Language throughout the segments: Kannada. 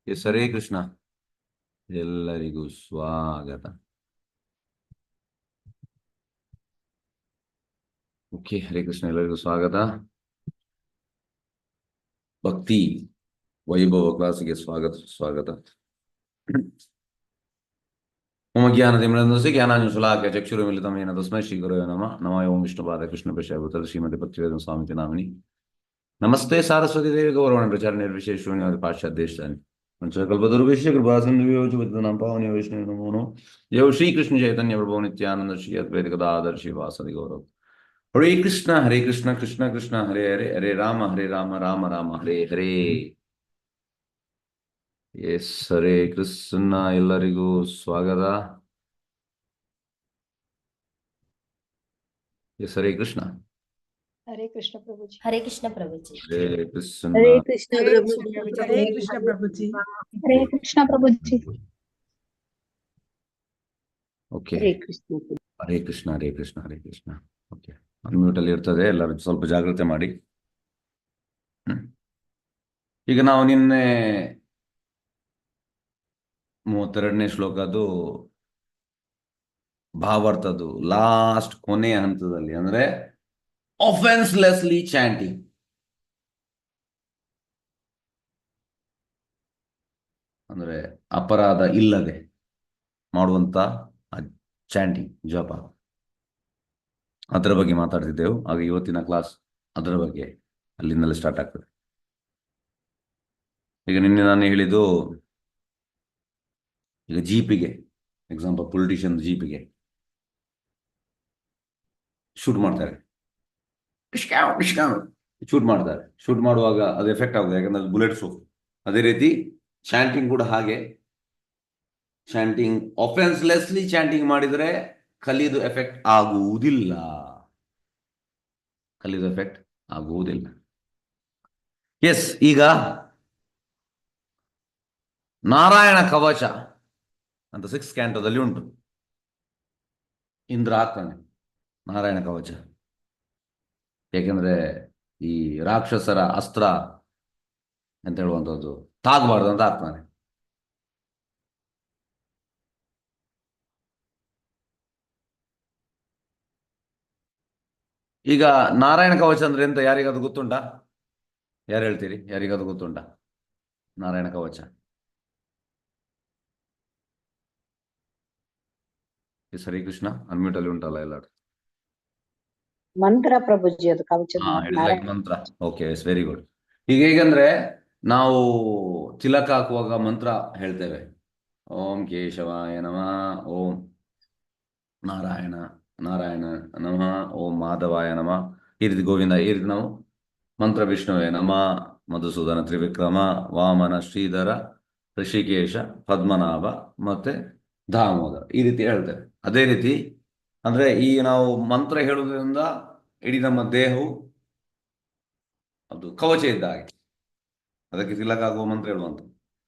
ಎಸ್ ಹರೇ ಕೃಷ್ಣ. ಎಲ್ಲರಿಗೂ ಸ್ವಾಗತ. ಓಕೆ, ಹರೇ ಕೃಷ್ಣ, ಎಲ್ಲರಿಗೂ ಸ್ವಾಗತ. ಭಕ್ತಿ ವೈಭವ ಕ್ಲಾಸಿಗೆ ಸ್ವಾಗತ. ಮಮ ಜ್ಞಾನತಿಮಿರಂಧಸ್ಯ ಜ್ಞಾನಾಂಜನಶಲಾಕಯ ಚಕ್ಷುರುಮಿಲಿತಂ ಯೇನ ತಸ್ಮೈ ಶ್ರೀ ಗುರವೇ ನಮಃ. ನಮೋ ಓಂ ವಿಷ್ಣುಪಾದ ಕೃಷ್ಣಪೃಷ್ಠಭೂತಲೆ ಶ್ರೀಮತಿ ಭಕ್ತಿವೇದಾಂತ ಸ್ವಾಮಿತಿ ನಾಮಿನಿ. ನಮಸ್ತೆ ಸಾರಸ್ವತಿ ದೇವಿ ಗೌರವಾಣಿ ಪ್ರಚಾರ ನಿರ್ವಿಶೇಷ ಶೂನ್ಯವಾದಿ ಪಾಶ್ಚಾತ್ಯೇಶಾನಿ पंचकल्पतरुभ्यश्च कृपासिन्धुभ्यो वैष्णवानां पावने वैष्णवे नमो नमः। जय श्री कृष्ण चैतन्य प्रभु नित्यानंद श्री अद्वैत गदाधर श्रीवासदि गौरव। हरे कृष्ण कृष्ण कृष्ण हरे हरे, हरे राम राम राम हरे हरे. ಎಸ್ ಹರೇ ಕೃಷ್ಣ, ಎಲ್ಲರಿಗೂ ಸ್ವಾಗತ. ಎಸ್ ಹರೇ ಕೃಷ್ಣ. हरे कृष्ण प्रभु जी। हरे कृष्ण प्रभु जी। हरे कृष्ण. हरे कृष्ण प्रभु जी। हरे कृष्ण प्रभु जी। हरे कृष्ण प्रभु जी। ಓಕೆ, हरे कृष्ण ಹರೇ ಕೃಷ್ಣ ಹರೇ ಕೃಷ್ಣ ಹರೇ ಕೃಷ್ಣ. ಓಕೆ, ಅನ್ಮ್ಯೂಟ್ ಅಲ್ಲಿ ಇರ್ತದೆ, ಎಲ್ಲರೂ ಸ್ವಲ್ಪ ಜಾಗ್ರತೆ ಮಾಡಿ. ಈಗ ನಾವು ನಿನ್ನೆ 32ನೇ ಶ್ಲೋಕದ್ದು ಭಾವಾರ್ಥದ್ದು ಲಾಸ್ಟ್ ಕೊನೆಯ ಹಂತದಲ್ಲಿ, ಅಂದ್ರೆ ಆಫೆನ್ಸ್ಲೆಸ್ಲಿ ಚಾಂಟಿಂಗ್, ಅಂದ್ರೆ ಅಪರಾಧ ಇಲ್ಲದೆ ಮಾಡುವಂತ ಚಾಂಟಿಂಗ್, ಜಪ, ಅದರ ಬಗ್ಗೆ ಮಾತಾಡ್ತಿದ್ದೆವು. ಆಗ ಇವತ್ತಿನ ಕ್ಲಾಸ್ ಅದರ ಬಗ್ಗೆ ಅಲ್ಲಿಂದಲೇ ಸ್ಟಾರ್ಟ್ ಆಗ್ತದೆ. ಈಗ ನಿನ್ನೆ ನಾನು ಹೇಳಿದ್ದು, ಈಗ ಜೀಪಿಗೆ ಎಕ್ಸಾಂಪಲ್, ಪೊಲಿಟಿಷಿಯನ್ ಜೀಪಿಗೆ ಶೂಟ್ ಮಾಡ್ತಾರೆ, ಶೂಟ್ ಮಾಡ್ತಾರೆ. ಶೂಟ್ ಮಾಡುವಾಗ ಅದು ಎಫೆಕ್ಟ್ ಆಗುತ್ತೆ, ಯಾಕಂದ್ರೆ ಬುಲೆಟ್ ಪ್ರೂಫ್. ಅದೇ ರೀತಿ ಚಾಂಟಿಂಗ್ ಕೂಡ ಹಾಗೆ. ಚಾಂಟಿಂಗ್ ಆಫೆನ್ಸ್ಲೆಸ್ಲಿ ಚಾಂಟಿಂಗ್ ಮಾಡಿದರೆ ಕಲಿದು ಎಫೆಕ್ಟ್ ಆಗುವುದಿಲ್ಲ. ಕಲಿದು ಎಫೆಕ್ಟ್ ಆಗುವುದಿಲ್ಲ. ಎಸ್, ಈಗ ನಾರಾಯಣ ಕವಚ ಅಂತ 6th ಕ್ಯಾಂಟೋದಲ್ಲಿ ಉಂಟು. ಇಂದ್ರ ಆಗ್ತಾನೆ ನಾರಾಯಣ ಕವಚ, ಯಾಕೆಂದ್ರೆ ಈ ರಾಕ್ಷಸರ ಅಸ್ತ್ರ ಅಂತ ಹೇಳುವಂಥದ್ದು ತಾಗಬಾರ್ದು ಅಂತ ಆಗ್ತಾನೆ. ಈಗ ನಾರಾಯಣ ಕವಚ ಅಂದ್ರೆ ಎಂತ, ಯಾರಿಗಾದ್ರು ಗೊತ್ತುಂಟಾ? ಯಾರು ಹೇಳ್ತೀರಿ? ಯಾರಿಗಾದ್ರು ಗೊತ್ತುಂಟಾ ನಾರಾಯಣ ಕವಚ? ಹರೇ ಕೃಷ್ಣ, ಅನ್ಮ್ಯೂಟ್ ಅಲ್ಲಿ ಉಂಟಲ್ಲ ಎಲ್ಲರೂ. ಮಂತ್ರ ಪ್ರಭುಜಿ, ಅದು ಕವಚ ಮಂತ್ರ. Okay, it's very good. ಈಗ ಹೇಗಂದ್ರೆ, ನಾವು ತಿಲಕ ಹಾಕುವಾಗ ಮಂತ್ರ ಹೇಳ್ತೇವೆ, ಓಂ ಕೇಶವಾಯ ನಮಃ, ಓಂ ನಾರಾಯಣ ನಾರಾಯಣ ನಮಃ, ಓಂ ಮಾಧವಾಯ ನಮಃ, ಈ ರೀತಿ ಗೋವಿಂದ, ಈ ರೀತಿ ನಾವು ಮಂತ್ರ. ವಿಷ್ಣುವೇ ನಮಃ, ಮಧುಸೂದನ ತ್ರಿವಿಕ್ರಮ, ವಾಮನ ಶ್ರೀಧರ ಋಷಿಕೇಶ ಪದ್ಮನಾಭ ಮತ್ತೆ ದಾಮೋದರ, ಈ ರೀತಿ ಹೇಳ್ತೇವೆ. ಅದೇ ರೀತಿ ಅಂದ್ರೆ ಈ ನಾವು ಮಂತ್ರ ಹೇಳುವುದರಿಂದ ಇಡೀ ನಮ್ಮ ದೇಹವು ಅದು ಕವಚ ಇದ್ದ ಹಾಗೆ. ಅದಕ್ಕೆ ತಿಲಕ ಆಗುವ ಮಂತ್ರ ಹೇಳುವಂತ,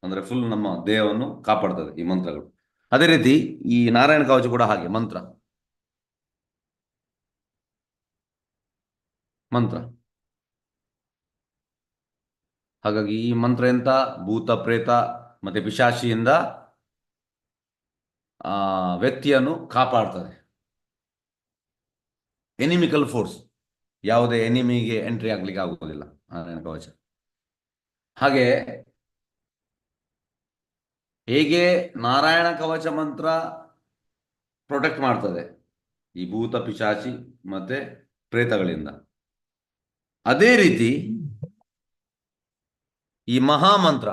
ಅಂದ್ರೆ ಫುಲ್ ನಮ್ಮ ದೇಹವನ್ನು ಕಾಪಾಡ್ತದೆ ಈ ಮಂತ್ರಗಳು. ಅದೇ ರೀತಿ ಈ ನಾರಾಯಣ ಕವಚ ಕೂಡ ಹಾಗೆ, ಮಂತ್ರ. ಹಾಗಾಗಿ ಈ ಮಂತ್ರ ಎಂತ, ಭೂತ ಪ್ರೇತ ಮತ್ತೆ ಪಿಶಾಚಿಯಿಂದ ವ್ಯಕ್ತಿಯನ್ನು ಕಾಪಾಡ್ತದೆ. ಎನಿಮಿಕಲ್ ಫೋರ್ಸ್, ಯಾವುದೇ ಎನಿಮಿಗೆ ಎಂಟ್ರಿ ಆಗ್ಲಿಕ್ಕೆ ಆಗುವುದಿಲ್ಲ ನಾರಾಯಣ ಕವಚ. ಹಾಗೆ ಹೇಗೆ ನಾರಾಯಣ ಕವಚ ಮಂತ್ರ ಪ್ರೊಟೆಕ್ಟ್ ಮಾಡ್ತದೆ ಈ ಭೂತ ಪಿಶಾಚಿ ಮತ್ತೆ ಪ್ರೇತಗಳಿಂದ, ಅದೇ ರೀತಿ ಈ ಮಹಾಮಂತ್ರ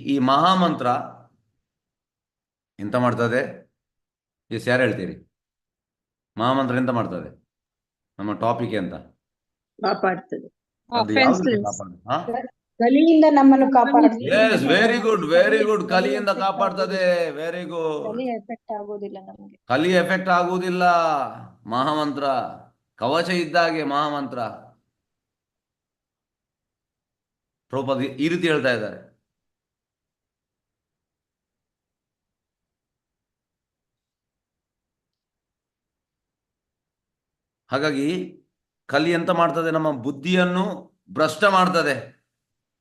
ಈ ಮಹಾಮಂತ್ರ ಎಂತ ಮಾಡ್ತದೆ? ಎಸ್, ಯಾರು ಹೇಳ್ತೀರಿ? ಮಹಾಮಂತ್ರ ಎಂತ ಮಾಡ್ತದೆ? ನಮ್ಮ ಟಾಪಿಕ್ ಎಂತ? ಕಾಪಾಡ್ತದೆ. ಕಲಿಯಿಂದ ನಮ್ಮನ್ನು ಕಾಪಾಡ್ತದೆ. Yes, very good very good. ಕಲಿಯಿಂದ ಕಾಪಾಡ್ತದೆ. Very good. ಕಲಿ ಎಫೆಕ್ಟ್ ಆಗೋದಿಲ್ಲ ನಮಗೆ. ಕಲಿ ಎಫೆಕ್ಟ್ ಆಗುವುದಿಲ್ಲ. ಮಹಾಮಂತ್ರ ಕವಚ ಇದ್ದಾಗೆ ಮಹಾಮಂತ್ರ. ಪ್ರಭುಪಾದ ಈ ರೀತಿ ಹೇಳ್ತಾ ಇದ್ದಾರೆ. ಹಾಗಾಗಿ ಕಲಿ ಎಂತ ಮಾಡ್ತದೆ, ನಮ್ಮ ಬುದ್ಧಿಯನ್ನು ಭ್ರಷ್ಟ ಮಾಡ್ತದೆ.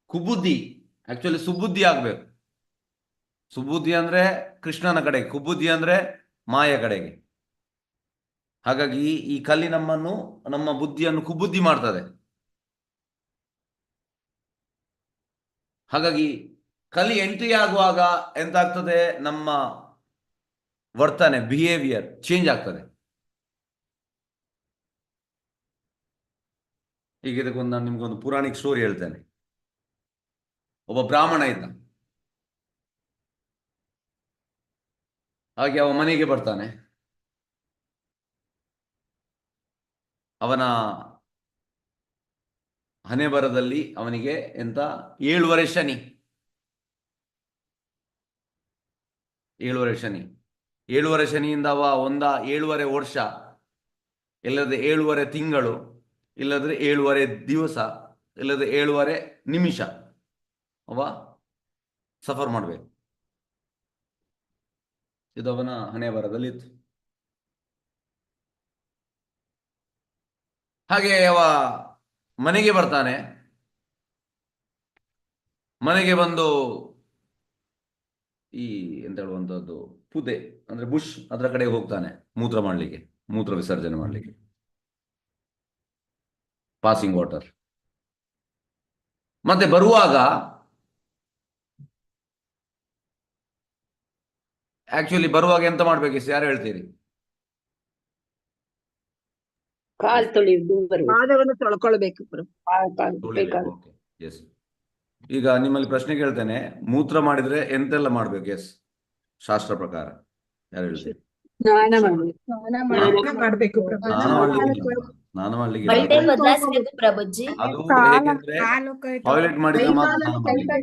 ಕುಬುದ್ಧಿ, ಆಕ್ಚುಲಿ ಸುಬುದ್ಧಿ ಆಗ್ಬೇಕು. ಸುಬುದ್ಧಿ ಅಂದ್ರೆ ಕೃಷ್ಣನ ಕಡೆಗೆ, ಕುಬುದ್ಧಿ ಅಂದ್ರೆ ಮಾಯ ಕಡೆಗೆ. ಹಾಗಾಗಿ ಈ ಕಲಿ ನಮ್ಮ ಬುದ್ಧಿಯನ್ನು ಕುಬುದ್ಧಿ ಮಾಡ್ತದೆ. ಹಾಗಾಗಿ ಕಲಿ ಎಂಟ್ರಿ ಆಗುವಾಗ ಎಂತಾಗ್ತದೆ, ನಮ್ಮ ವರ್ತನೆ, ಬಿಹೇವಿಯರ್ ಚೇಂಜ್ ಆಗ್ತದೆ. ಈಗ ಇದಕ್ಕೊಂದು ನಾನು ನಿಮ್ಗೊಂದು ಪುರಾಣಿಕ್ ಸ್ಟೋರಿ ಹೇಳ್ತೇನೆ. ಒಬ್ಬ ಬ್ರಾಹ್ಮಣ ಇದ್ದ. ಹಾಗೆ ಅವ ಮನೆಗೆ ಬರ್ತಾನೆ. ಅವನ ಹಣೆ ಬರದಲ್ಲಿ ಅವನಿಗೆ ಎಂತ 7 ಶನಿ. 7 ಶನಿ. 7 ಶನಿಯಿಂದ ಅವ 7.5 ವರ್ಷ, ಇಲ್ಲದ್ರೆ 7 ತಿಂಗಳು, ಇಲ್ಲದ್ರೆ 7 ದಿವಸ, ಇಲ್ಲದ್ರೆ 7 ನಿಮಿಷ ಅವ ಸಫರ್ ಮಾಡಬೇಕು. ಇದು ಅವನ ಹಣೆ ಬರದಲ್ಲಿ ಇತ್ತು. ಹಾಗೆ ಅವ ಮನೆಗೆ ಬರ್ತಾನೆ. ಮನೆಗೆ ಬಂದು ಈ ಎಂತ ಹೇಳುವಂತದ್ದು ಪುದೆ ಅಂದ್ರೆ ಬುಷ್, ಅದರ ಕಡೆಗೆ ಹೋಗ್ತಾನೆ ಮೂತ್ರ ಮಾಡ್ಲಿಕ್ಕೆ, ಮೂತ್ರ ವಿಸರ್ಜನೆ ಮಾಡ್ಲಿಕ್ಕೆ, ಪಾಸಿಂಗ್ ವಾಟರ್. ಮತ್ತೆ ಬರುವಾಗ ಆಕ್ಚುಲಿ ಬರುವಾಗ ಎಂತ ಮಾಡ್ಬೇಕು ಯಾರು ಹೇಳ್ತೀರಿ? ಕಾಲ್ ತೊಳೆಯುವುದು ಬರುವುದು. ಪಾದವನ್ನು ತೊಳ್ಕೊಳ್ಬೇಕು ಬೇಕಾದ ಓಕೆ, ಎಸ್. ಈಗ ನಿಮ್ಮಲ್ಲಿ ಪ್ರಶ್ನೆ ಕೇಳ್ತೇನೆ, ಮೂತ್ರ ಮಾಡಿದ್ರೆ ಎಂತೆಲ್ಲ ಮಾಡ್ಬೇಕು? ಎಸ್, ಶಾಸ್ತ್ರ ಪ್ರಕಾರ ಯಾರು ಹೇಳ್ತೀರಿ? ಸ್ನಾನ ಮಾಡಬೇಕು. ಮಾಡ್ಬೇಕು ಸ್ನಾನ ಮಾಡ್ಲಿಕ್ಕೆ, ಸ್ನಾನ ಮಾಡ್ಲಿಕ್ಕೆ ಬಟ್ಟೆ ಬದಲಾಯಿಸ್ಬೇಕು ಪ್ರಭುಜಿ. ಅದು ಹೇಗೆಂದ್ರೆ ಟಾಯ್ಲೆಟ್ ಮಾಡಿದ್ರೆ ಮಾತ್ರ ಸ್ನಾನ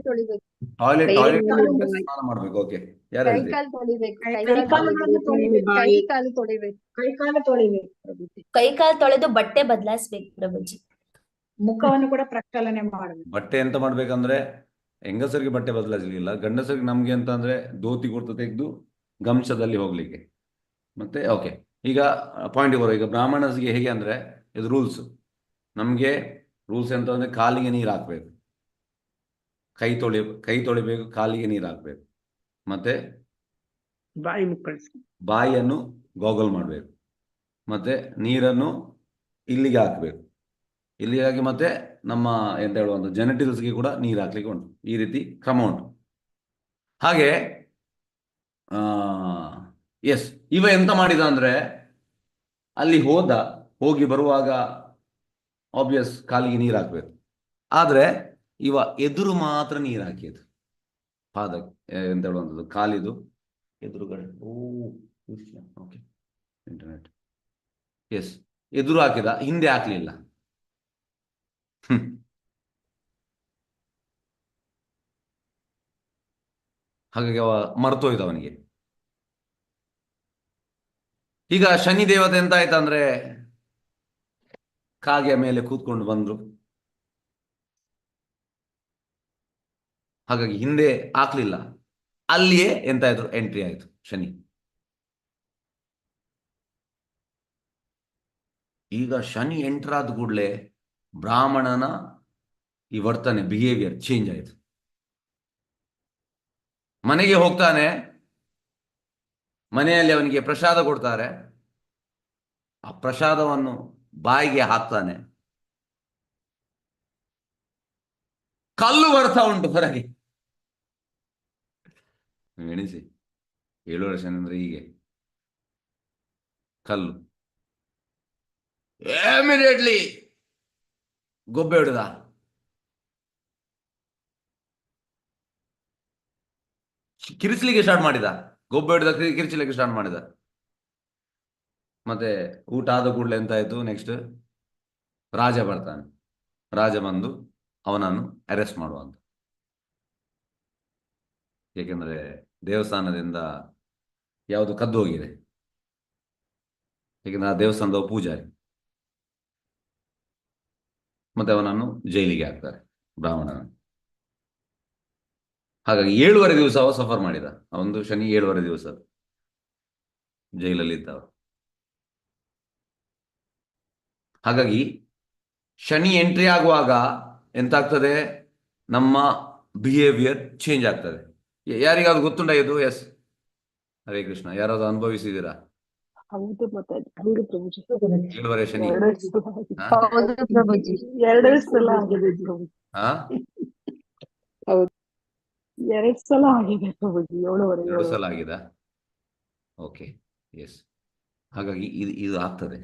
ಮಾಡ್ಲಿಕ್ಕೆ. ಟಾಯ್ಲೆಟ್ ಸ್ನಾನ ಮಾಡ್ಬೇಕು. ಓಕೆ, ಯಾರು ಹೇಳ್ತೀರಿ? ಕೈ ಕಾಲು ತೊಳೆದು ಬಟ್ಟೆ ಬದಲಾಯಿಸ್ಬೇಕು ಪ್ರಭುಜಿ. ಮುಖವನ್ನು ಕೂಡ ಪ್ರಕ್ಷಾಲನೆ ಮಾಡಬೇಕು. ಬಟ್ಟೆ ಎಂತ ಮಾಡ್ಬೇಕಂದ್ರೆ, ಹೆಂಗಸರಿಗೆ ಬಟ್ಟೆ ಬದಲಾಯಿಸಲಿಲ್ಲ, ಗಂಡಸರಿಗೆ ನಮ್ಗೆ ಅಂತ ಅಂದ್ರೆ ಧೋತಿ ಕುರ್ತ ತೆಗೆದು ಗಂಶದಲ್ಲಿ ಹೋಗ್ಲಿಕ್ಕೆ. ಮತ್ತೆ ಓಕೆ, ಈಗ ಪಾಯಿಂಟ್ ಬರೋ. ಈಗ ಬ್ರಾಹ್ಮಣಸ್ಗೆ ಹೇಗೆ ಅಂದ್ರೆ ಇದು ರೂಲ್ಸ್. ನಮ್ಗೆ ರೂಲ್ಸ್ ಎಂತ ಅಂದ್ರೆ ಕಾಲಿಗೆ ನೀರು ಹಾಕ್ಬೇಕು, ಕೈ ತೊಳಿಬೇಕು, ಕಾಲಿಗೆ ನೀರು ಹಾಕ್ಬೇಕು, ಮತ್ತೆ ಬಾಯಿ ಮುಕ್ಕಳಿಸಿ ಬಾಯಿಯನ್ನು ಗೋಗಲ್ ಮಾಡಬೇಕು, ಮತ್ತೆ ನೀರನ್ನು ಇಲ್ಲಿಗೆ ಹಾಕ್ಬೇಕು, ಇಲ್ಲಿಗೆ ಹಾಕಿ ಮತ್ತೆ ನಮ್ಮ ಎಂತ ಹೇಳುವಂತ ಜೆನೆಟಿಲ್ಸ್ಗೆ ಕೂಡ ನೀರು ಹಾಕ್ಲಿಕ್ಕೆ ಉಂಟು. ಈ ರೀತಿ ಕ್ರಮ ಉಂಟು. ಹಾಗೆ ಎಸ್, ಇವ ಎಂತ ಮಾಡಿದ ಅಂದ್ರೆ ಅಲ್ಲಿ ಹೋಗಿ ಬರುವಾಗ ಆಬ್ವಿಯಸ್ ಕಾಲಿಗೆ ನೀರು ಹಾಕ್ಬೇಕು. ಆದ್ರೆ ಇವ ಎದುರು ಮಾತ್ರ ನೀರು ಹಾಕಿದ್ದು, ಪಾದ ಎಂತ ಹೇಳುವಂಥದ್ದು ಕಾಲಿದು ಎದುರುಗಡೆ. Okay, internet. ಎಸ್, ಎದುರು ಹಾಕಿದ, ಹಿಂದೆ ಹಾಕ್ಲಿಲ್ಲ. ಹಾಗಾಗಿ ಅವ ಮರ್ತೋಯ್ತು ಅವನಿಗೆ. ಈಗ ಶನಿ ದೇವತೆ ಎಂತ ಆಯ್ತಂದ್ರೆ ಕಾಗೆಯ ಮೇಲೆ ಕೂತ್ಕೊಂಡು ಬಂದ್ರು. ಹಾಗಾಗಿ ಹಿಂದೆ ಹಾಕ್ಲಿಲ್ಲ, ಅಲ್ಲಿಯೇ ಎಂತ ಆಯ್ತು, ಎಂಟ್ರಿ ಆಯ್ತು ಶನಿ. ಈಗ ಶನಿ ಎಂಟರ್ ಆದ ಕೂಡಲೇ ಬ್ರಾಹ್ಮಣನ ಈ ವರ್ತನೆ, ಬಿಹೇವಿಯರ್ ಚೇಂಜ್ ಆಯ್ತು. ಮನೆಗೆ ಹೋಗ್ತಾನೆ, ಮನೆಯಲ್ಲಿ ಅವನಿಗೆ ಪ್ರಸಾದ ಕೊಡ್ತಾರೆ. ಆ ಪ್ರಸಾದವನ್ನು ಬಾಯಿಗೆ ಹಾಕ್ತಾನೆ, ಕಲ್ಲು ಬರ್ತಾ ಉಂಟು ಹೊರಗೆ. ಎಣಿಸಿ, 7 ವರ್ಷ ಅಂದ್ರೆ ಹೀಗೆ ಕಲ್ಲು. ಇಮಿಡಿಯೇಟ್ಲಿ ಗೊಬ್ಬೆ ಹಿಡ್ದ. ಕಿರಿಸ್ಲಿಕ್ಕೆ ಸ್ಟಾರ್ಟ್ ಮಾಡಿದ, ಗೊಬ್ಬೆ ಹಿಡ್ದ ಕಿರಿಚಲಿಕ್ಕೆ ಸ್ಟಾರ್ಟ್ ಮಾಡಿದ. ಮತ್ತೆ ಊಟ ಆದ ಕೂಡಲೇ ಎಂತಾಯ್ತು, ನೆಕ್ಸ್ಟ್ ರಾಜ ಬರ್ತಾನೆ. ರಾಜ ಬಂದು ಅವನನ್ನು ಅರೆಸ್ಟ್ ಮಾಡುವಂತ. ಏಕೆಂದ್ರೆ ದೇವಸ್ಥಾನದಿಂದ ಯಾವುದು ಕದ್ದು ಹೋಗಿದೆ, ಏಕೆಂದ್ರೆ ಆ ದೇವಸ್ಥಾನದ ಪೂಜಾರಿ. ಮತ್ತೆ ಅವನನ್ನು ಜೈಲಿಗೆ ಹಾಕ್ತಾರೆ, ಬ್ರಾಹ್ಮಣನ. ಹಾಗಾಗಿ 7.5 ದಿವಸ ಅವ ಸಫರ್ ಮಾಡಿದ. ಒಂದು ಶನಿ 7.5 ದಿವಸ ಜೈಲಲ್ಲಿ ಇದ್ದವ. ಹಾಗಾಗಿ ಶನಿ ಎಂಟ್ರಿ ಆಗುವಾಗ ಎಂತಾಗ್ತದೆ, ನಮ್ಮ ಬಿಹೇವಿಯರ್ ಚೇಂಜ್ ಆಗ್ತದೆ. ಯಾರಿಗಾದ್ರು ಗೊತ್ತುಂಟ ಇದು? ಎಸ್, ಹರೇ ಕೃಷ್ಣ. ಯಾರಾದ್ರು ಅನುಭವಿಸಿದ್ದೀರಾ? ಹೌದು ಮತ್ತೆ ಹಂಗೆ ಪ್ರಭುಜಿ. 7 ಶನಿ. ಎರಡೆರಡು ಸಲ ಆಗಿದೆ. ಹಾ? ಹೌದು ಪ್ರಭುಜಿ. ಎರಡೆರಡು ಸಲ ಆಗಿದೆ ಪ್ರಭುಜಿ. ಹಾ? ಹೌದು, 2 ಸಲ ಆಗಿದೆ ಪ್ರಭುಜಿ. 7 2 ಸಲ ಆಗಿದೆ. Okay, yes. ಹಾಗಾಗಿ ಇದು ಆಗ್ತದೆ.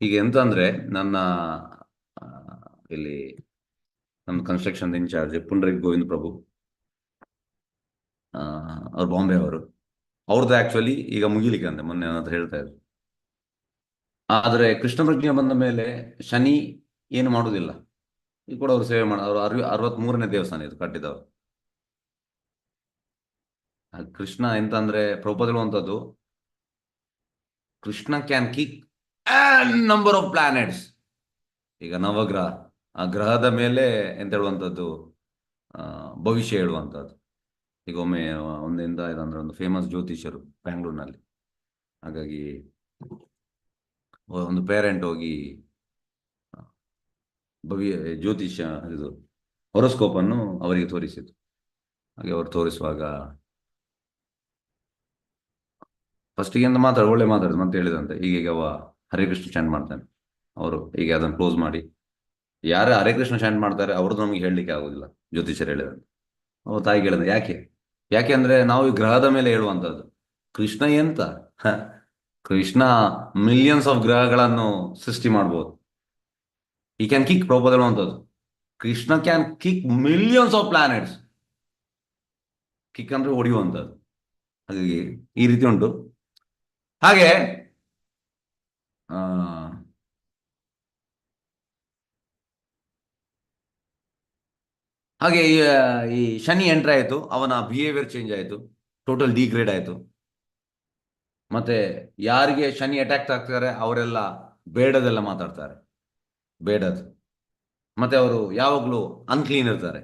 ಈಗ ಎಂತ ಅಂದ್ರೆ, ನನ್ನ ಆ, ಇಲ್ಲಿ ನಮ್ಮ ಕನ್ಸ್ಟ್ರಕ್ಷನ್ ಇನ್ಚಾರ್ಜ್ ಪುಂಡ್ರಿಕ್ ಗೋವಿಂದ್ ಪ್ರಭು, ಅವ್ರು ಬಾಂಬೆ ಅವರು. ಅವ್ರದ್ದು ಆಕ್ಚುಲಿ ಈಗ ಮುಗಿಲಿಕ್ಕೆ ಅಂತೆ, ಮೊನ್ನೆ ನನ್ನ ಹತ್ರ ಹೇಳ್ತಾ ಇದ್ರು. ಆದರೆ ಕೃಷ್ಣ ಪ್ರಜ್ಞೆ ಬಂದ ಮೇಲೆ ಶನಿ ಏನು ಮಾಡುವುದಿಲ್ಲ. ಈಗ ಕೂಡ ಅವರು ಸೇವೆ ಮಾಡ, ಅವರು 63ನೇ ದೇವಸ್ಥಾನ ಇದು ಕಟ್ಟಿದವರು. ಕೃಷ್ಣ ಎಂತ ಅಂದ್ರೆ, ಪ್ರಭುಪಾದ ಹೇಳುವಂಥದ್ದು, Krishna can kick number of planets. ಈಗ ನವಗ್ರಹ, ಆ ಗ್ರಹದ ಮೇಲೆ ಎಂತ ಹೇಳುವಂಥದ್ದು, ಭವಿಷ್ಯ ಹೇಳುವಂಥದ್ದು. ಈಗ ಒಮ್ಮೆ ಒಂದಿಂದ ಇದಂದ್ರೆ ಒಂದು ಫೇಮಸ್ ಜ್ಯೋತಿಷ್ಯರು ಬ್ಯಾಂಗ್ಳೂರ್ನಲ್ಲಿ. ಹಾಗಾಗಿ ಒಂದು ಪೇರೆಂಟ್ ಹೋಗಿ ಜ್ಯೋತಿಷ್ಯ ಇದು ಹೊರಸ್ಕೋಪ್ ಅನ್ನು ಅವರಿಗೆ ತೋರಿಸಿದ್ರು. ಹಾಗೆ ಅವರು ತೋರಿಸುವಾಗ ಫಸ್ಟಿಗೆ ಅಂತ ಒಳ್ಳೆ ಮಾತಾಡಿದ್ರು ಅಂತ ಹೇಳಿದಂತೆ, ಈಗ ಅವ ಹರೇ ಕೃಷ್ಣ ಚಾಂಟ್ ಮಾಡ್ತಾನೆ. ಅವರು ಈಗ ಅದನ್ನು ಕ್ಲೋಸ್ ಮಾಡಿ, ಯಾರೇ ಹರೇ ಕೃಷ್ಣ ಚಾಂಟ್ ಮಾಡ್ತಾರೆ ಅವ್ರದ್ದು ನಮಗೆ ಹೇಳಲಿಕ್ಕೆ ಆಗೋದಿಲ್ಲ, ಜ್ಯೋತಿಷ್ಯರು ಹೇಳಿದಂತೆ. ಅವ್ರ ತಾಯಿಗೆ ಹೇಳಿದ, ಯಾಕೆ ಅಂದ್ರೆ ನಾವು ಈ ಗ್ರಹದ ಮೇಲೆ ಹೇಳುವಂಥದ್ದು. ಕೃಷ್ಣ ಎಂತ, ಕೃಷ್ಣ ಮಿಲಿಯನ್ಸ್ ಆಫ್ ಗ್ರಹಗಳನ್ನು ಸೃಷ್ಟಿ ಮಾಡ್ಬೋದು. ಈ ಕ್ಯಾನ್ ಕಿಕ್, ಪ್ರಭುಪಾದ ಹೇಳುವಂಥದ್ದು, Krishna can kick millions of planets. Kick ಅಂದ್ರೆ ಹೊಡೆಯುವಂಥದ್ದು. ಹಾಗಾಗಿ ಈ ರೀತಿ ಉಂಟು. ಹಾಗೆ ಹಾಗೆ ಈ ಶನಿ ಎಂಟ್ರ್ ಆಯಿತು, ಅವನ ಬಿಹೇವಿಯರ್ ಚೇಂಜ್ ಆಯಿತು, ಟೋಟಲ್ ಡಿಗ್ರೇಡ್ ಆಯಿತು. ಮತ್ತೆ ಯಾರಿಗೆ ಶನಿ ಅಟ್ಯಾಕ್ ಆಗ್ತಾರೆ ಅವರೆಲ್ಲ ಬೇಡದೆಲ್ಲ ಮಾತಾಡ್ತಾರೆ, ಬೇಡದು. ಮತ್ತೆ ಅವರು ಯಾವಾಗಲೂ ಅನ್ಕ್ಲೀನ್ ಇರ್ತಾರೆ.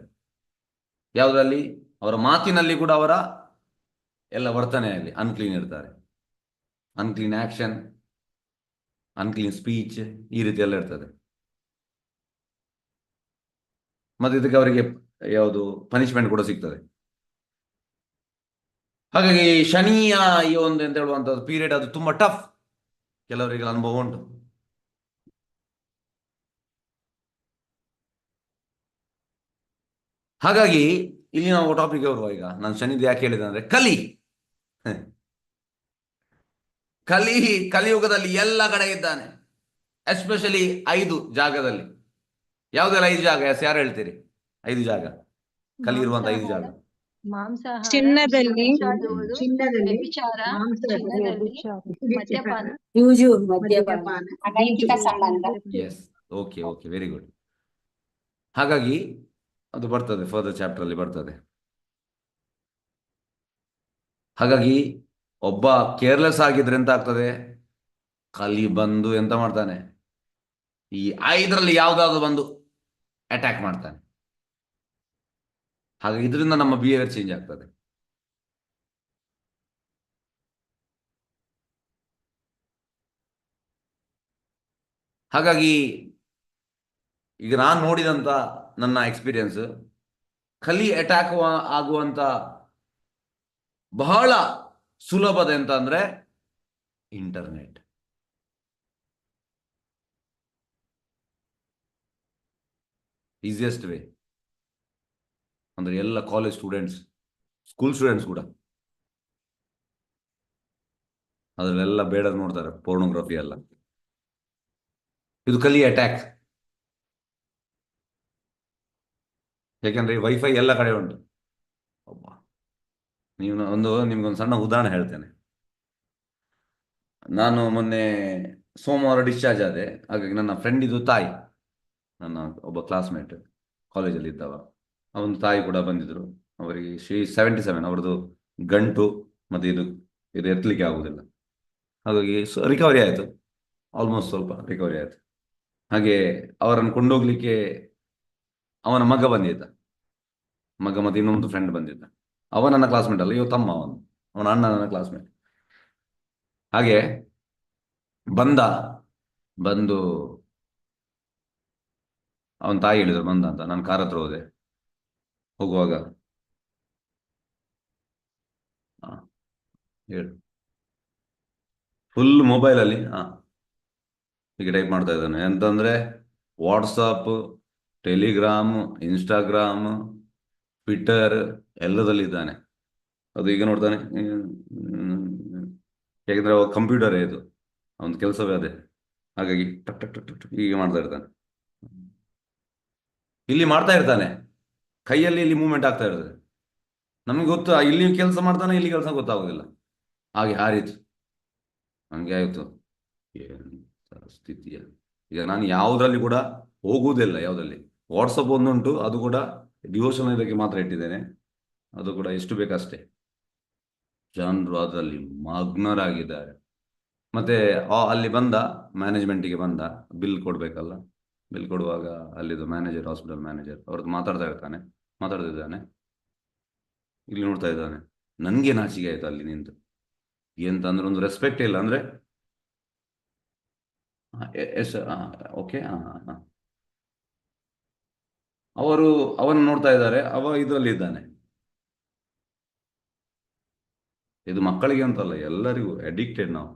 ಯಾವುದರಲ್ಲಿ? ಅವರ ಮಾತಿನಲ್ಲಿ ಕೂಡ, ಅವರ ಎಲ್ಲ ವರ್ತನೆಯಲ್ಲಿ ಅನ್ಕ್ಲೀನ್ ಇರ್ತಾರೆ. ಅನ್ಕ್ಲೀನ್ ಆಕ್ಷನ್, ಅನ್ಕ್ಲೀನ್ ಸ್ಪೀಚ್, ಈ ರೀತಿ ಎಲ್ಲ ಇರ್ತದೆ. ಮತ್ತೆ ಇದಕ್ಕೆ ಅವರಿಗೆ ಯಾವುದು ಪನಿಷ್ಮೆಂಟ್ ಕೂಡ ಸಿಗ್ತದೆ. ಹಾಗಾಗಿ ಶನಿಯ ಈ ಒಂದು ಎಂತ ಹೇಳುವಂಥದ್ದು ಪೀರಿಯಡ್ ಅದು ತುಂಬಾ ಟಫ್. ಕೆಲವರಿಗೆ ಅನುಭವ ಉಂಟು. ಹಾಗಾಗಿ ಇಲ್ಲಿ ನಾವು ಟಾಪಿಕ್ ಬರುವ. ಈಗ ನಾನು ಶನಿದು ಯಾಕೆ ಹೇಳಿದೆ ಅಂದ್ರೆ, ಕಲಿಯುಗದಲ್ಲಿ ಎಲ್ಲ ಕಡೆ ಇದ್ದಾನೆ. ಎಸ್ಪೆಷಲಿ 5 ಜಾಗದಲ್ಲಿ. ಯಾವುದೆಲ್ಲ 5 ಜಾಗ? ಯಾರು ಹೇಳ್ತೀರಿ? 5 ಜಾಗ, ಕಲಿ ಇರುವಂತ 5 ಜಾಗ. ಮಾಂಸಾಹಾರ, ಚಿನ್ನದಲ್ಲಿ, ಶಾಡುವುದು, ವ್ಯಭಿಚಾರ, ಚಿನ್ನದಲ್ಲಿ, ಮದ್ಯಪಾನ, ಮದ್ಯಪಾನ, ಅನೈತಿಕ ಸಂಬಂಧ. Yes, okay, very good. ಹಾಗಾಗಿ ಅದು ಬರ್ತದೆ, ಫರ್ದರ್ ಚಾಪ್ಟರ್ ಅಲ್ಲಿ ಬರ್ತದೆ. ಹಾಗಾಗಿ ಒಬ್ಬ ಕೇರ್ಲೆಸ್ ಆಗಿದ್ರೆ ಎಂತ ಆಗ್ತದೆ, ಕಲಿ ಬಂದು ಎಂತ ಮಾಡ್ತಾನೆ, ಈ 5ರಲ್ಲಿ ಯಾವ್ದಾದ್ರು ಬಂದು ಅಟ್ಯಾಕ್ ಮಾಡ್ತಾನೆ. ಹಾಗಾಗಿ ಇದರಿಂದ ನಮ್ಮ ಬಿಹೇವಿಯರ್ ಚೇಂಜ್ ಆಗ್ತದೆ. ಹಾಗಾಗಿ ಈಗ ನಾನು ನೋಡಿದಂತ ನನ್ನ ಎಕ್ಸ್ಪೀರಿಯನ್ಸ್, ಕಲಿ ಅಟ್ಯಾಕ್ ಆಗುವಂತ ಬಹಳ ಸುಲಭದ ಎಂತ ಅಂದ್ರೆ ಇಂಟರ್ನೆಟ್. ಈಸಿಯೆಸ್ಟ್ ವೇ ಅಂದ್ರೆ ಎಲ್ಲ ಕಾಲೇಜ್ ಸ್ಟೂಡೆಂಟ್ಸ್, ಸ್ಕೂಲ್ ಸ್ಟೂಡೆಂಟ್ಸ್ ಕೂಡ ಅದರಲ್ಲೆಲ್ಲ ಬೇಡದ್ ನೋಡ್ತಾರೆ, ಪೋರ್ನೋಗ್ರಫಿ ಎಲ್ಲ. ಇದು ಕಲಿ ಅಟ್ಯಾಕ್. ಯಾಕೆಂದ್ರೆ ವೈಫೈ ಎಲ್ಲ ಕಡೆ ಉಂಟು. ನಿಮ್ಗೊಂದು ಸಣ್ಣ ಉದಾಹರಣೆ ಹೇಳ್ತೇನೆ. ನಾನು ಮೊನ್ನೆ ಸೋಮವಾರ ಡಿಸ್ಚಾರ್ಜ್ ಆದೆ. ಹಾಗಾಗಿ ನನ್ನ ಫ್ರೆಂಡ್ ಇದು ತಾಯಿ, ನನ್ನ ಒಬ್ಬ ಕ್ಲಾಸ್ಮೇಟ್ ಕಾಲೇಜಲ್ಲಿ ಇದ್ದವ, ಅವನ ತಾಯಿ ಕೂಡ ಬಂದಿದ್ರು. ಅವರಿಗೆ 77, ಅವ್ರದ್ದು ಗಂಟು ಮತ್ತೆ ಇದು ಎತ್ತಲಿಕ್ಕೆ ಆಗುದಿಲ್ಲ. ಹಾಗಾಗಿ ರಿಕವರಿ ಆಯಿತು, ಆಲ್ಮೋಸ್ಟ್ ಸ್ವಲ್ಪ ರಿಕವರಿ ಆಯಿತು. ಹಾಗೆ ಅವರನ್ನು ಕೊಂಡೋಗ್ಲಿಕ್ಕೆ ಅವನ ಮಗ ಬಂದಿದ್ದ, ಮತ್ತೆ ಇನ್ನೊಂದು ಫ್ರೆಂಡ್ ಬಂದಿದ್ದ. ಅವ ನನ್ನ ಕ್ಲಾಸ್ಮೇಟ್ ಅಲ್ಲ, ಇವ ತಮ್ಮ, ಅವನ ಅಣ್ಣ ನನ್ನ ಕ್ಲಾಸ್ಮೇಟ್. ಹಾಗೆ ಬಂದು ಅವನ ತಾಯಿ ಹೇಳಿದ್ರು ಬಂದ ಅಂತ. ನಾನು ಕಾರ್ ಹತ್ರ ಹೋದೆ ಹೋಗುವಾಗ. ಹೇಳು. ಫುಲ್ ಮೊಬೈಲಲ್ಲಿ ಈಗ ಟೈಪ್ ಮಾಡ್ತಾ ಇದ್ದಾನೆ. ಎಂತಂದ್ರೆ ವಾಟ್ಸಪ್, ಟೆಲಿಗ್ರಾಮ್, ಇನ್ಸ್ಟಾಗ್ರಾಮ್, ಟ್ವಿಟ್ಟರ್ ಎಲ್ಲದಲ್ಲಿ ಇದ್ದಾನೆ. ಅದು ಈಗ ನೋಡ್ತಾನೆ. ಯಾಕಂದ್ರೆ ಅವ ಕಂಪ್ಯೂಟರೇ ಇದು, ಅವನ ಕೆಲಸವೇ ಅದೇ. ಹಾಗಾಗಿ ಟಕ್ ಟಕ್ ಟಕ್ ಟಕ್ ಹೀಗೆ ಮಾಡ್ತಾ ಇರ್ತಾನೆ. ಇಲ್ಲಿ ಮಾಡ್ತಾ ಇರ್ತಾನೆ, ಕೈಯಲ್ಲಿ ಇಲ್ಲಿ ಮೂವ್ಮೆಂಟ್ ಆಗ್ತಾ ಇರ್ತದೆ. ನಮ್ಗೆ ಗೊತ್ತು ಇಲ್ಲಿ ಕೆಲಸ ಮಾಡ್ತಾನೆ, ಇಲ್ಲಿ ಕೆಲಸ ಗೊತ್ತಾಗೋದಿಲ್ಲ. ಹಾಗೆ ಹಾರಿತು, ಹಂಗೆ ಆಯಿತು. ಎಂತ ಸ್ಥಿತಿಯ. ಈಗ ನಾನು ಯಾವುದ್ರಲ್ಲಿ ಕೂಡ ಹೋಗುವುದಿಲ್ಲ. ಯಾವುದ್ರಲ್ಲಿ ವಾಟ್ಸಪ್ ಒಂದುಂಟು, ಅದು ಕೂಡ ಡಿವೋಷನ್ ಇದಕ್ಕೆ ಮಾತ್ರ ಇಟ್ಟಿದ್ದೇನೆ. ಅದು ಕೂಡ ಎಷ್ಟು ಬೇಕಷ್ಟೇ. ಜನರು ಅದರಲ್ಲಿ ಮಗ್ನರಾಗಿದ್ದಾರೆ. ಮತ್ತೆ ಅಲ್ಲಿ ಬಂದ, ಮ್ಯಾನೇಜ್ಮೆಂಟಿಗೆ ಬಂದ, ಬಿಲ್ ಕೊಡ್ಬೇಕಲ್ಲ. ಬಿಲ್ ಕೊಡುವಾಗ ಅಲ್ಲಿದ್ದು ಮ್ಯಾನೇಜರ್, ಹಾಸ್ಪಿಟಲ್ ಮ್ಯಾನೇಜರ್ ಅವ್ರದ್ದು ಮಾತಾಡ್ತಿದ್ದಾನೆ. ಇಲ್ಲಿ ನೋಡ್ತಾ ಇದ್ದಾನೆ. ನನಗೆ ನಾಚಿಕೆ ಆಯ್ತು ಅಲ್ಲಿ ನಿಂತು. ಎಂತಂದ್ರೆ ಒಂದು ರೆಸ್ಪೆಕ್ಟ್ ಇಲ್ಲ. ಅಂದ್ರೆ ಎಸ್ ಓಕೆ ಅವನು ನೋಡ್ತಾ ಇದ್ದಾರೆ, ಅವ ಇದರಲ್ಲಿ ಇದ್ದಾನೆ. ಇದು ಮಕ್ಕಳಿಗೆ ಅಂತಲ್ಲ, ಎಲ್ಲರಿಗೂ ಅಡಿಕ್ಟೆಡ್ ನಾವು.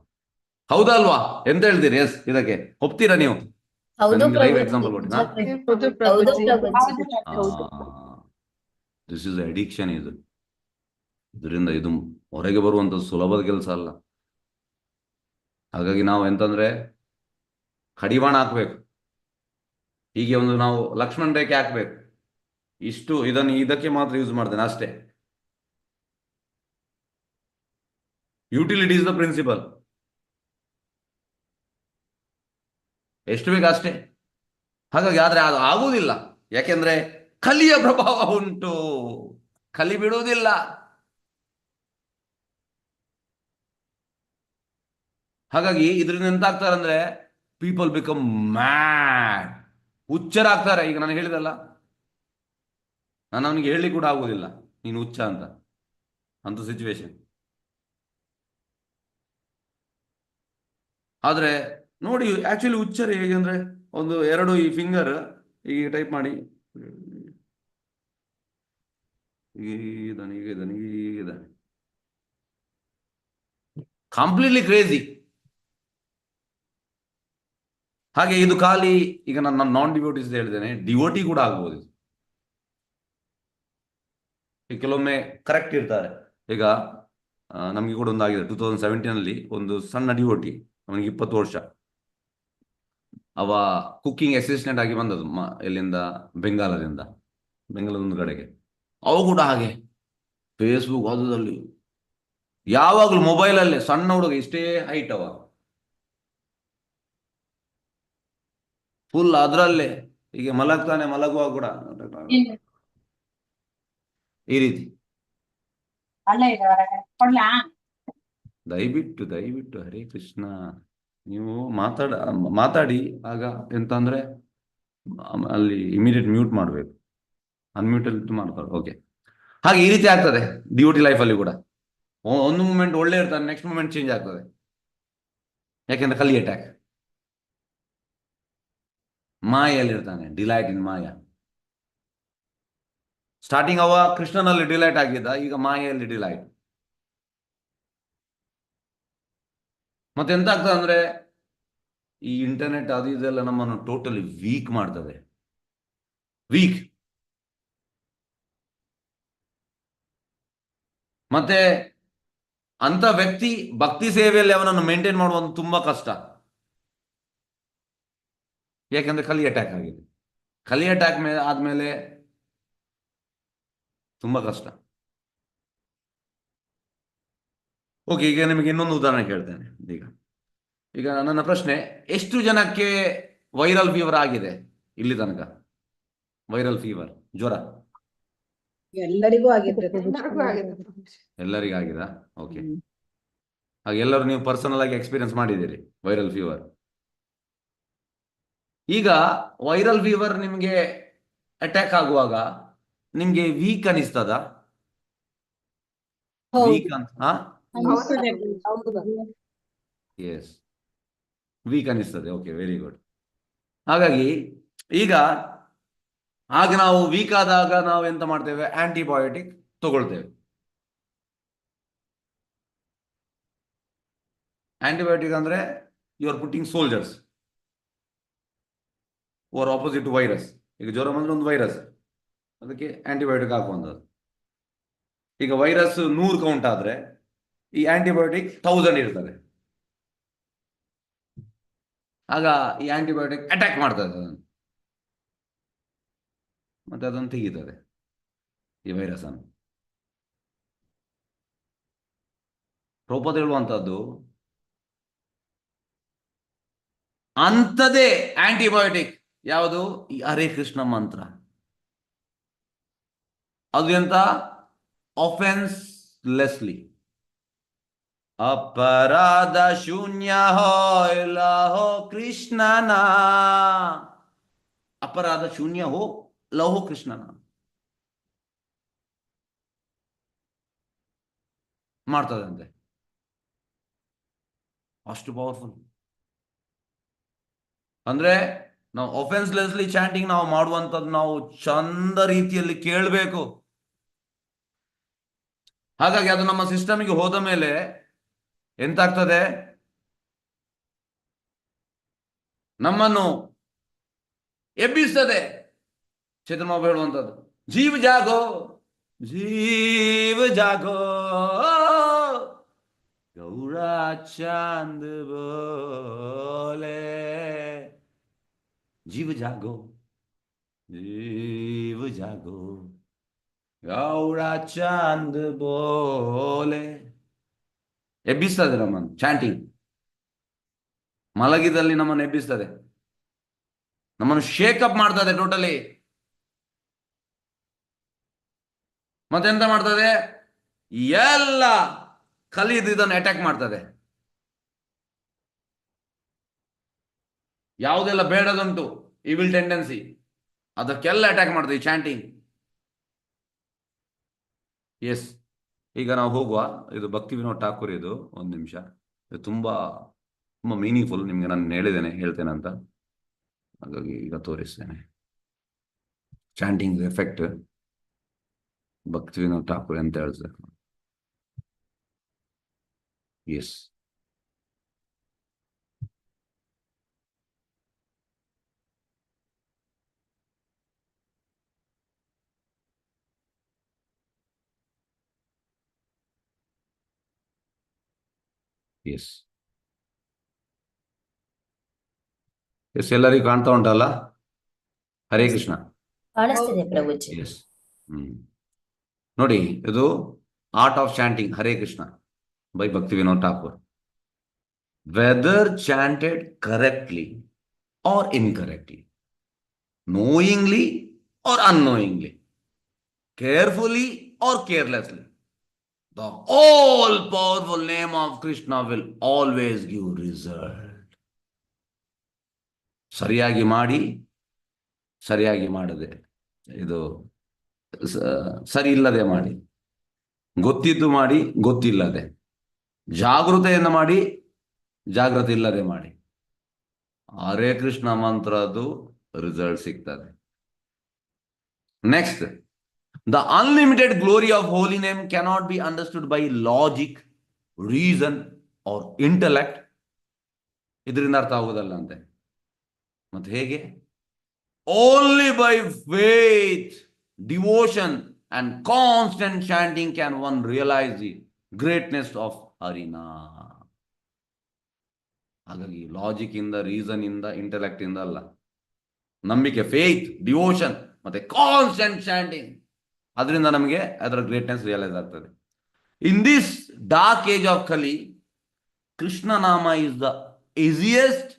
ಹೌದಲ್ವಾ? ಎಂತ ಹೇಳ್ತೀರಿ? ಎಸ್, ಇದಕ್ಕೆ ಒಪ್ತೀರಾ ನೀವು? ಹೌದು ನಿಮ್ಗೆ ಲೈವ್ ಪ್ರಭುಜಿ, ಎಕ್ಸಾಂಪಲ್ ಕೊಟ್ಟಿನ. ಹೌದು ಪ್ರಭುಜಿ. This is addiction. ಇದರಿಂದ ಇದು ಹೊರಗೆ ಬರುವಂಥದ್ದು ಸುಲಭದ ಕೆಲಸ ಅಲ್ಲ. ಹಾಗಾಗಿ ನಾವು ಎಂತಂದ್ರೆ ಕಡಿವಾಣ ಹಾಕ್ಬೇಕು. ಹೀಗೆ ಒಂದು ನಾವು ಲಕ್ಷ್ಮಣ ರೇಖೆ ಹಾಕ್ಬೇಕು. ಇಷ್ಟು ಇದಕ್ಕೆ ಮಾತ್ರ ಯೂಸ್ ಮಾಡ್ತೇನೆ ಅಷ್ಟೇ. Utility is the principle. ಎಷ್ಟು ಬೇಕು ಅಷ್ಟೇ. ಹಾಗಾಗಿ ಆದ್ರೆ ಅದು ಆಗುವುದಿಲ್ಲ. ಯಾಕೆಂದ್ರೆ ಕಲಿಯ ಪ್ರಭಾವ ಉಂಟು, ಕಲಿ ಬಿಡುವುದಿಲ್ಲ. ಹಾಗಾಗಿ ಇದರಿಂದ ಎಂತ ಆಗ್ತಾರೆ ಅಂದ್ರೆ ಪೀಪಲ್ ಬಿಕಮ್ ಮ್ಯಾಡ್, ಹುಚ್ಚರಾಗ್ತಾರೆ. ಈಗ ನಾನು ಹೇಳಿದಲ್ಲ, ನಾನು ಅವನಿಗೆ ಹೇಳಿ ಕೂಡ ಆಗುವುದಿಲ್ಲ ನೀನು ಹುಚ್ಚ ಅಂತ ಸಿಚುವೇಶನ್. ಆದ್ರೆ ನೋಡಿ, ಆಕ್ಚುಲಿ ಹುಚ್ಚರು ಹೇಗೆ ಅಂದ್ರೆ ಒಂದು ಎರಡು ಈ ಫಿಂಗರ್ ಈಗ ಟೈಪ್ ಮಾಡಿ ಈಗಿದ್ದಾನೆ ಕಂಪ್ಲೀಟ್ಲಿ ಕ್ರೇಜಿ. ಹಾಗೆ ಇದು ಖಾಲಿ ಈಗ ನಾನು ನಾನ್ ಡಿವೋಟೀಸ್ ಹೇಳಿದ್ದೇನೆ, ಡಿವೋಟಿ ಕೂಡ ಆಗ್ಬೋದು. ಈಗ ಕೆಲವೊಮ್ಮೆ ಕರೆಕ್ಟ್ ಇರ್ತಾರೆ. ಈಗ ನಮಗೆ ಕೂಡ ಒಂದಾಗಿದೆ 2017 ಒಂದು ಸಣ್ಣ ಡಿವೋಟಿ, ಅವನಿಗೆ 20 ವರ್ಷ. ಅವ ಕುಕ್ಕಿಂಗ್ ಅಸಿಸ್ಟೆಂಟ್ ಆಗಿ ಬಂದದ್ದು ಎಲ್ಲಿಂದ, ಬೆಂಗಾಲದಿಂದ ಒಂದು ಕಡೆಗೆ. ಅವು ಕೂಡ ಹಾಗೆ ಫೇಸ್ಬುಕ್ ಅದಲ್ಲಿ ಯಾವಾಗಲೂ ಮೊಬೈಲಲ್ಲೇ. ಸಣ್ಣ ಹುಡುಗ, ಇಷ್ಟೇ ಹೈಟ್, ಅವ ಫುಲ್ ಅದರಲ್ಲೇ. ಈಗ ಮಲಗುವಾಗ ಕೂಡ ಈ ರೀತಿ. ದಯವಿಟ್ಟು ಹರೇ ಕೃಷ್ಣ, ನೀವು ಮಾತಾಡಿ. ಆಗ ಎಂತ ಅಂದ್ರೆ ಅಲ್ಲಿ ಇಮಿಡಿಯೇಟ್ ಮ್ಯೂಟ್ ಮಾಡಬೇಕು, ಅನ್ಮ್ಯೂಟಲ್ಲಿ ಮಾಡ್ತಾರೆ. ಓಕೆ, ಹಾಗೆ ಈ ರೀತಿ ಆಗ್ತದೆ ಡ್ಯೂಟಿ ಲೈಫಲ್ಲಿ ಕೂಡ. ಒಂದು ಮೂಮೆಂಟ್ ಒಳ್ಳೆ ಇರ್ತಾನೆ, ನೆಕ್ಸ್ಟ್ ಮೂಮೆಂಟ್ ಚೇಂಜ್ ಆಗ್ತದೆ. ಯಾಕೆಂದ್ರೆ ಕಲಿ ಅಟ್ಯಾಕ್. ಮಾಯಲ್ಲಿರ್ತಾನೆ, ಡಿಲೈಟ್ ಇನ್ ಮಾಯ. ಸ್ಟಾರ್ಟಿಂಗ್ ಅವ ಕೃಷ್ಣನಲ್ಲಿ ಡಿಲೈಟ್ ಆಗಿದ್ದ, ಈಗ ಮಾಯೆಯಲ್ಲಿ ಡಿಲೈಟ್. ಮತ್ತೆ ಎಂತ ಆಗ್ತದೆ ಅಂದ್ರೆ ಈ ಇಂಟರ್ನೆಟ್ ಅದು ಇದೆಲ್ಲ ನಮ್ಮನ್ನು ಟೋಟಲಿ ವೀಕ್ ಮಾಡ್ತದೆ. ಮತ್ತೆ ಅಂತ ವ್ಯಕ್ತಿ ಭಕ್ತಿ ಸೇವೆಯಲ್ಲಿ ಅವನನ್ನು ಮೇಂಟೈನ್ ಮಾಡುವುದು ತುಂಬಾ ಕಷ್ಟ. ಯಾಕೆಂದ್ರೆ ಕಲಿ ಅಟ್ಯಾಕ್ ಆಗಿದೆ. ಕಲಿ ಅಟ್ಯಾಕ್ ಆದ್ಮೇಲೆ ತುಂಬಾ ಕಷ್ಟ. ಓಕೆ, ಈಗ ನಿಮಗೆ ಇನ್ನೊಂದು ಉದಾಹರಣೆ ಹೇಳ್ತೇನೆ. ಈಗ ನನ್ನ ಪ್ರಶ್ನೆ, ಎಷ್ಟು ಜನಕ್ಕೆ ವೈರಲ್ ಫೀವರ್ ಆಗಿದೆ ಇಲ್ಲಿ ತನಕ? ವೈರಲ್ ಫೀವರ್, ಜ್ವರ ಎಲ್ಲರಿಗೂ ಆಗಿದೆ. ಎಲ್ಲರಿಗೂ ಆಗಿದೆ. ಓಕೆ, ಹಾಗೆ ಎಲ್ಲರೂ ನೀವು ಪರ್ಸನಲ್ ಆಗಿ ಎಕ್ಸ್ಪೀರಿಯನ್ಸ್ ಮಾಡಿದ್ದೀರಿ ವೈರಲ್ ಫೀವರ್. ಈಗ ವೈರಲ್ ಫೀವರ್ ನಿಮ್ಗೆ ಅಟ್ಯಾಕ್ ಆಗುವಾಗ ನಿಮ್ಗೆ ವೀಕ್ ಅನಿಸ್ತದ? ವೀಕ್ ಎಸ್, ವೀಕ್ ಅನಿಸ್ತದೆ. Okay, very good. ಹಾಗಾಗಿ ಈಗ ಆಗ ನಾವು ವೀಕ್ ಆದಾಗ ನಾವು ಎಂತ ಮಾಡ್ತೇವೆ, ಆಂಟಿಬಯೋಟಿಕ್ ತಗೊಳ್ತೇವೆ. ಆಂಟಿಬಯೋಟಿಕ್ ಅಂದ್ರೆ you are putting soldiers or opposite virus. ಈಗ ಜ್ವರ ಬಂದ್ರೆ ಒಂದು ವೈರಸ್, ಅದಕ್ಕೆ ಆಂಟಿಬಯೋಟಿಕ್ ಹಾಕುವಂಥದ್ದು. ಈಗ ವೈರಸ್ 100 ಕೌಂಟ್ ಆದ್ರೆ ಈ ಆಂಟಿಬಯೋಟಿಕ್ 1000 ಇರ್ತದೆ. ಆಗ ಈ ಆಂಟಿಬಯೋಟಿಕ್ ಅಟ್ಯಾಕ್ ಮಾಡ್ತದೆ ಅದನ್ನು, ಮತ್ತೆ ಅದನ್ನು ತೆಗೀತದೆ ಈ ವೈರಸ್ ಅನ್ನು. ಪ್ರಭುಪಾದ ಹೇಳುವಂತದ್ದು ಅಂಥದೇ ಆಂಟಿಬಯೋಟಿಕ್ ಯಾವುದು, ಈ ಹರೇ ಕೃಷ್ಣ ಮಂತ್ರ. ಅದು ಎಂತ, ಆಫೆನ್ಸ್ಲೆಸ್ಲಿ, ಅಪರಾಧ ಶೂನ್ಯ ಹೋ ಲಹೋ ಕೃಷ್ಣನ, ಅಪರಾಧ ಶೂನ್ಯ ಹೋ ಲಹೋ ಕೃಷ್ಣನ ಮಾಡ್ತದಂತೆ. ಅಷ್ಟು ಪವರ್ಫುಲ್. ಅಂದ್ರೆ ನಾವು ಆಫೆನ್ಸ್ಲೆಸ್ಲಿ ಚಾಂಟಿಂಗ್ ನಾವು ಮಾಡುವಂಥದ್ದು ನಾವು ಚಂದ ರೀತಿಯಲ್ಲಿ ಕೇಳಬೇಕು. ಹಾಗಾಗಿ ಅದು ನಮ್ಮ ಸಿಸ್ಟಮ್ಗೆ ಹೋದ ಮೇಲೆ ಎಂತಾಗ್ತದೆ, ನಮ್ಮನ್ನು ಎಬ್ಬಿಸ್ತದೆ. ಚೇತನ್ ಬಾಬು ಹೇಳುವಂಥದ್ದು, ಜೀವ ಜಾಗೋ ಜೀವ ಜಾಗೋ ಗೌರಾ ಚಾಂದ್ ಬೋಲೆ, जीव जागो जीव जागो गौड़ा चांद बोले. ಎಬ್ಬಿಸ್ತದೆ ನಮ್ಮನ್ನು ಚಾಂಟಿಂಗ್. ಮಲಗಿದಲ್ಲಿ ನಮ್ಮನ್ನು ಎಬ್ಬಿಸ್ತದೆ, ನಮ್ಮನ್ನು ಶೇಕಪ್ ಮಾಡ್ತದೆ ಟೋಟಲಿ. ಮತ್ತೆಂತ ಮಾಡ್ತದೆ, ಎಲ್ಲ ಕಲಿದು ಇದನ್ನು ಅಟ್ಯಾಕ್ ಮಾಡ್ತದೆ. ಯಾವುದೆಲ್ಲ ಬೇಡದುಂಟು, ಇವಿಲ್ ಟೆಂಡೆನ್ಸಿ, ಅದಕ್ಕೆಲ್ಲ ಅಟ್ಯಾಕ್ ಮಾಡ್ತದೆ ಈ ಚಾಂಟಿಂಗ್. ಎಸ್, ಈಗ ನಾವು ಹೋಗುವ. ಇದು ಭಕ್ತಿ ವಿನೋದ್ ಠಾಕೂರ್, ಇದು ಒಂದು ನಿಮಿಷ. ಇದು ತುಂಬಾ ತುಂಬಾ ಮೀನಿಂಗ್ಫುಲ್. ನಿಮ್ಗೆ ನಾನು ಹೇಳ್ತೇನೆ ಅಂತ, ಹಾಗಾಗಿ ಈಗ ತೋರಿಸ್ತೇನೆ ಚಾಂಟಿಂಗ್ ಎಫೆಕ್ಟ್. ಭಕ್ತಿ ವಿನೋದ್ ಠಾಕೂರ್ ಅಂತ ಹೇಳ್ತಾರೆ. ಎಸ್, ಎಸ್ ಎಸ್, ಎಲ್ಲರಿಗೂ ಕಾಣ್ತಾ ಉಂಟಲ್ಲ? ಹರೇ ಕೃಷ್ಣ. ಕಾಣಿಸ್ತಿದೆ ಪ್ರಭುಜಿ. ಎಸ್. ನೋಡಿ, ಇದು art of chanting Hare Krishna by Bhakti Vinod Thakur. Whether chanted correctly or incorrectly, knowingly or unknowingly, carefully or carelessly, the all-powerful name of Krishna will always give result. ಸರಿಯಾಗಿ ಮಾಡಿ, ಸರಿಯಾಗಿ ಮಾಡದೆ, ಇದು ಸರಿ ಇಲ್ಲದೆ ಮಾಡಿ, ಗೊತ್ತಿದ್ದು ಮಾಡಿ, ಗೊತ್ತಿಲ್ಲದೆ, ಜಾಗೃತೆಯನ್ನು ಮಾಡಿ, ಜಾಗೃತಿ ಇಲ್ಲದೆ ಮಾಡಿ, ಹರೇ ಕೃಷ್ಣ ಮಂತ್ರದ್ದು ರಿಸಲ್ಟ್ ಸಿಗ್ತದೆ. Next, the unlimited glory of holy name cannot be understood by logic, reason or intellect. ಇದರಿಂದ ಅರ್ಥ ಆಗುವುದಲ್ಲ ಅಂತೆ. ಮತ್ತೆ ಹೇಗೆ? Only by faith, devotion and constant chanting can one realize the greatness of Harina. ಹಾಗಾಗಿ ಲಾಜಿಕ್ ಇಂದ, ರೀಸನ್ ಇಂದ, ಇಂಟೆಲೆಕ್ಟ್ ಇಂದ ಅಲ್ಲ, ನಂಬಿಕೆ, ಫೇತ್, ಡಿವೋಷನ್ ಮತ್ತೆ ಕಾನ್ಸ್ಟೆಂಟ್ ಚಾಂಟಿಂಗ್, ಅದರಿಂದ ನಮಗೆ ಅದರ ಗ್ರೇಟ್ನೆಸ್ ರಿಯಲೈಸ್ ಆಗ್ತದೆ. In this dark age of ಕಲಿ, ಕೃಷ್ಣ ನಾಮ is the easiest,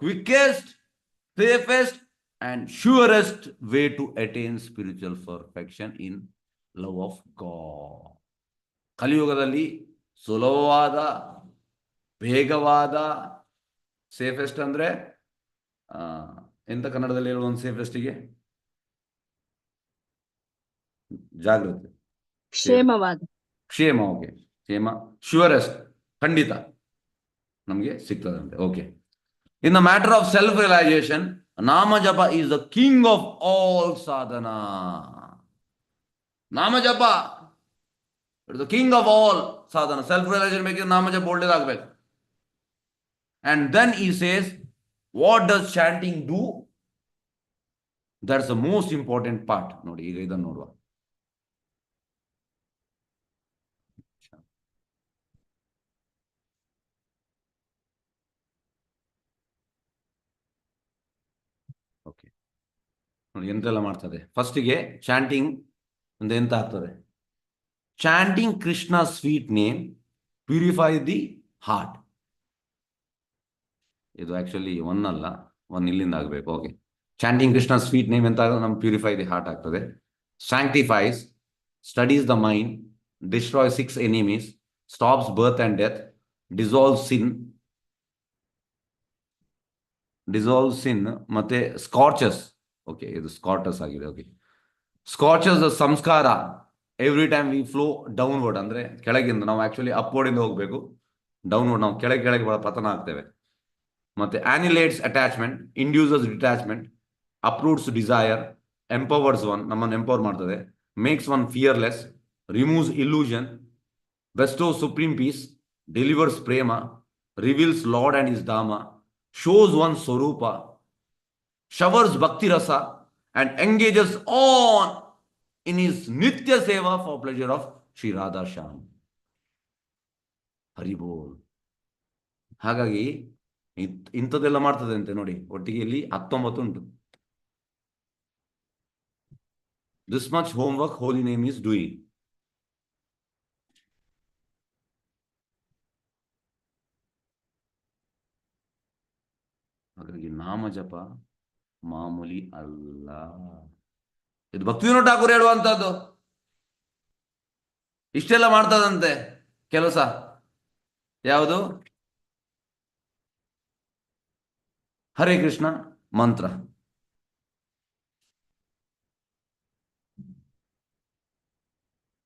quickest, safest and surest way to attain spiritual perfection in love of God. ಕಲಿಯುಗದಲ್ಲಿ ಸುಲಭವಾದ, ಬೇಗವಾದ, ಸೇಫೆಸ್ಟ್ ಅಂದ್ರೆ ಎಂತ ಕನ್ನಡದಲ್ಲಿ ಹೇಳುವ ಒಂದು ಸೇಫೆಸ್ಟಿಗೆ? ಜಾಗೃತಿ, ಕ್ಷೇಮವಾದ, ಕ್ಷೇಮ. ಓಕೆ, ಕ್ಷೇಮ, ಶ್ಯೂರೆಸ್ಟ್, ಖಂಡಿತ ನಮಗೆ ಸಿಗ್ತದಂತೆ. Okay, in the matter of self realisation, nama japa is the king of all sadhana. Nama japa it the king of all sadhana. Self realisation ಬೇಕಿದ್ರೆ ನಾಮ ಜಪ ಒಳ್ಳೇದಾಗಬೇಕು. And then he says what does chanting do? That's the most important part. ನೋಡಿ, ಈಗ ಇದನ್ನು ನೋಡುವ. ಓಕೆ, ನೋಡಿ ಎಂತೆಲ್ಲ ಮಾಡ್ತದೆ. ಫಸ್ಟಿಗೆ ಚಾಂಟಿಂಗ್ ಒಂದು ಎಂತ ಆಗ್ತದೆ? Chanting Krishna sweet name purify the heart. ಇದು ಆಕ್ಚುಲಿ ಒನ್ ಅಲ್ಲ, ಒನ್ ಇಲ್ಲಿಂದ ಆಗಬೇಕು. Okay, chanting Krishna sweet name ಎಂತ ನಮ್ಗೆ ಪ್ಯೂರಿಫೈ ದಿ ಹಾರ್ಟ್ ಆಗ್ತದೆ. Sanctifies, studies the mind, destroy 6 enemies, stops birth and death, dissolve sin, ಮತ್ತೆ ಸ್ಕಾರ್ಚಸ್. ಓಕೆ, ಇದು ಸ್ಕಾರ್ಟಸ್ ಆಗಿದೆ. Okay, scorches samskara. Every time we flow downward, ಅಂದ್ರೆ ಕೆಳಗಿಂದ ನಾವು ಆಕ್ಚುಲಿ ಅಪ್ವರ್ಡ್ ಇಂದ ಹೋಗ್ಬೇಕು, ಡೌನ್ವರ್ಡ್ ನಾವು ಕೆಳಗೆ ಪತನ ಆಗ್ತೇವೆ. ಮತ್ತೆ annihilates attachment, induces detachment, uproots desire, empowers one, ನಮ್ಮನ್ನು ಎಂಪವರ್ ಮಾಡ್ತದೆ, makes one fearless, removes illusion, bestows supreme peace, delivers prema, reveals lord and his dhama, shows one's swarupa, showers bhakti rasa, and engages on in his nitya seva for pleasure of Shri Radha Shyam. ಹರಿ ಬೋಲ್. ಹಾಗಾಗಿ ಇಂಥದ್ದೆಲ್ಲ ಮಾಡ್ತದೆ ಅಂತೆ ನೋಡಿ. ಒಟ್ಟಿಗೆ ಇಲ್ಲಿ 19 ಉಂಟು. This much home work Holi name is doing. ಹಾಗಾಗಿ ನಾಮ ಜಪ ಮಾಮೂಲಿ ಅಲ್ಲ. ಇದು ಭಕ್ತಿವಿನೋದ ಠಾಕೂರ್ ಹೇಳುವಂತದ್ದು. ಇಷ್ಟೆಲ್ಲ ಮಾಡ್ತದಂತೆ ಕೆಲಸ. ಯಾವುದು? ಹರೇ ಕೃಷ್ಣ ಮಂತ್ರ.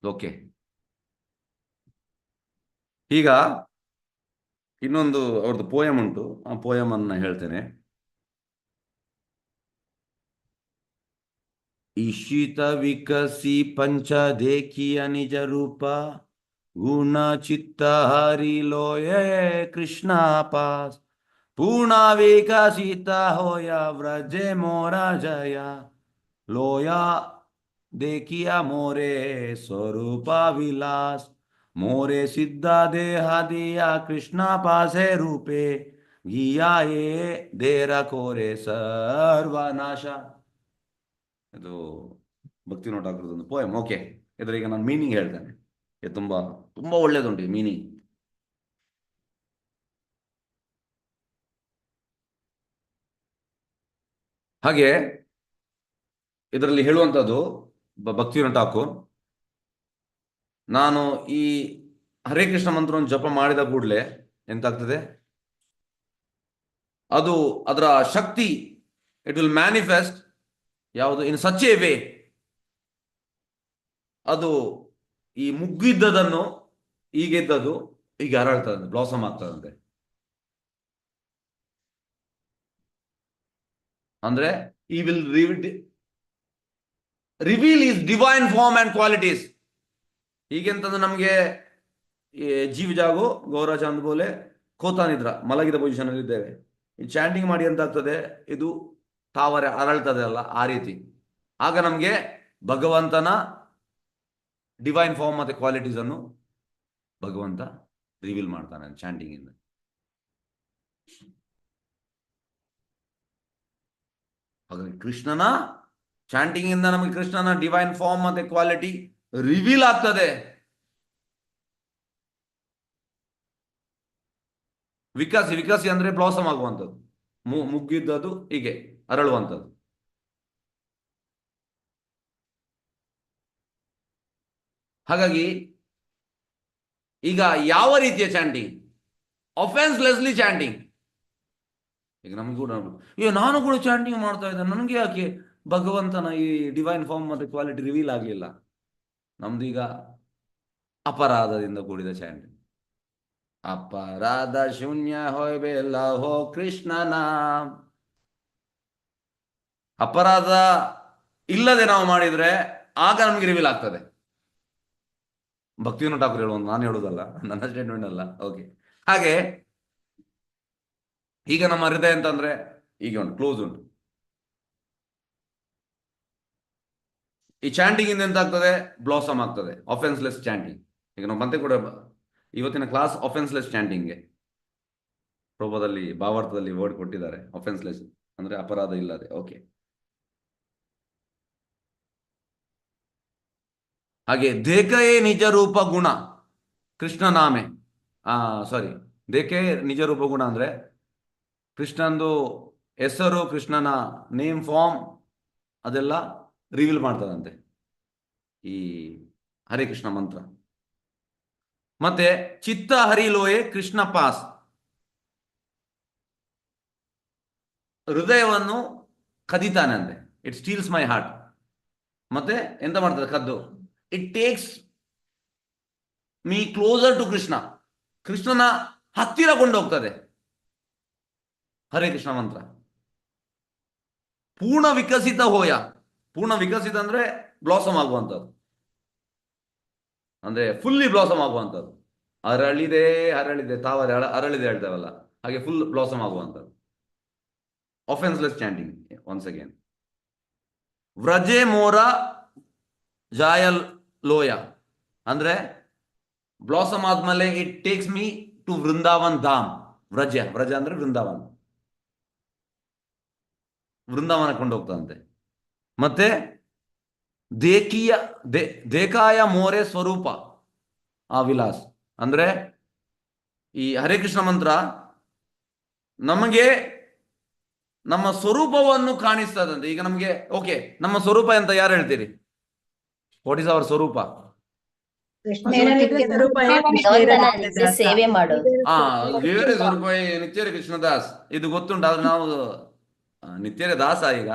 ಓಕೆ, ಈಗ ಇನ್ನೊಂದು ಅವ್ರದ್ದು ಪೋಯಮ್ ಉಂಟು, ಆ ಪೋಯಮ್ ಅನ್ನ ಹೇಳ್ತೇನೆ. ಇಶಿತ ವಿಕಸಿ ಪಂಚ ದೇಖಿಯ ನಿಜ ರೂಪ, ಗುಣ ಚಿತ್ತ ಹರಿ ಲೋಯ ಕೃಷ್ಣ ಪಾಸ್, ಪೂರ್ಣ ವಿಕಸಿತ ಹೋಯ ವ್ರಜೆ ಮೋರ ಜಯ, ಲೋಯ ದೇಖಿಯ ಮೋರೆ ಸ್ವರೂಪ ವಿಲಾಸ್, मोरे सिद्धा देहा दिया कृष्ण पासे रूपे, गिया ये देर कोरे सर्वनाಶ. ಇದು ಭಕ್ತಿವಿನೋದ ಠಾಕೂರ್ದು ಒಂದು ಪೋಯಮ್. ಓಕೆ, ಇದರೀಗ ನಾನು ಮೀನಿಂಗ್ ಹೇಳ್ತೇನೆ. ಇದು ತುಂಬಾ ತುಂಬಾ ಒಳ್ಳೇದುಂಟು ಈ ಮೀನಿಂಗ್. ಹಾಗೆ ಇದರಲ್ಲಿ ಹೇಳುವಂಥದ್ದು ಭಕ್ತಿವಿನೋದ ಠಾಕೂರ್, ನಾನು ಈ ಹರೇ ಕೃಷ್ಣ ಮಂತ್ರವನ್ನು ಜಪ ಮಾಡಿದ ಕೂಡಲೇ ಎಂತಾಗ್ತದೆ, ಅದು ಅದರ ಶಕ್ತಿ ಇಟ್ ವಿಲ್ ಮ್ಯಾನಿಫೆಸ್ಟ್. ಯಾವುದು? ಇನ್ ಸಚ್ ಎ ವೇ, ಅದು ಈ ಮುಗ್ಗಿದ್ದದನ್ನು ಈಗಿದ್ದದು ಈಗ ಹರಳ್ತದಂತೆ, ಬ್ಲಾಸಮ್ ಆಗ್ತದಂತೆ. ಅಂದ್ರೆ he will reveal his divine form and qualities. ಹೀಗೆಂತಂದ್ರೆ ನಮಗೆ ಜೀವ ಜಾಗೋ ಗೌರವ ಚಾಂದ್ ಬೋಲೆ ಖೋತಾ ನಿದ್ರ, ಮಲಗಿದ ಪೊಸಿಷನ್ ಅಲ್ಲಿ ಇದ್ದೇವೆ. ಈ ಚಾಂಟಿಂಗ್ ಮಾಡಿ ಅಂತ ಆಗ್ತದೆ, ಇದು ತಾವರೆ ಅರಳ್ತದೆ ಅಲ್ಲ, ಆ ರೀತಿ. ಆಗ ನಮಗೆ ಭಗವಂತನ ಡಿವೈನ್ ಫಾರ್ಮ್ ಮತ್ತೆ ಕ್ವಾಲಿಟೀಸ್ ಅನ್ನು ಭಗವಂತ ರಿವೀಲ್ ಮಾಡ್ತಾನೆ ಚಾಂಟಿಂಗ್ ಇಂದ. ಹಾಗಾಗಿ ಕೃಷ್ಣನ ಚಾಂಟಿಂಗ್ ಇಂದ ನಮಗೆ ಕೃಷ್ಣನ ಡಿವೈನ್ ಫಾರ್ಮ್ ಮತ್ತೆ ಕ್ವಾಲಿಟಿ ರಿವೀಲ್ ಆಗ್ತದೆ. ವಿಕಾಸಿ ಅಂದ್ರೆ ಬ್ಲಾಸಮ್ ಆಗುವಂಥದ್ದು, ಮುಗ್ಗಿದ್ದದು ಹೀಗೆ ಅರಳುವಂಥದ್ದು. ಹಾಗಾಗಿ ಈಗ ಯಾವ ರೀತಿಯ ಚಾಂಟಿಂಗ್? ಅಫೆನ್ಸ್ಲೆಸ್ಲಿ ಚಾಂಟಿಂಗ್. ಈಗ ನಮ್ಗೆ ಕೂಡ ನಾನು ಕೂಡ ಚಾಂಟಿಂಗ್ ಮಾಡ್ತಾ ಇದ್ದೆ, ನನಗೆ ಯಾಕೆ ಭಗವಂತನ ಈ ಡಿವೈನ್ ಫಾರ್ಮ್ ಮತ್ತೆ ಕ್ವಾಲಿಟಿ ರಿವೀಲ್ ಆಗಲಿಲ್ಲ? ನಮ್ದೀಗ ಅಪರಾಧದಿಂದ ಕೂಡಿದ ಚಾಂಟಿಂಗ್. ಅಪರಾಧ ಶೂನ್ಯ ಹೋಯ್ಬೆಲ್ಲ ಹೋ ಕೃಷ್ಣ ನಾಮ್, ಅಪರಾಧ ಇಲ್ಲದೆ ನಾವು ಮಾಡಿದ್ರೆ ಆಗ ನಮಗೆ ರಿವೀಲ್ ಆಗ್ತದೆ. ಭಕ್ತಿವಿನೋದ್ ಠಾಕೂರ್ ಹೇಳುವ, ನಾನು ಹೇಳುವುದಲ್ಲ, ನನ್ನ ಸ್ಟೇಟ್ಮೆಂಟ್ ಅಲ್ಲ. ಓಕೆ, ಹಾಗೆ ಈಗ ನಮ್ಮ ಹೃದಯ ಅಂತಂದ್ರೆ ಈಗ ಉಂಟು, ಕ್ಲೋಸ್ ಉಂಟು. ಈ ಚಾಂಟಿಂಗ್ ಇಂದ ಎಂತ ಆಗ್ತದೆ? ಬ್ಲಾಸಮ್ ಆಗ್ತದೆ, ಅಫೆನ್ಸ್ಲೆಸ್ ಚಾಂಟಿಂಗ್. ಈಗ ನಾವು ಮತ್ತೆ ಕೂಡ ಇವತ್ತಿನ ಕ್ಲಾಸ್ ಅಫೆನ್ಸ್ಲೆಸ್ ಚಾಂಟಿಂಗ್ಗೆ ಪ್ರಭೋದಲ್ಲಿ ಭಾವಾರ್ಥದಲ್ಲಿ ವರ್ಡ್ ಕೊಟ್ಟಿದ್ದಾರೆ. ಅಫೆನ್ಸ್ಲೆಸ್ ಅಂದ್ರೆ ಅಪರಾಧ ಇಲ್ಲದೆ. ಓಕೆ, ಹಾಗೆ ದೇಖಯೇ ನಿಜ ರೂಪ ಗುಣ ಕೃಷ್ಣ ನಾಮೆ. ಸಾರಿ, ದೇಖೇ ನಿಜ ರೂಪ ಗುಣ ಅಂದ್ರೆ ಕೃಷ್ಣಂದು ಹೆಸರು, ಕೃಷ್ಣನ ನೇಮ್, ಫಾರ್ಮ್ ಅದೆಲ್ಲ ರಿವೀಲ್ ಮಾಡ್ತದಂತೆ ಈ ಹರೇ ಕೃಷ್ಣ ಮಂತ್ರ. ಮತ್ತೆ ಚಿತ್ತ ಹರಿಲೋಯೆ ಕೃಷ್ಣ ಪಾಸ್, ಹೃದಯವನ್ನು ಕದಿತಾನೆ ಅಂತೆ. It steals my heart. ಮತ್ತೆ ಎಂತ ಮಾಡ್ತದೆ ಕದ್ದು? It takes me closer to Krishna, ಕೃಷ್ಣನ ಹತ್ತಿರ ಕೊಂಡೋಗ್ತದೆ ಹರೇ ಕೃಷ್ಣ ಮಂತ್ರ. ಪೂರ್ಣ ವಿಕಸಿತ ಹೋಯ, ಪೂರ್ಣ ವಿಕಸಿತ ಅಂದ್ರೆ ಬ್ಲಾಸಮ್ ಆಗುವಂಥದ್ದು, ಅಂದ್ರೆ ಫುಲ್ಲಿ ಬ್ಲಾಸಮ್ ಆಗುವಂಥದ್ದು. ಅರಳಿದೆ ಅರಳಿದೆ, ತಾವರೆ ಅರಳಿದೆ ಹೇಳ್ತೇವಲ್ಲ, ಹಾಗೆ ಫುಲ್ ಬ್ಲಾಸಮ್ ಆಗುವಂಥದ್ದು. Offenceless chanting. ಒನ್ಸ್ ಅಗೇನ್, ವ್ರಜೆ ಮೋರ ಜಾಯಲ್ ಲೋಯ ಅಂದ್ರೆ ಬ್ಲಾಸಮ್ ಆದ್ಮೇಲೆ it takes me to Vrindavan dham. Vraja, Vraja ಅಂದ್ರೆ ವೃಂದಾವನ್, ವೃಂದಾವನ ಕೊಂಡೋಗ್ತದಂತೆ. ಮತ್ತೆ ದೇಕಾಯ ಮೋರೆ ಸ್ವರೂಪ ಆ ವಿಲಾಸ್ ಅಂದ್ರೆ ಈ ಹರೇ ಕೃಷ್ಣ ಮಂತ್ರ ನಮಗೆ ನಮ್ಮ ಸ್ವರೂಪವನ್ನು ಕಾಣಿಸ್ತದಂತೆ. ಈಗ ನಮಗೆ ಓಕೆ, ನಮ್ಮ ಸ್ವರೂಪ ಅಂತ ಯಾರು ಹೇಳ್ತೀರಿ? ವಾಟ್ ಇಸ್ ಅವರ್ ಸ್ವರೂಪ? ಕೃಷ್ಣೇನ ನಿತ್ಯ ಸ್ವರೂಪಾಯ ಭಗವಂತನ ನಿತ್ಯ ಸೇವೆ ಮಾಡೋದು. ದೇವರೇ ಸ್ವರೂಪ ನಿತ್ಯರೇ ಕೃಷ್ಣದಾಸ್, ಇದು ಗೊತ್ತುಂಟು. ಆದ್ರೆ ನಾವು ನಿತ್ಯರೇ ದಾಸ. ಈಗ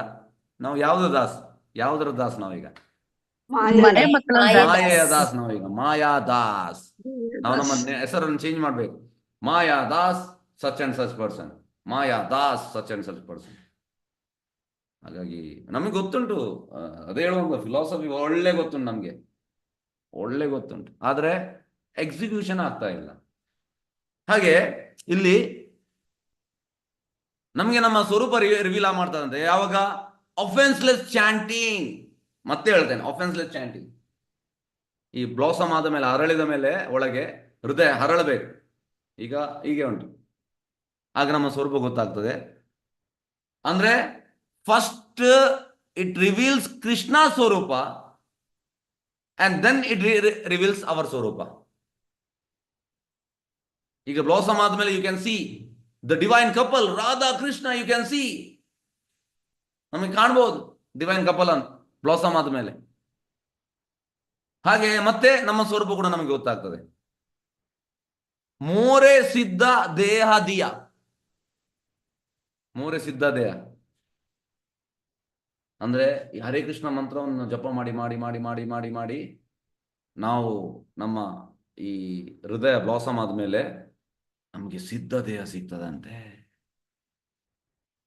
ನಾವು ಯಾವ್ದು ದಾಸ್? ಯಾವ್ದರ ದಾಸ್ ನಾವೀಗ? ಮಾಯೆಯ ದಾಸ್ ನಾವೀಗ, ಮಾಯಾ ದಾಸ್. ನಾವು ನಮ್ಮ ಹೆಸರನ್ನು ಚೇಂಜ್ ಮಾಡ್ಬೇಕು. Maya Das such and such person, Maya Das such and such person. ಹಾಗಾಗಿ ನಮಗೆ ಗೊತ್ತುಂಟು, ಅದೇ ಹೇಳುವ ಫಿಲಾಸಫಿ ಒಳ್ಳೆ ಗೊತ್ತುಂಟು, ನಮ್ಗೆ ಒಳ್ಳೆ ಗೊತ್ತುಂಟು, ಆದ್ರೆ ಎಕ್ಸಿಕ್ಯೂಷನ್ ಆಗ್ತಾ ಇಲ್ಲ. ಹಾಗೆ ಇಲ್ಲಿ ನಮ್ಗೆ ನಮ್ಮ ಸ್ವರೂಪ ರಿವೀಲ್ ಮಾಡ್ತದಂತೆ ಯಾವಾಗ? ಅಫೆನ್ಸ್ಲೆಸ್ ಚಾಂಟಿಂಗ್. ಮತ್ತೆ ಹೇಳ್ತೇನೆ, ಅಫೆನ್ಸ್ಲೆಸ್ ಚಾಂಟಿಂಗ್. ಈ ಬ್ಲಾಸಮ್ ಆದ ಮೇಲೆ, ಅರಳಿದ ಮೇಲೆ ಒಳಗೆ ಹೃದಯ ಹರಳಬೇಕು. ಈಗ ಹೀಗೆ ಉಂಟು, ಆಗ ನಮ್ಮ ಸ್ವರೂಪ ಗೊತ್ತಾಗ್ತದೆ. ಅಂದ್ರೆ ಫಸ್ಟ್ ಇಟ್ ರಿವೀಲ್ಸ್ ಕೃಷ್ಣ ಸ್ವರೂಪ and then it reveals our ಸ್ವರೂಪ. ಈಗ ಬ್ಲಾಸಮ್ ಆದ್ಮೇಲೆ you can see the divine couple Radha Krishna, you can see, ನಮಗೆ ಕಾಣ್ಬೋದು ಡಿವೈನ್ ಕಪಲ್ ಅಂತ ಬ್ಲಾಸಮ್ ಆದ್ಮೇಲೆ. ಹಾಗೆ ಮತ್ತೆ ನಮ್ಮ ಸ್ವರೂಪ ಕೂಡ ನಮಗೆ ಗೊತ್ತಾಗ್ತದೆ. ಮೋರೆ ಸಿದ್ಧ ದೇಹ ದಿಯ, ಮೋರೆ ಸಿದ್ಧ ದೇಹ ಅಂದ್ರೆ ಈ ಹರೇ ಕೃಷ್ಣ ಮಂತ್ರವನ್ನು ಜಪ ಮಾಡಿ ಮಾಡಿ ಮಾಡಿ ಮಾಡಿ ಮಾಡಿ ಮಾಡಿ ನಾವು ನಮ್ಮ ಈ ಹೃದಯ ಬ್ಲಾಸಮ್ ಆದ್ಮೇಲೆ ನಮಗೆ ಸಿದ್ಧ ದೇಹ ಸಿಗ್ತದಂತೆ.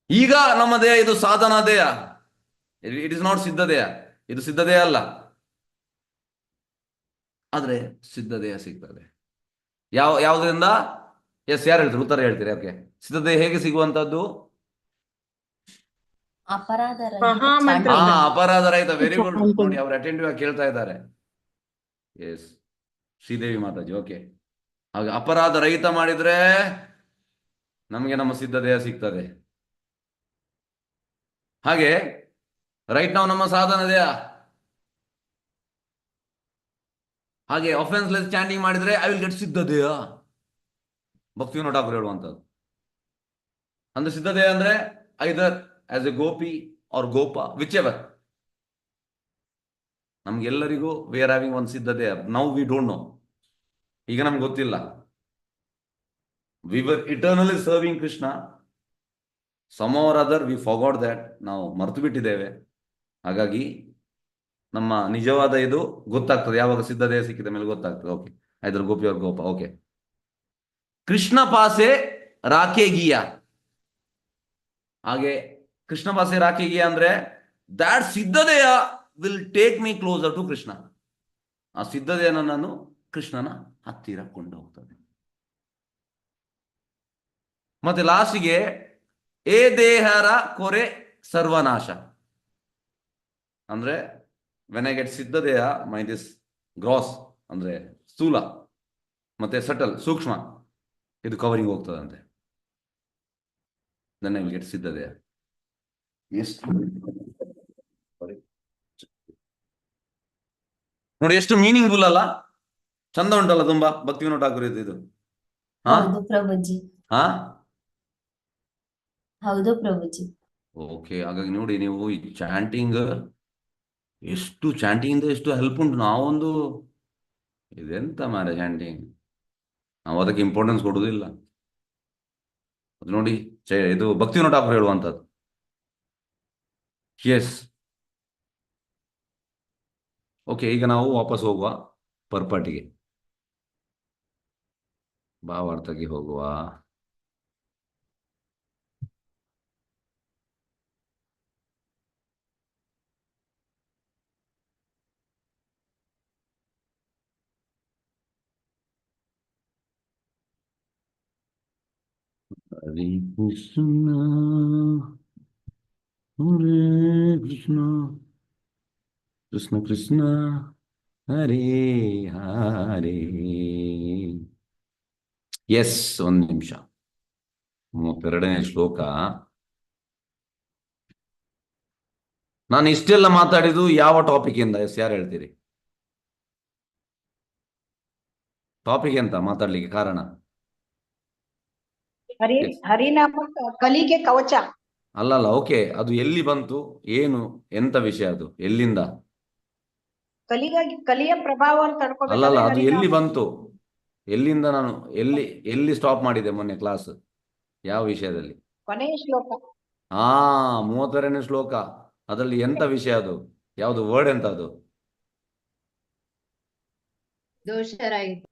ಈಗ ನಮ್ಮ ದೇಹ ಇದು ಸಾಧನಾ ದೇಹ, ಇಟ್ ಇಸ್ ನಾಟ್ ಸಿದ್ಧ ದೇಹ, ಇದು ಸಿದ್ಧ ದೇಹ ಅಲ್ಲ, ಆದ್ರೆ ಸಿದ್ಧ ದೇಹ ಸಿಗ್ತದೆ. ಯಾವುದರಿಂದ? ಎಸ್, ಯಾರು ಹೇಳ್ತೀರಿ? ಉತ್ತರ ಹೇಳ್ತೀರಿ? ಓಕೆ, ಸಿದ್ಧ ದೇಹ ಹೇಗೆ ಸಿಗುವಂತದ್ದು? ಅಪರಾಧ ಅಪರಾಧ ರಹಿತ. Very good. ನೋಡಿ, ಅವ್ರು ಅಟೆಂಟಿವ್ ಆಗಿ ಕೇಳ್ತಾ ಇದ್ದಾರೆ. ಎಸ್, ಶ್ರೀದೇವಿ ಮಾತಾಜಿ. ಓಕೆ, ಹಾಗೆ ಅಪರಾಧ ರಹಿತ ಮಾಡಿದ್ರೆ ನಮಗೆ ನಮ್ಮ ಸಿದ್ಧ ದೇಹ ಸಿಗ್ತದೆ. ಹಾಗೆ ರೈಟ್ ನಾವು ನಮ್ಮ ಸಾಧನ ದೇಹ. ಹಾಗೆ ಅಫೆನ್ಸ್ಲೆಸ್ ಚಾಂಟಿಂಗ್ ಮಾಡಿದ್ರೆ I will get siddha deha. Bhaktivinod Thakur ಹೇಳುವಂಥದ್ದು. ಅಂದ್ರೆ ಸಿದ್ಧ ದೇಹ ಅಂದ್ರೆ either as a gopi or gopa, which ever. ನಮ್ಗೆಲ್ಲರಿಗೂ we are having one siddha deha. Now we don't know. ಈಗ ನಮ್ಗೆ ಗೊತ್ತಿಲ್ಲ. We were eternally serving Krishna, some or other we forgot that. ನಾವು ಮರ್ತು ಬಿಟ್ಟಿದ್ದೇವೆ. ಹಾಗಾಗಿ ನಮ್ಮ ನಿಜವಾದ ಇದು ಗೊತ್ತಾಗ್ತದೆ ಯಾವಾಗ ಸಿದ್ಧ ದೇಹ ಸಿಕ್ಕಿದ ಮೇಲೆ ಗೊತ್ತಾಗ್ತದೆ. ಓಕೆ, ಐದರ್ ಗೋಪಿ ಅವ್ರ ಗೋಪ. ಓಕೆ, ಕೃಷ್ಣ ಪಾಸೆ ರಾಖೆ ಗೀಯ. ಹಾಗೆ ಕೃಷ್ಣ ಪಾಸೆ ರಾಖಿಗೆ ಅಂದ್ರೆ ದ್ಯಾಟ್ ಸಿದ್ಧತೆಯ will take me closer to Krishna. ಆ ಸಿದ್ಧತೆಯನ್ನು ನಾನು ಕೃಷ್ಣನ ಹತ್ತಿರ ಕೊಂಡು ಹೋಗ್ತದೆ. ಮತ್ತೆ ಲಾಸ್ಟಿಗೆ ಏ ದೇಹರ ಕೊರೆ ಸರ್ವನಾಶ ಅಂದ್ರೆ ವೆನ್ ಐ ಗೆಟ್ ಸಿದ್ಧತೆಯ ಮೈ ದಿಸ್ ಗ್ರಾಸ್ ಅಂದ್ರೆ ಸ್ಥೂಲ ಮತ್ತೆ ಸಟಲ್ ಸೂಕ್ಷ್ಮ ಇದು ಕವರಿಂಗ್ ಹೋಗ್ತದಂತೆ. ದೆನ್ ಐ ವಿಲ್ ಗೆಟ್ ಸಿದ್ಧತೆಯ. ಎಷ್ಟು ನೋಡಿ ಎಷ್ಟು ಮೀನಿಂಗ್ಫುಲ್ ಅಲ್ಲ, ಚಂದ ಉಂಟಲ್ಲ ತುಂಬಾ ಭಕ್ತಿವಿನೋದ ಠಾಕೂರ್ ಇದು. ಹೌದು ಪ್ರಭುಜಿ, ಹಾ ಹೌದು ಪ್ರಭುಜಿ. ಓಕೆ, ಹಾಗಾಗಿ ನೋಡಿ ನೀವು ಈ ಚಾಂಟಿಂಗ್ ಚಾಂಟಿಂಗ್ ಎಷ್ಟು ಹೆಲ್ಪ್ ಉಂಟು. ನಾವೊಂದು ಇದೆಂತ ಮಾರೆ ಚಾಂಟಿಂಗ್, ನಾವು ಅದಕ್ಕೆ ಇಂಪಾರ್ಟೆನ್ಸ್ ಕೊಡುವುದಿಲ್ಲ. ಅದು ನೋಡಿ ಇದು ಭಕ್ತಿವಿನೋದ ಠಾಕೂರ್ ಹೇಳುವಂಥದ್ದು. ಎಸ್, ಓಕೆ, ಈಗ ನಾವು ವಾಪಸ್ ಹೋಗುವ ಪರ್ಪಾಟಿಗೆ, ಭಾವಾರ್ಥಕ್ಕೆ ಹೋಗುವ. ಹರಿ ಕೃಷ್ಣ ಹರೇ ಕೃಷ್ಣ ಕೃಷ್ಣ ಕೃಷ್ಣ ಹರೇ ಹರೇ. ಎಸ್, ಒಂದು ನಿಮಿಷ. 32ನೇ ಶ್ಲೋಕ. ನಾನು ಇಷ್ಟೆಲ್ಲ ಮಾತಾಡಿದ್ದು ಯಾವ ಟಾಪಿಕ್ ಇಂದ? ಎಸ್, ಯಾರು ಹೇಳ್ತೀರಿ? ಟಾಪಿಕ್ ಎಂತ ಮಾತಾಡ್ಲಿಕ್ಕೆ ಕಾರಣ? ಹರಿನಾಮ ಕಲಿಗೆ ಕವಚ. ಅಲ್ಲಲ್ಲ, ಓಕೆ, ಅದು ಎಲ್ಲಿ ಬಂತು, ಏನು ಎಂತ ವಿಷಯ, ಅದು ಎಲ್ಲಿಂದ? ಕಲಿಯ ಪ್ರಭಾವವನ್ನು ಅಲ್ಲಲ್ಲ, ಅದು ತಡ್ಕೋಬೇಕು. ಎಲ್ಲಿ ಬಂತು, ಎಲ್ಲಿಂದ ನಾನು ಎಲ್ಲಿ ಸ್ಟಾಪ್ ಮಾಡಿದೆ ಮೊನ್ನೆ ಕ್ಲಾಸ್, ಯಾವ ವಿಷಯದಲ್ಲಿ? ಕೊನೆಯ ಶ್ಲೋಕ. 32ನೇ ಶ್ಲೋಕ. ಅದರಲ್ಲಿ ಎಂತ ವಿಷಯ ಅದು? ಯಾವುದು ವರ್ಡ್ ಎಂತ ಅದು? ದೋಷರಹಿತ.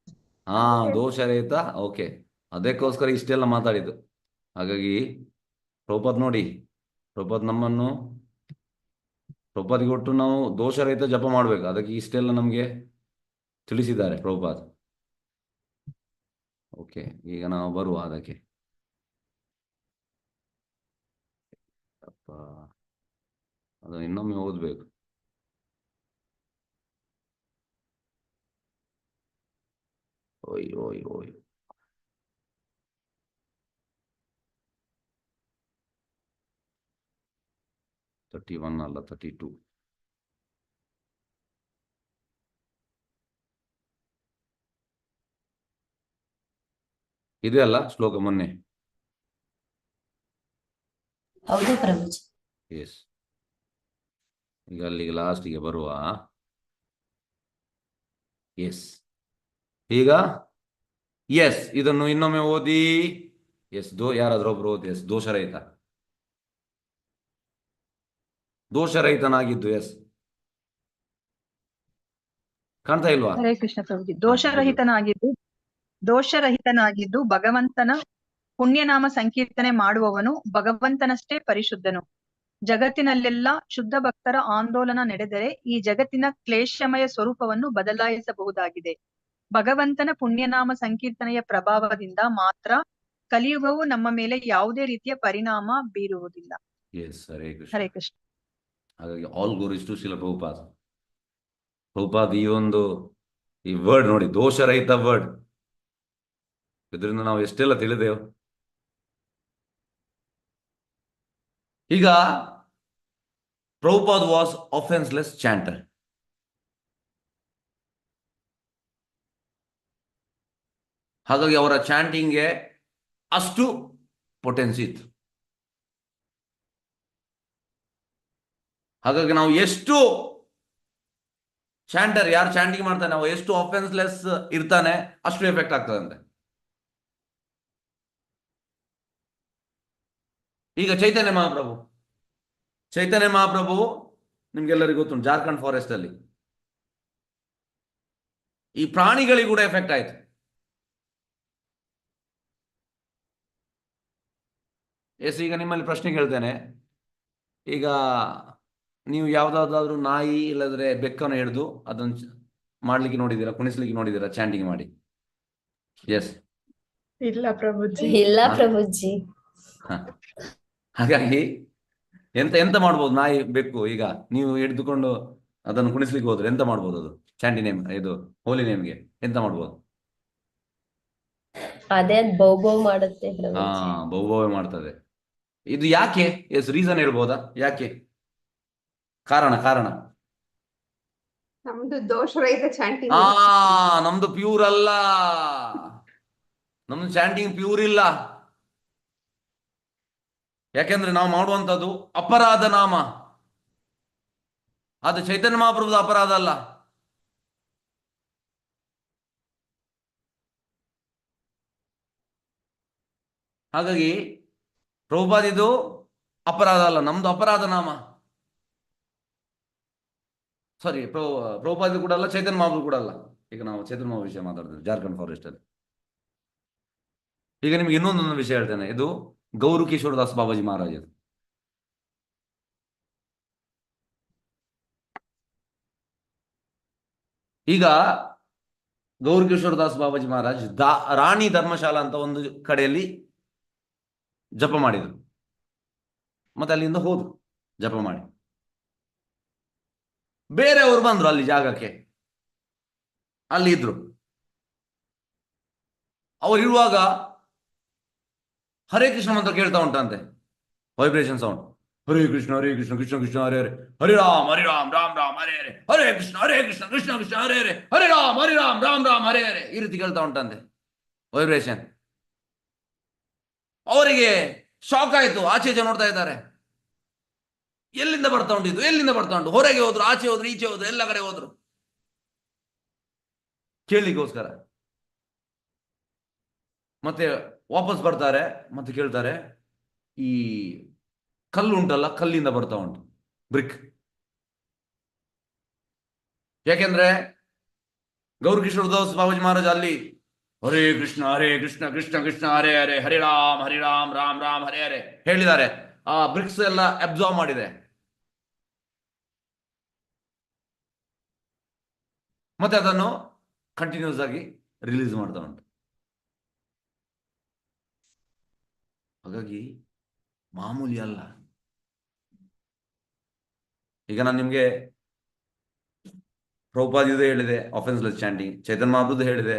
ದೋಷರಹಿತ. ಓಕೆ, ಅದಕ್ಕೋಸ್ಕರ ಇಷ್ಟೆಲ್ಲ ಮಾತಾಡಿದ್ದು. ಹಾಗಾಗಿ ಪ್ರಭುಪಾದ್ ನೋಡಿ, ಪ್ರಭುಪಾದ್ ನಮ್ಮನ್ನು ಪ್ರಭುಪಾದಿಗೆ ಒಟ್ಟು ನಾವು ದೋಷರಹಿತ ಜಪ ಮಾಡ್ಬೇಕು, ಅದಕ್ಕೆ ಇಷ್ಟೆಲ್ಲ ನಮ್ಗೆ ತಿಳಿಸಿದ್ದಾರೆ ಪ್ರಭುಪಾದ್. ಓಕೆ, ಈಗ ನಾವು ಬರುವ ಅದಕ್ಕೆ. ಅದನ್ನು ಇನ್ನೊಮ್ಮೆ ಓದ್ಬೇಕು. ಓಯ್ ಓಯ್ ಓಯ್, 31 ಅಲ್ಲ 32. ಇದೆ ಅಲ್ಲ ಶ್ಲೋಕ ಮೊನ್ನೆ? ಹೌದು ಪ್ರಭುಜಿ. ಎಸ್, ಈಗ ಅಲ್ಲಿಗೆ ಲಾಸ್ಟಿಗೆ ಬರುವ. ಎಸ್, ಈಗ ಎಸ್, ಇದನ್ನು ಇನ್ನೊಮ್ಮೆ ಓದಿ. ಎಸ್, ಯಾರಾದ್ರೂ ಒಬ್ರು ಓದಿ. ಎಸ್, ದೋಷರಹಿತನಾಗಿದ್ದು. ಎಸ್, ಕಾಣ್ತಾ ಇಲ್ವಾ? ಹರೇ ಕೃಷ್ಣ ಪ್ರಭುಜಿ. ದೋಷರಹಿತನಾಗಿದ್ದು ಭಗವಂತನ ಪುಣ್ಯನಾಮ ಸಂಕೀರ್ತನೆ ಮಾಡುವವನು ಭಗವಂತನಷ್ಟೇ ಪರಿಶುದ್ಧನು. ಜಗತ್ತಿನಲ್ಲೆಲ್ಲ ಶುದ್ಧ ಭಕ್ತರ ಆಂದೋಲನ ನಡೆದರೆ ಈ ಜಗತ್ತಿನ ಕ್ಲೇಶಮಯ ಸ್ವರೂಪವನ್ನು ಬದಲಾಯಿಸಬಹುದಾಗಿದೆ. ಭಗವಂತನ ಪುಣ್ಯನಾಮ ಸಂಕೀರ್ತನೆಯ ಪ್ರಭಾವದಿಂದ ಮಾತ್ರ ಕಲಿಯುಗವು ನಮ್ಮ ಮೇಲೆ ಯಾವುದೇ ರೀತಿಯ ಪರಿಣಾಮ ಬೀರುವುದಿಲ್ಲ. ಎಸ್, ಹರೇ ಕೃಷ್ಣ. ಹರೇ ಕೃಷ್ಣ. ಹಾಗಾಗಿ ಆಲ್ ಗೋರೀಸ್ ಟು ಶ್ರೀಲ ಪ್ರಭುಪಾದ್. ಪ್ರಭುಪಾದ್ ಈ ವರ್ಡ್ ನೋಡಿ, ದೋಷರಹಿತ ವರ್ಡ್, ಇದರಿಂದ ನಾವು ಎಷ್ಟೆಲ್ಲ ತಿಳಿದೆವು. ಈಗ ಪ್ರಭುಪಾದ್ ವಾಸ್ ಆಫೆನ್ಸ್ಲೆಸ್ ಚಾಂಟರ್. ಹಾಗಾಗಿ ಅವರ ಚಾಂಟಿಂಗ್ಗೆ ಅಷ್ಟು ಪೊಟೆನ್ಸಿ ಇತ್ತು. ಹಾಗಾಗಿ ನಾವು ಎಷ್ಟು ಚಾಂಟರ್, ಯಾರು ಚಾಂಟಿಂಗ್ ಮಾಡ್ತಾನೆ, ನಾವು ಎಷ್ಟು ಆಫೆನ್ಸ್ಲೆಸ್ ಇರ್ತಾನೆ ಅಷ್ಟು ಎಫೆಕ್ಟ್ ಆಗ್ತದಂತೆ. ಈಗ ಚೈತನ್ಯ ಮಹಾಪ್ರಭು ನಿಮ್ಗೆಲ್ಲರಿಗೂ ಗೊತ್ತುಂಟು, ಜಾರ್ಖಂಡ್ ಫಾರೆಸ್ಟ್ ಅಲ್ಲಿ ಈ ಪ್ರಾಣಿಗಳಿಗೆ ಕೂಡ ಎಫೆಕ್ಟ್ ಆಯ್ತು. ಎಸ್, ಈಗ ನಿಮ್ಮಲ್ಲಿ ಪ್ರಶ್ನೆ ಕೇಳ್ತೇನೆ, ಈಗ ನೀವು ಯಾವುದಾದ್ರೂ ನಾಯಿ ಇಲ್ಲದ್ರೆ ಬೆಕ್ಕನ್ನು ಹಿಡಿದು ಅದನ್ನು ಮಾಡ್ಲಿಕ್ಕೆ ನೋಡಿದ್ದೀರಾ, ಕುಣಿಸ್ಲಿಕ್ಕೆ ನೋಡಿದ್ದೀರಾ, ಚಾಂಟಿಂಗ್ ಮಾಡಿ? ಎಸ್. ಇಲ್ಲ ಪ್ರಭುಜಿ. ಇಲ್ಲ ಹಾ? ಪ್ರಭುಜಿ. ಹಾಗಾಗಿ ಎಂತ ಎಂತ ಮಾಡ್ಬೋದು ನಾಯಿ ಬೆಕ್ಕು? ಈಗ ನೀವು ಹಿಡಿದುಕೊಂಡು ಅದನ್ನು ಕುಣಿಸ್ಲಿಕ್ಕೆ ಹೋದ್ರೆ ಎಂತ ಮಾಡ್ಬೋದು? ಅದು ಚಾಂಟಿ ನೇಮ್, ಇದು ಹೋಲಿ ನೇಮ್ಗೆ ಎಂತ ಮಾಡ್ಬೋದು? ಅದೇ ಅದ್ ಬೌ ಬೌ ಮಾಡುತ್ತೆ ಹಾ, ಪ್ರಭುಜಿ. ಬಹುಭಾವ ಮಾಡ್ತದೆ. ಇದು ಯಾಕೆ? ಎಸ್, ರೀಸನ್ ಹೇಳ್ಬೋದಾ ಯಾಕೆ? ಕಾರಣ ಕಾರಣ ನಮ್ದು ದೋಷರಹಿತ ಚಾಂಟಿಂಗ್. ನಮ್ದು ಪ್ಯೂರ್ ಅಲ್ಲ, ನಮ್ದು ಚಾಂಟಿಂಗ್ ಪ್ಯೂರ್ ಇಲ್ಲ. ಯಾಕೆಂದ್ರೆ ನಾವು ಮಾಡುವಂತದ್ದು ಅಪರಾಧ ನಾಮ, ಅದು ಚೈತನ್ಯ ಮಹಾಪ್ರಭುದ ಅಪರಾಧ ಅಲ್ಲ. ಹಾಗಾಗಿ ಪ್ರಭುಪಾದಿದು ಅಪರಾಧ ಅಲ್ಲ, ನಮ್ದು ಅಪರಾಧ ನಾಮ. ಸಾರಿ, ಪ್ರಭುಪಾದಿ ಕೂಡ ಅಲ್ಲ, ಚೈತನ್ಯ ಮಹಾಪ್ರಭು ಕೂಡ ಅಲ್ಲ. ಈಗ ನಾವು ಚೈತನ್ಯ ಮಹಾಪ್ರಭು ವಿಷಯ ಮಾತಾಡ್ತೇವೆ ಜಾರ್ಖಂಡ್ ಫಾರೆಸ್ಟ್ ಅಲ್ಲಿ. ಈಗ ನಿಮ್ಗೆ ಇನ್ನೊಂದೊಂದು ವಿಷಯ ಹೇಳ್ತೇನೆ. ಇದು ಗೌರು ಕಿಶೋರದಾಸ್ ಬಾಬಾಜಿ ಮಹಾರಾಜ್. ಈಗ ಗೌರು ಕಿಶೋರದಾಸ್ ಬಾಬಾಜಿ ಮಹಾರಾಜ್ ರಾಣಿ ಧರ್ಮಶಾಲಾ ಅಂತ ಒಂದು ಕಡೆಯಲ್ಲಿ ಜಪ ಮಾಡಿದರು. ಮತ್ತೆ ಅಲ್ಲಿಂದ ಹೋದ್ರು ಜಪ ಮಾಡಿ. ಬೇರೆಯವರು ಬಂದ್ರು ಅಲ್ಲಿ ಜಾಗಕ್ಕೆ, ಅಲ್ಲಿ ಇದ್ರು. ಅವ್ರು ಇರುವಾಗ ಹರೇ ಕೃಷ್ಣ ಮಂತ್ರ ಕೇಳ್ತಾ ಉಂಟಂತೆ, ವೈಬ್ರೇಷನ್ ಸೌಂಡ್. ಹರೇ ಕೃಷ್ಣ ಕೃಷ್ಣ ಕೃಷ್ಣ ಹರೇ ಹರೇ, ಹರೇ ರಾಮ್ ರಾಮ್ ರಾಮ್ ಹರೇ ಹರೇ, ಹರೇ ಕೃಷ್ಣ ಕೃಷ್ಣ ಕೃಷ್ಣ ಹರೇ ಹರೇ, ಹರೇ ರಾಮ್ ರಾಮ್ ಹರೇ ಹರೇ. ಈ ರೀತಿ ಕೇಳ್ತಾ ಉಂಟಂತೆ ವೈಬ್ರೇಷನ್. ಅವರಿಗೆ ಶಾಕ್ ಆಯ್ತು. ಆಚೆ ಈಚೆ ನೋಡ್ತಾ ಇದ್ದಾರೆ, ಎಲ್ಲಿಂದ ಬರ್ತಾ ಉಂಟು ಇದು, ಎಲ್ಲಿಂದ ಬರ್ತಾ ಉಂಟು? ಹೊರಗೆ ಹೋದ್ರು, ಆಚೆ ಹೋದ್ರು, ಈಚೆ ಹೋದ್ರು, ಎಲ್ಲ ಕಡೆ ಹೋದ್ರು ಕೇಳಲಿಕ್ಕೋಸ್ಕರ. ಮತ್ತೆ ವಾಪಸ್ ಬರ್ತಾರೆ, ಮತ್ತೆ ಕೇಳ್ತಾರೆ, ಈ ಕಲ್ಲು ಉಂಟಲ್ಲ, ಕಲ್ಲಿಂದ ಬರ್ತಾ ಉಂಟು, ಬ್ರಿಕ್. ಯಾಕೆಂದ್ರೆ ಗೌರು ಕಿಶೋರದಾಸ್ ಬಾಬಾಜಿ ಮಹಾರಾಜ್ ಅಲ್ಲಿ ಹರೇ ಕೃಷ್ಣ ಕೃಷ್ಣ ಕೃಷ್ಣ ಹರೇ ಹರೇ, ಹರೇ ರಾಮ್ ರಾಮ್ ರಾಮ್ ಹರೇ ಹರೇ ಹೇಳಿದ್ದಾರೆ. ಆ ಬ್ರಿಕ್ಸ್ ಎಲ್ಲ ಅಬ್ಸಾರ್ವ್ ಮಾಡಿದೆ. ಮತ್ತೆ ಅದನ್ನು ಕಂಟಿನ್ಯೂಸ್ ಆಗಿ ರಿಲೀಸ್ ಮಾಡ್ತಾ ಉಂಟು. ಹಾಗಾಗಿ ಮಾಮೂಲಿ ಅಲ್ಲ. ಈಗ ನಾನು ನಿಮ್ಗೆ ಪ್ರಭುಪಾದಿದು ಹೇಳಿದೆ, ಆಫೆನ್ಸ್ಲೆಸ್ ಚಾಂಟಿಂಗ್. ಚೈತನ್ಯ ಮಹಾಪ್ರಭುದು ಹೇಳಿದೆ,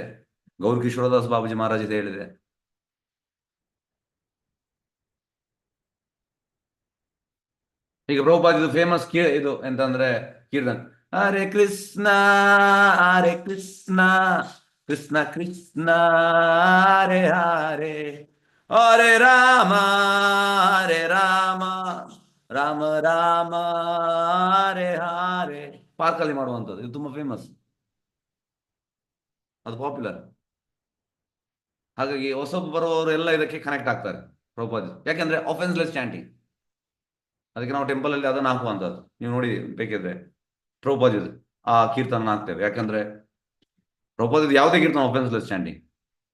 ಗೌರು ಕಿಶೋರದಾಸ್ ಬಾಬಾಜಿ ಮಹಾರಾಜ್ ಹೇಳಿದೆ. ಈಗ ಪ್ರಭುಪಾದಿದು ಫೇಮಸ್ ಇದು ಎಂತಂದ್ರೆ ಕೀರ್ತನ್, ಹರೇ ಕೃಷ್ಣ ಕೃಷ್ಣ ಕೃಷ್ಣ ಹರೇ ಹರೇ, ಹರೇ ರಾಮ ರಾಮ ರಾಮ ಹರೇ ಹರೇ. ಪಾರ್ಕಲ್ಲಿ ಮಾಡುವಂಥದ್ದು ಇದು ತುಂಬಾ ಫೇಮಸ್, ಅದು ಪಾಪ್ಯುಲರ್. ಹಾಗಾಗಿ ಹೊಸಬ್ ಬರುವವರು ಎಲ್ಲ ಇದಕ್ಕೆ ಕನೆಕ್ಟ್ ಆಗ್ತಾರೆ ಪ್ರಭುಪಾದಿ. ಯಾಕೆಂದ್ರೆ ಆಫೆನ್ಸ್ಲೆಸ್ ಚಾಂಟಿಂಗ್. ಅದಕ್ಕೆ ನಾವು ಟೆಂಪಲ್ ಅಲ್ಲಿ ಅದನ್ನು ಹಾಕುವಂಥದ್ದು. ನೀವು ನೋಡಿ ಬೇಕಿದ್ರೆ ಪ್ರಭುಪಾದಿದು ಆ ಕೀರ್ತನ ಹಾಕ್ತೇವೆ. ಯಾಕಂದ್ರೆ ಪ್ರಭುಪಾದಿದು ಯಾವುದೇ ಕೀರ್ತನ ಆಫೆನ್ಸ್ಲೆಸ್ ಚಾಂಟಿಂಗ್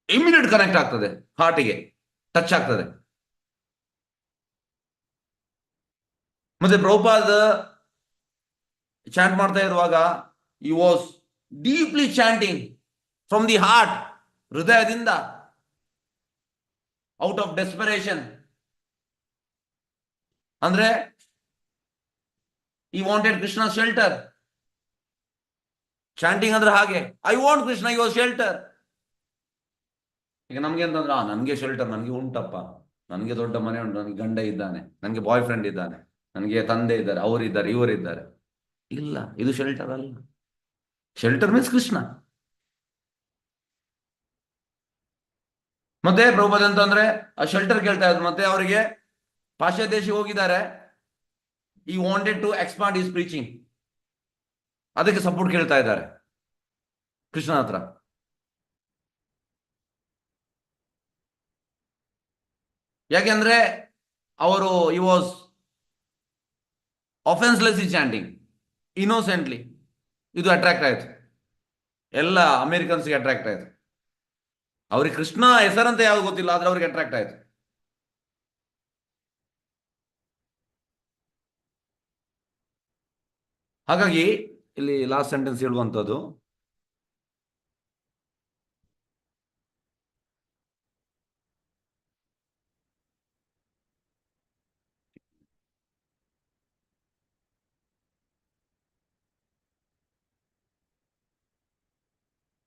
ಇಮಿಡಿಯೇಟ್ ಕನೆಕ್ಟ್ ಆಗ್ತದೆ, ಹಾರ್ಟಿಗೆ ಟಚ್ ಆಗ್ತದೆ. ಮತ್ತೆ ಪ್ರಭುಪಾದ ಚಾಂಟ್ ಮಾಡ್ತಾ ಇರುವಾಗ ಈ was deeply chanting from the heart, ಹೃದಯದಿಂದ, ಔಟ್ ಆಫ್ ಡೆಸ್ಪರೇಷನ್. ಅಂದ್ರೆ ಈ ವಾಂಟೆಡ್ ಕೃಷ್ಣ ಶೆಲ್ಟರ್. ಚಾಂಟಿಂಗ್ ಅಂದ್ರೆ ಹಾಗೆ, I want Krishna your shelter. ಈಗ ನಮ್ಗೆ ಅಂತಂದ್ರೆ ನನ್ಗೆ ಶೆಲ್ಟರ್ ನನಗೆ ಉಂಟಪ್ಪ, ನನಗೆ ದೊಡ್ಡ ಮನೆ ಉಂಟು, ನನಗೆ ಗಂಡ ಇದ್ದಾನೆ, ನನಗೆ ಬಾಯ್ ಫ್ರೆಂಡ್ ಇದ್ದಾನೆ, ನನಗೆ ತಂದೆ ಇದ್ದಾರೆ, ಅವರಿದ್ದಾರೆ, ಇವರಿದ್ದಾರೆ. ಇಲ್ಲ, ಇದು ಶೆಲ್ಟರ್ ಅಲ್ಲ. Shelter means Krishna. ಮತ್ತೆ ಪ್ರಭುಪಾದ ಅಂತಂದ್ರೆ ಆ ಶೆಲ್ಟರ್ ಕೇಳ್ತಾ ಇದ್ರು. ಮತ್ತೆ ಅವರಿಗೆ ಪಾಶ್ಚಾತ್ಯ ದೇಶಕ್ಕೆ ಹೋಗಿದ್ದಾರೆ. He wanted to expand his preaching, ಅದಕ್ಕೆ ಸಪೋರ್ಟ್ ಕೇಳ್ತಾ ಇದ್ದಾರೆ ಕೃಷ್ಣನ ಹತ್ರ. ಯಾಕೆಂದ್ರೆ ಅವರು ಈ ವಾಸ್ ಆಫೆನ್ಸ್ಲೆಸ್ ಚಾಂಟಿಂಗ್, ಇನ್ನೋಸೆಂಟ್ಲಿ. ಇದು ಅಟ್ರಾಕ್ಟ್ ಆಯ್ತು, ಎಲ್ಲ ಅಮೆರಿಕನ್ಸ್ಗೆ ಅಟ್ರಾಕ್ಟ್ ಆಯ್ತು. ಅವ್ರಿಗೆ ಕೃಷ್ಣ ಹೆಸರಂತ ಯಾವ್ದು ಗೊತ್ತಿಲ್ಲ, ಆದ್ರೆ ಅವ್ರಿಗೆ ಅಟ್ರಾಕ್ಟ್ ಆಯ್ತು. ಹಾಗಾಗಿ ಇಲ್ಲಿ ಲಾಸ್ಟ್ ಸೆಂಟೆನ್ಸ್ ಹೇಳುವಂಥದ್ದು,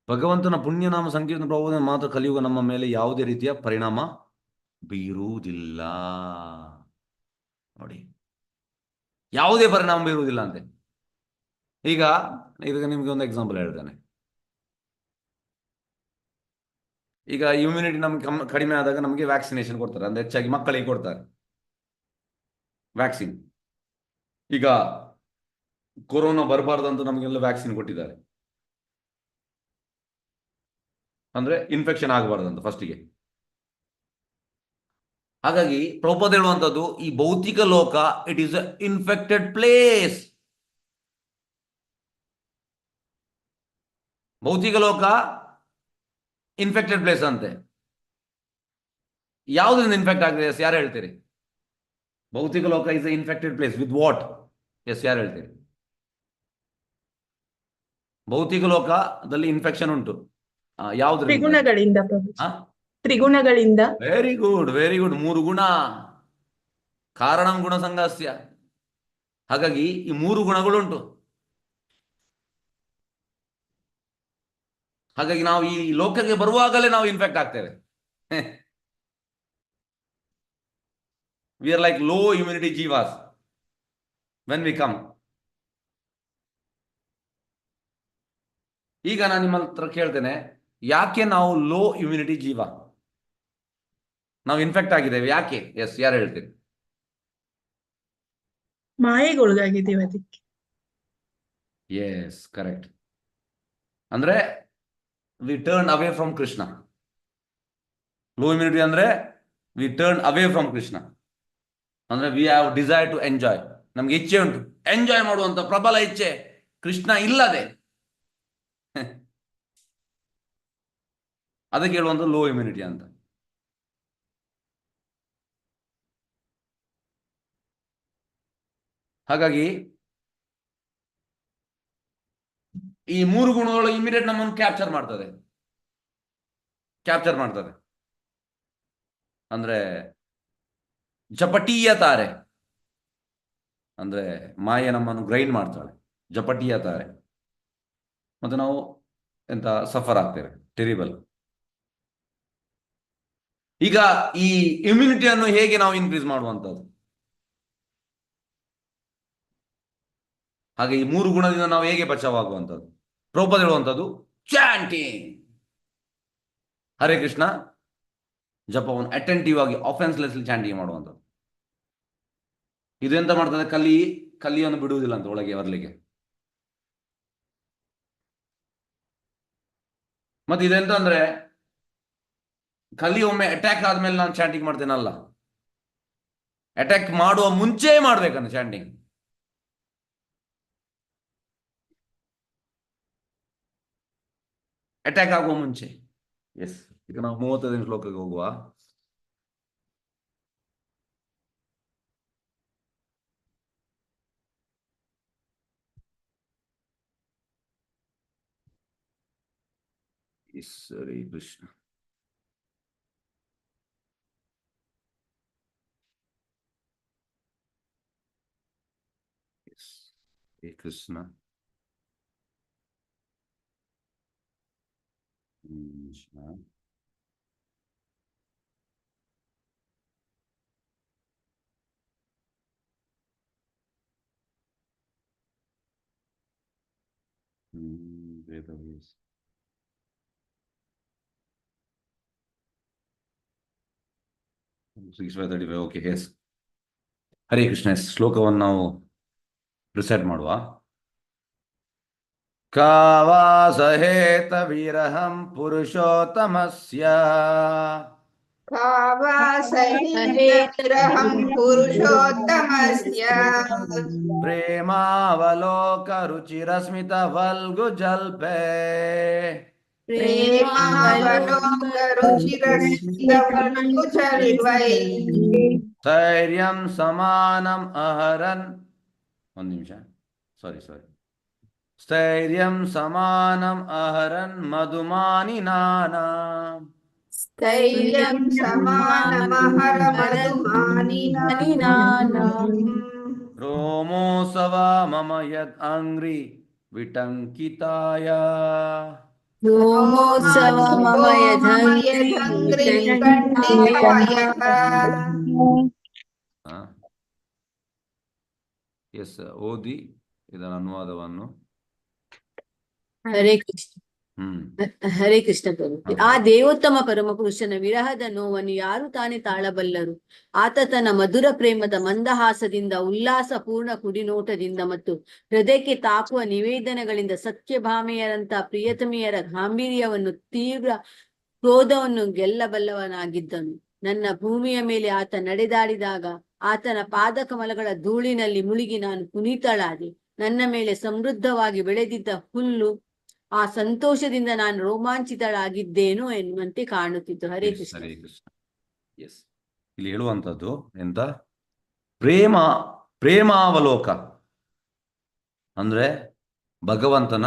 ಭಗವಂತನ ಪುಣ್ಯನಾಮ ಸಂಕೀರ್ತನ ಪ್ರಭುವಿನ ಮಾತ್ರ ಕಲಿಯುಗ ನಮ್ಮ ಮೇಲೆ ಯಾವುದೇ ರೀತಿಯ ಪರಿಣಾಮ ಬೀರುವುದಿಲ್ಲ. ನೋಡಿ, ಯಾವುದೇ ಪರಿಣಾಮ ಬೀರುವುದಿಲ್ಲ ಅಂತೆ. ಈಗ ಇದಕ್ಕೆ ನಿಮಗೆ ಒಂದು ಎಕ್ಸಾಂಪಲ್ ಹೇಳ್ತೇನೆ. ಈಗ ಇಮ್ಯುನಿಟಿ ನಮ್ಗೆ ಕಡಿಮೆ ಆದಾಗ ನಮಗೆ ವ್ಯಾಕ್ಸಿನೇಷನ್ ಕೊಡ್ತಾರೆ, ಅಂದ್ರೆ ಹೆಚ್ಚಾಗಿ ಮಕ್ಕಳಿಗೆ ಕೊಡ್ತಾರೆ ವ್ಯಾಕ್ಸಿನ್. ಈಗ ಕೊರೋನಾ ಬರಬಾರ್ದಂತ ನಮಗೆಲ್ಲ ವ್ಯಾಕ್ಸಿನ್ ಕೊಟ್ಟಿದ್ದಾರೆ, ಅಂದ್ರೆ ಇನ್ಫೆಕ್ಷನ್ ಆಗಬಾರ್ದಂತ ಫಸ್ಟಿಗೆ. ಹಾಗಾಗಿ ಪ್ರಭುಪಾದ ಹೇಳುವಂಥದ್ದು, ಈ ಭೌತಿಕ ಲೋಕ it is a infected place. ಭೌತಿಕ ಲೋಕ ಇನ್ಫೆಕ್ಟೆಡ್ ಪ್ಲೇಸ್ ಅಂತೆ. ಯಾವುದರಿಂದ ಇನ್ಫೆಕ್ಟ್ ಆಗಿದೆ? ಎಸ್, ಯಾರು ಹೇಳ್ತೀರಿ? ಭೌತಿಕ ಲೋಕ is a infected place with what? Yes, ಯಾರು ಹೇಳ್ತೀರಿ? ಭೌತಿಕ ಲೋಕದಲ್ಲಿ ಇನ್ಫೆಕ್ಷನ್ ಉಂಟು. ಯಾವ್ದು? ತ್ರಿಗುಣಗಳಿಂದ ಪ್ರಭುಜಿ. ತ್ರಿಗುಣಗಳಿಂದ. Very good, very good. 3 ಗುಣ, ಕಾರಣಂ ಗುಣ ಸಂಘಸ್ಯ. ಹಾಗಾಗಿ ಈ 3 ಗುಣಗಳುಂಟು. ಹಾಗಾಗಿ ನಾವು ಈ ಲೋಕಕ್ಕೆ ಬರುವಾಗಲೇ ನಾವು ಇನ್ಫೆಕ್ಟ್ ಆಗ್ತೇವೆ. We are like low immunity jivas when we come. ಈಗ ನಾನು ನಿಮ್ಮ ಹತ್ರ ಕೇಳ್ತೇನೆ, ಯಾಕೆ ನಾವು ಲೋ ಇಮ್ಯುನಿಟಿ ಜೀವ? ನಾವು ಇನ್ಫೆಕ್ಟ್ ಆಗಿದ್ದೇವೆ ಯಾಕೆ? ಎಸ್, ಯಾರು ಹೇಳ್ತೀರಿ? ಮಾಯೆಗೊಳಗಾಗಿದ್ದೀವಿ ಅದಕ್ಕೆ. Yes, correct. ಅಂದ್ರೆ we turn away from Krishna. Low immunity ಅಂದ್ರೆ we turn away from Krishna. ಅಂದ್ರೆ we have desire to enjoy. ನಮ್ಗೆ ಇಚ್ಛೆ ಉಂಟು, ಎಂಜಾಯ್ ಮಾಡುವಂತ ಪ್ರಬಲ ಇಚ್ಛೆ. ಕೃಷ್ಣ ಇಲ್ಲದೆ ಅದಕ್ಕೆ ಹೇಳುವಂತ ಲೋ ಇಮ್ಯುನಿಟಿ ಅಂತ. ಹಾಗಾಗಿ ಈ 3 ಗುಣಗಳು ಇಮಿಡಿಯೇಟ್ ನಮ್ಮನ್ನು ಕ್ಯಾಪ್ಚರ್ ಮಾಡ್ತದೆ. ಅಂದ್ರೆ ಜಪಟೀಯ ತಾರೆ, ಅಂದ್ರೆ ಮಾಯೆ ನಮ್ಮನ್ನು ಗ್ರೈಂಡ್ ಮಾಡ್ತಾಳೆ, ಜಪಟೀಯ ತಾರೆ. ಮತ್ತೆ ನಾವು ಎಂತ ಸಫರ್ ಆಗ್ತೇವೆ, ಟೆರಿಬಲ್. ಈಗ ಈ ಇಮ್ಯುನಿಟಿಯನ್ನು ಹೇಗೆ ನಾವು ಇನ್ಕ್ರೀಸ್ ಮಾಡುವಂಥದ್ದು? ಹಾಗೆ ಈ 3 ಗುಣದಿಂದ ನಾವು ಹೇಗೆ ಬಚಾವಾಗುವಂಥದ್ದು? ಪ್ರಭುಪಾದ ಹೇಳುವಂಥದ್ದು ಚಾಂಟಿಂಗ್, ಹರೇ ಕೃಷ್ಣ ಜಪವನ್ನು ಅಟೆಂಟಿವ್ ಆಗಿ ಆಫೆನ್ಸ್ಲೆಸ್ಲಿ ಚಾಂಟಿಂಗ್ ಮಾಡುವಂಥದ್ದು. ಇದು ಎಂತ ಮಾಡ್ತದೆ? ಕಲಿಯನ್ನು ಬಿಡುವುದಿಲ್ಲ ಅಂತ ಒಳಗೆ ಬರಲಿಕ್ಕೆ. ಮತ್ತೆ ಇದೆಂತ ಅಂದ್ರೆ, ಕಲಿ ಒಮ್ಮೆ ಅಟ್ಯಾಕ್ ಆದ್ಮೇಲೆ ನಾನು ಚಾಂಟಿಂಗ್ ಮಾಡ್ತೇನಲ್ಲ, ಅಟ್ಯಾಕ್ ಮಾಡುವ ಮುಂಚೆ ಮಾಡ್ಬೇಕಂತ ಚಾಂಟಿಂಗ್. ಅಟ್ಯಾಕ್ ಆಗುವ ಮುಂಚೆ. ಎಸ್, ಈಗ ನಾವು 35ನೇ ಶ್ಲೋಕಕ್ಕೆ ಹೋಗುವ. ಹರೇ ಕೃಷ್ಣ. ಹರೇ ಕೃಷ್ಣ. ಕೃಷ್ಣ. ವೇದವ್ಯಾಸ. Okay, yes. ಹರೇ ಕೃಷ್ಣ. ಶ್ಲೋಕವನ್ನು ನಾವು ರಿಸೈಟ್ ಮಾಡುವ. ಕಾವಾಸಹೇತ ವಿರಹಂ ಪುರುಷೋತ್ತಮಸ್ಯ कावासहितविरहं पुरुषोत्तमस्य ಪ್ರೇಮಾವಲೋಕ ರುಚಿರಸ್ಮಿತ ವಲ್ಗು ಜಲ್ಪೆ प्रेमावलोकरुचिरस्मितवल्गुचल्वै ಧೈರ್ಯಂ ಸಮಾನಂ ಅಹರನ್. ಒಂದು ನಿಮಿಷ, ಸಾರಿ. ಸ್ಥೈರ್ಯಂ ಸಮಾನಂ ಅಹರನ್ ಮಧುಮಾನಿನಾನಾಂ स्थैर्यं समानमहर मधुमानिनानाम् ರೋಮೋತ್ಸವ ಮಮ ಯದ್ ಅಂಗ್ರಿ ವಿಟಂಕಿತಾಯ ಸೋಮೋತ್ಸವ ಮಮ ಯಥಂಗ್ರಿ ಎಸ್ ಓದಿ ಇದರ ಅನುವಾದವನ್ನು. ಹರೇ ಕೃಷ್ಣ. ಹ್ಮ್ ಹರೇ ಕೃಷ್ಣ ಪ್ರಭು. ಹಾ. ಆ ದೇವೋತ್ತಮ ಪರಮಪುರುಷನ ವಿರಹದ ನೋವನ್ನು ಯಾರು ತಾನೇ ತಾಳಬಲ್ಲರು? ಆತ ತನ್ನ ಮಧುರ ಪ್ರೇಮದ ಮಂದಹಾಸದಿಂದ, ಉಲ್ಲಾಸಪೂರ್ಣ ಕುಡಿನೋಟದಿಂದ ಮತ್ತು ಹೃದಯಕ್ಕೆ ತಾಕುವ ನಿವೇದನೆಗಳಿಂದ ಸತ್ಯಭಾಮೆಯರಂತ ಪ್ರಿಯತಮೆಯರ ಗಾಂಭೀರ್ಯವನ್ನು, ತೀವ್ರ ಕ್ರೋಧವನ್ನು ಗೆಲ್ಲಬಲ್ಲವನಾಗಿದ್ದನು. ನನ್ನ ಭೂಮಿಯ ಮೇಲೆ ಆತ ನಡೆದಾಡಿದಾಗ ಆತನ ಪಾದಕಮಲಗಳ ಧೂಳಿನಲ್ಲಿ ಮುಳುಗಿ ನಾನು ಪುನೀತಳಾದೆ. ನನ್ನ ಮೇಲೆ ಸಮೃದ್ಧವಾಗಿ ಬೆಳೆದಿದ್ದ ಹುಲ್ಲು ಆ ಸಂತೋಷದಿಂದ ನಾನು ರೋಮಾಂಚಿತಳಾಗಿದ್ದೇನೋ ಎನ್ನುವಂತೆ ಕಾಣುತ್ತಿತ್ತು. ಹರೇ Yes, ಕೃಷ್ಣ. ಹರೇ ಕೃಷ್ಣ. ಎಸ್, ಇಲ್ಲಿ ಹೇಳುವಂಥದ್ದು ಎಂತ ಪ್ರೇಮಾವಲೋಕ ಅಂದ್ರೆ ಭಗವಂತನ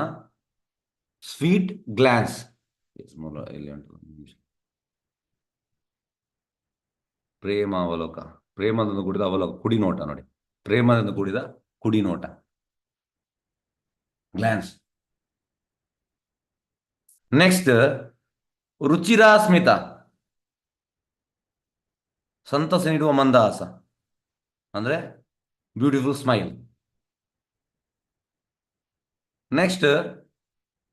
ಸ್ವೀಟ್ ಗ್ಲಾನ್ಸ್. ಇಲ್ಲಿ ಉಂಟು ಪ್ರೇಮಾವಲೋಕ, ಪ್ರೇಮದಿಂದ ಕೂಡಿದ ಅವಲೋಕ, ಕುಡಿನೋಟ ನೋಡಿ, ಪ್ರೇಮದಿಂದ ಕೂಡಿದ ಕುಡಿನೋಟ, ಗ್ಲಾನ್ಸ್. ನೆಕ್ಸ್ಟ್ ರುಚಿರಾಸ್ಮಿತ, ಸಂತಸ ನೀಡುವ ಮಂದಹಾಸ ಅಂದ್ರೆ ಬ್ಯೂಟಿಫುಲ್ ಸ್ಮೈಲ್. ನೆಕ್ಸ್ಟ್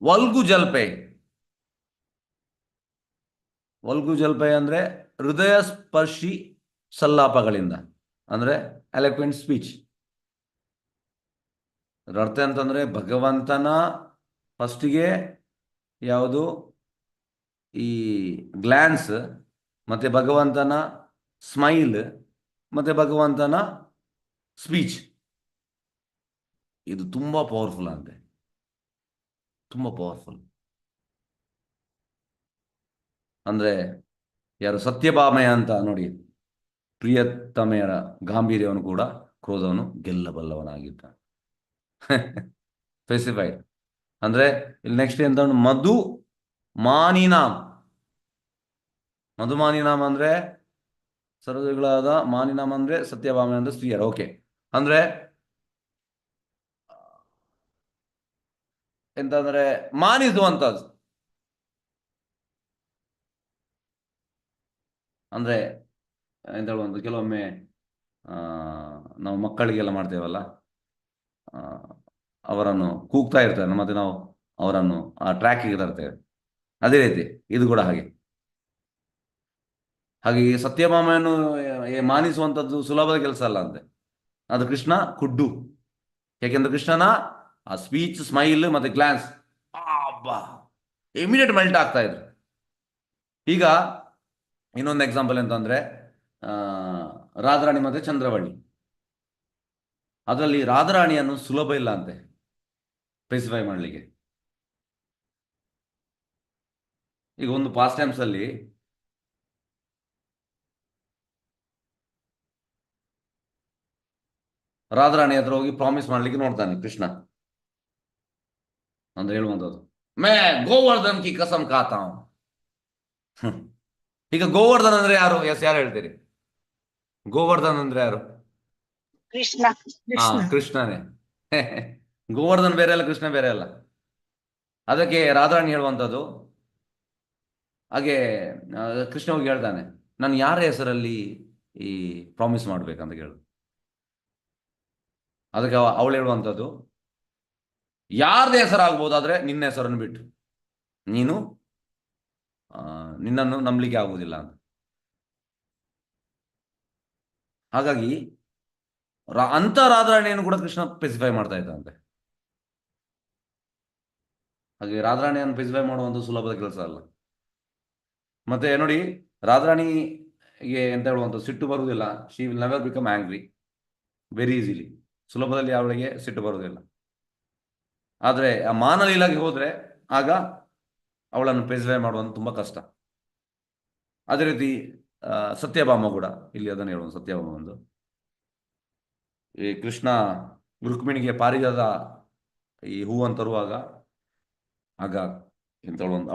ವಲ್ಗು ಜಲ್ಪೆ. ವಲ್ಗು ಜಲ್ಪೆ ಅಂದ್ರೆ ಹೃದಯ ಸ್ಪರ್ಶಿ ಸಲ್ಲಾಪಗಳಿಂದ, ಅಂದ್ರೆ ಎಲಕ್ವೆಂಟ್ ಸ್ಪೀಚ್. ಅದರ ಅರ್ಥ ಅಂತಂದ್ರೆ ಭಗವಂತನ ಫಸ್ಟಿಗೆ ಯಾವುದು ಈ ಗ್ಲಾನ್ಸ್, ಮತ್ತೆ ಭಗವಂತನ ಸ್ಮೈಲ್, ಮತ್ತೆ ಭಗವಂತನ ಸ್ಪೀಚ್, ಇದು ತುಂಬಾ ಪವರ್ಫುಲ್ ಅಂತೆ, ತುಂಬಾ ಪವರ್ಫುಲ್. ಅಂದ್ರೆ ಯಾರು ಸತ್ಯಭಾಮೆಯ ಅಂತ ನೋಡಿ, ಪ್ರಿಯತಮೆಯರ ಗಾಂಭೀರ್ಯವನ್ನು ಕೂಡ ಕ್ರೋಧವನ್ನು ಗೆಲ್ಲಬಲ್ಲವನಾಗಿದ್ದ. ಸ್ಪೆಸಿಫೈಡ್ ಅಂದ್ರೆ ಇಲ್ಲಿ ನೆಕ್ಸ್ಟ್ ಎಂತ ಮಧು ಮಾನಿನಾಮ್. ಮಧುಮಾನಿನಾಮ್ ಅಂದ್ರೆ ಸರ್ವಗಳಾದ, ಮಾನಿನಾಮ್ ಅಂದ್ರೆ ಸತ್ಯಭಾಮೆ ಅಂದ್ರೆ ಸ್ತ್ರೀಯರು. ಓಕೆ, ಅಂದ್ರೆ ಎಂತಂದ್ರೆ ಮಾನಿಸುವಂತದ್ದು. ಅಂದ್ರೆ ಎಂತ ಹೇಳುವಂತ, ಕೆಲವೊಮ್ಮೆ ನಾವು ಮಕ್ಕಳಿಗೆಲ್ಲ ಮಾಡ್ತೇವಲ್ಲ, ಅವರನ್ನು ಕೂಗ್ತಾ ಇರ್ತಾರೆ, ಮತ್ತೆ ನಾವು ಅವರನ್ನು ಆ ಟ್ರ್ಯಾಕಿಗೆ ತರ್ತೇವೆ. ಅದೇ ರೀತಿ ಇದು ಕೂಡ ಹಾಗೆ. ಹಾಗೆ ಸತ್ಯಭಾಮೆಯನ್ನು ಮಾನಿಸುವಂಥದ್ದು ಸುಲಭದ ಕೆಲಸ ಅಲ್ಲ ಅಂತೆ. ಅದು ಕೃಷ್ಣ ಖುದ್ದು. ಯಾಕೆಂದ್ರೆ ಕೃಷ್ಣನ ಆ ಸ್ಪೀಚ್, ಸ್ಮೈಲ್ ಮತ್ತೆ ಗ್ಲಾನ್ಸ್ ಇಮಿಡಿಯೇಟ್ ಮೆಲ್ಟ್ ಆಗ್ತಾ ಇದ್ರು. ಈಗ ಇನ್ನೊಂದು ಎಕ್ಸಾಂಪಲ್ ಎಂತಂದ್ರೆ ರಾಧಾರಾಣಿ ಮತ್ತೆ ಚಂದ್ರವಳ್ಳಿ. ಅದರಲ್ಲಿ ರಾಧಾರಾಣಿಯನ್ನು ಸುಲಭ ಇಲ್ಲ ಅಂತೆ ಸ್ಪೆಸಿಫೈ ಮಾಡಲಿಕ್ಕೆ. ಈಗ ಒಂದು ಪಾಸ್ಟ್ ಟೈಮ್ಸ್ ಅಲ್ಲಿ ರಾಧಾರಾಣಿ ಹತ್ರ ಹೋಗಿ ಪ್ರಾಮಿಸ್ ಮಾಡ್ಲಿಕ್ಕೆ ನೋಡ್ತಾನೆ ಕೃಷ್ಣ. ಅಂದ್ರೆ ಹೇಳುವಂಥದ್ದು, ಮೇ ಗೋವರ್ಧನ್ ಕಿ ಕಸಂ ಖಾತಾ ಹೂಂ. ಈಗ ಗೋವರ್ಧನ್ ಅಂದ್ರೆ ಯಾರು? ಯಾರು ಹೇಳ್ತೀರಿ? ಗೋವರ್ಧನ್ ಅಂದ್ರೆ ಯಾರು? ಕೃಷ್ಣ. ಹಾ, ಕೃಷ್ಣನೇ. ಗೋವರ್ಧನ್ ಬೇರೆ ಅಲ್ಲ, ಕೃಷ್ಣ ಬೇರೆ ಅಲ್ಲ. ಅದಕ್ಕೆ ರಾಧಾರಾಣಿ ಹೇಳುವಂಥದ್ದು, ಹಾಗೆ ಕೃಷ್ಣ ಹೋಗಿ ಹೇಳ್ತಾನೆ, ನಾನು ಯಾರ ಹೆಸರಲ್ಲಿ ಈ ಪ್ರಾಮಿಸ್ ಮಾಡ್ಬೇಕಂತ ಕೇಳು. ಅದಕ್ಕೆ ಅವಳು ಹೇಳುವಂಥದ್ದು, ಯಾರ್ದ ಹೆಸರಾಗ್ಬೋದಾದ್ರೆ ನಿನ್ನ ಹೆಸರನ್ನು ಬಿಟ್ಟು ನಿನ್ನನ್ನು ನಂಬಲಿಕ್ಕೆ ಆಗುವುದಿಲ್ಲ ಅಂತ. ಹಾಗಾಗಿ ಅಂತ ರಾಧಾರಾಣಿಯನ್ನು ಕೂಡ ಕೃಷ್ಣ ಸ್ಪೆಸಿಫೈ ಮಾಡ್ತಾ ಇದ್ದಂತೆ. ಹಾಗೆ ರಾಧಾರಾಣಿಯನ್ನು ಸ್ಪೆಸಿಫೈ ಮಾಡುವಂತ ಸುಲಭದ ಕೆಲಸ ಅಲ್ಲ. ಮತ್ತೆ ನೋಡಿ, ರಾಧಾರಾಣಿಗೆ ಎಂತ ಹೇಳುವಂತ ಸಿಟ್ಟು ಬರುವುದಿಲ್ಲ. She will never become angry very easily. ಸುಲಭದಲ್ಲಿ ಅವಳಿಗೆ ಸಿಟ್ಟು ಬರುವುದಿಲ್ಲ. ಆದ್ರೆ ಆ ಮಾನಲೀಲಾಗೆ ಹೋದ್ರೆ ಆಗ ಅವಳನ್ನು ಸ್ಪೆಸಿಫೈ ಮಾಡುವಂತ ತುಂಬಾ ಕಷ್ಟ. ಅದೇ ರೀತಿ ಸತ್ಯಭಾಮ ಕೂಡ ಇಲ್ಲಿ ಅದನ್ನು ಹೇಳುವ. ಸತ್ಯಭಾಮ ಒಂದು ಈ ಕೃಷ್ಣ ರುಕ್ಮಿಣಿಗೆ ಪಾರಿಜಾತ ಈ ಹೂವನ್ನು ತರುವಾಗ ಆಗ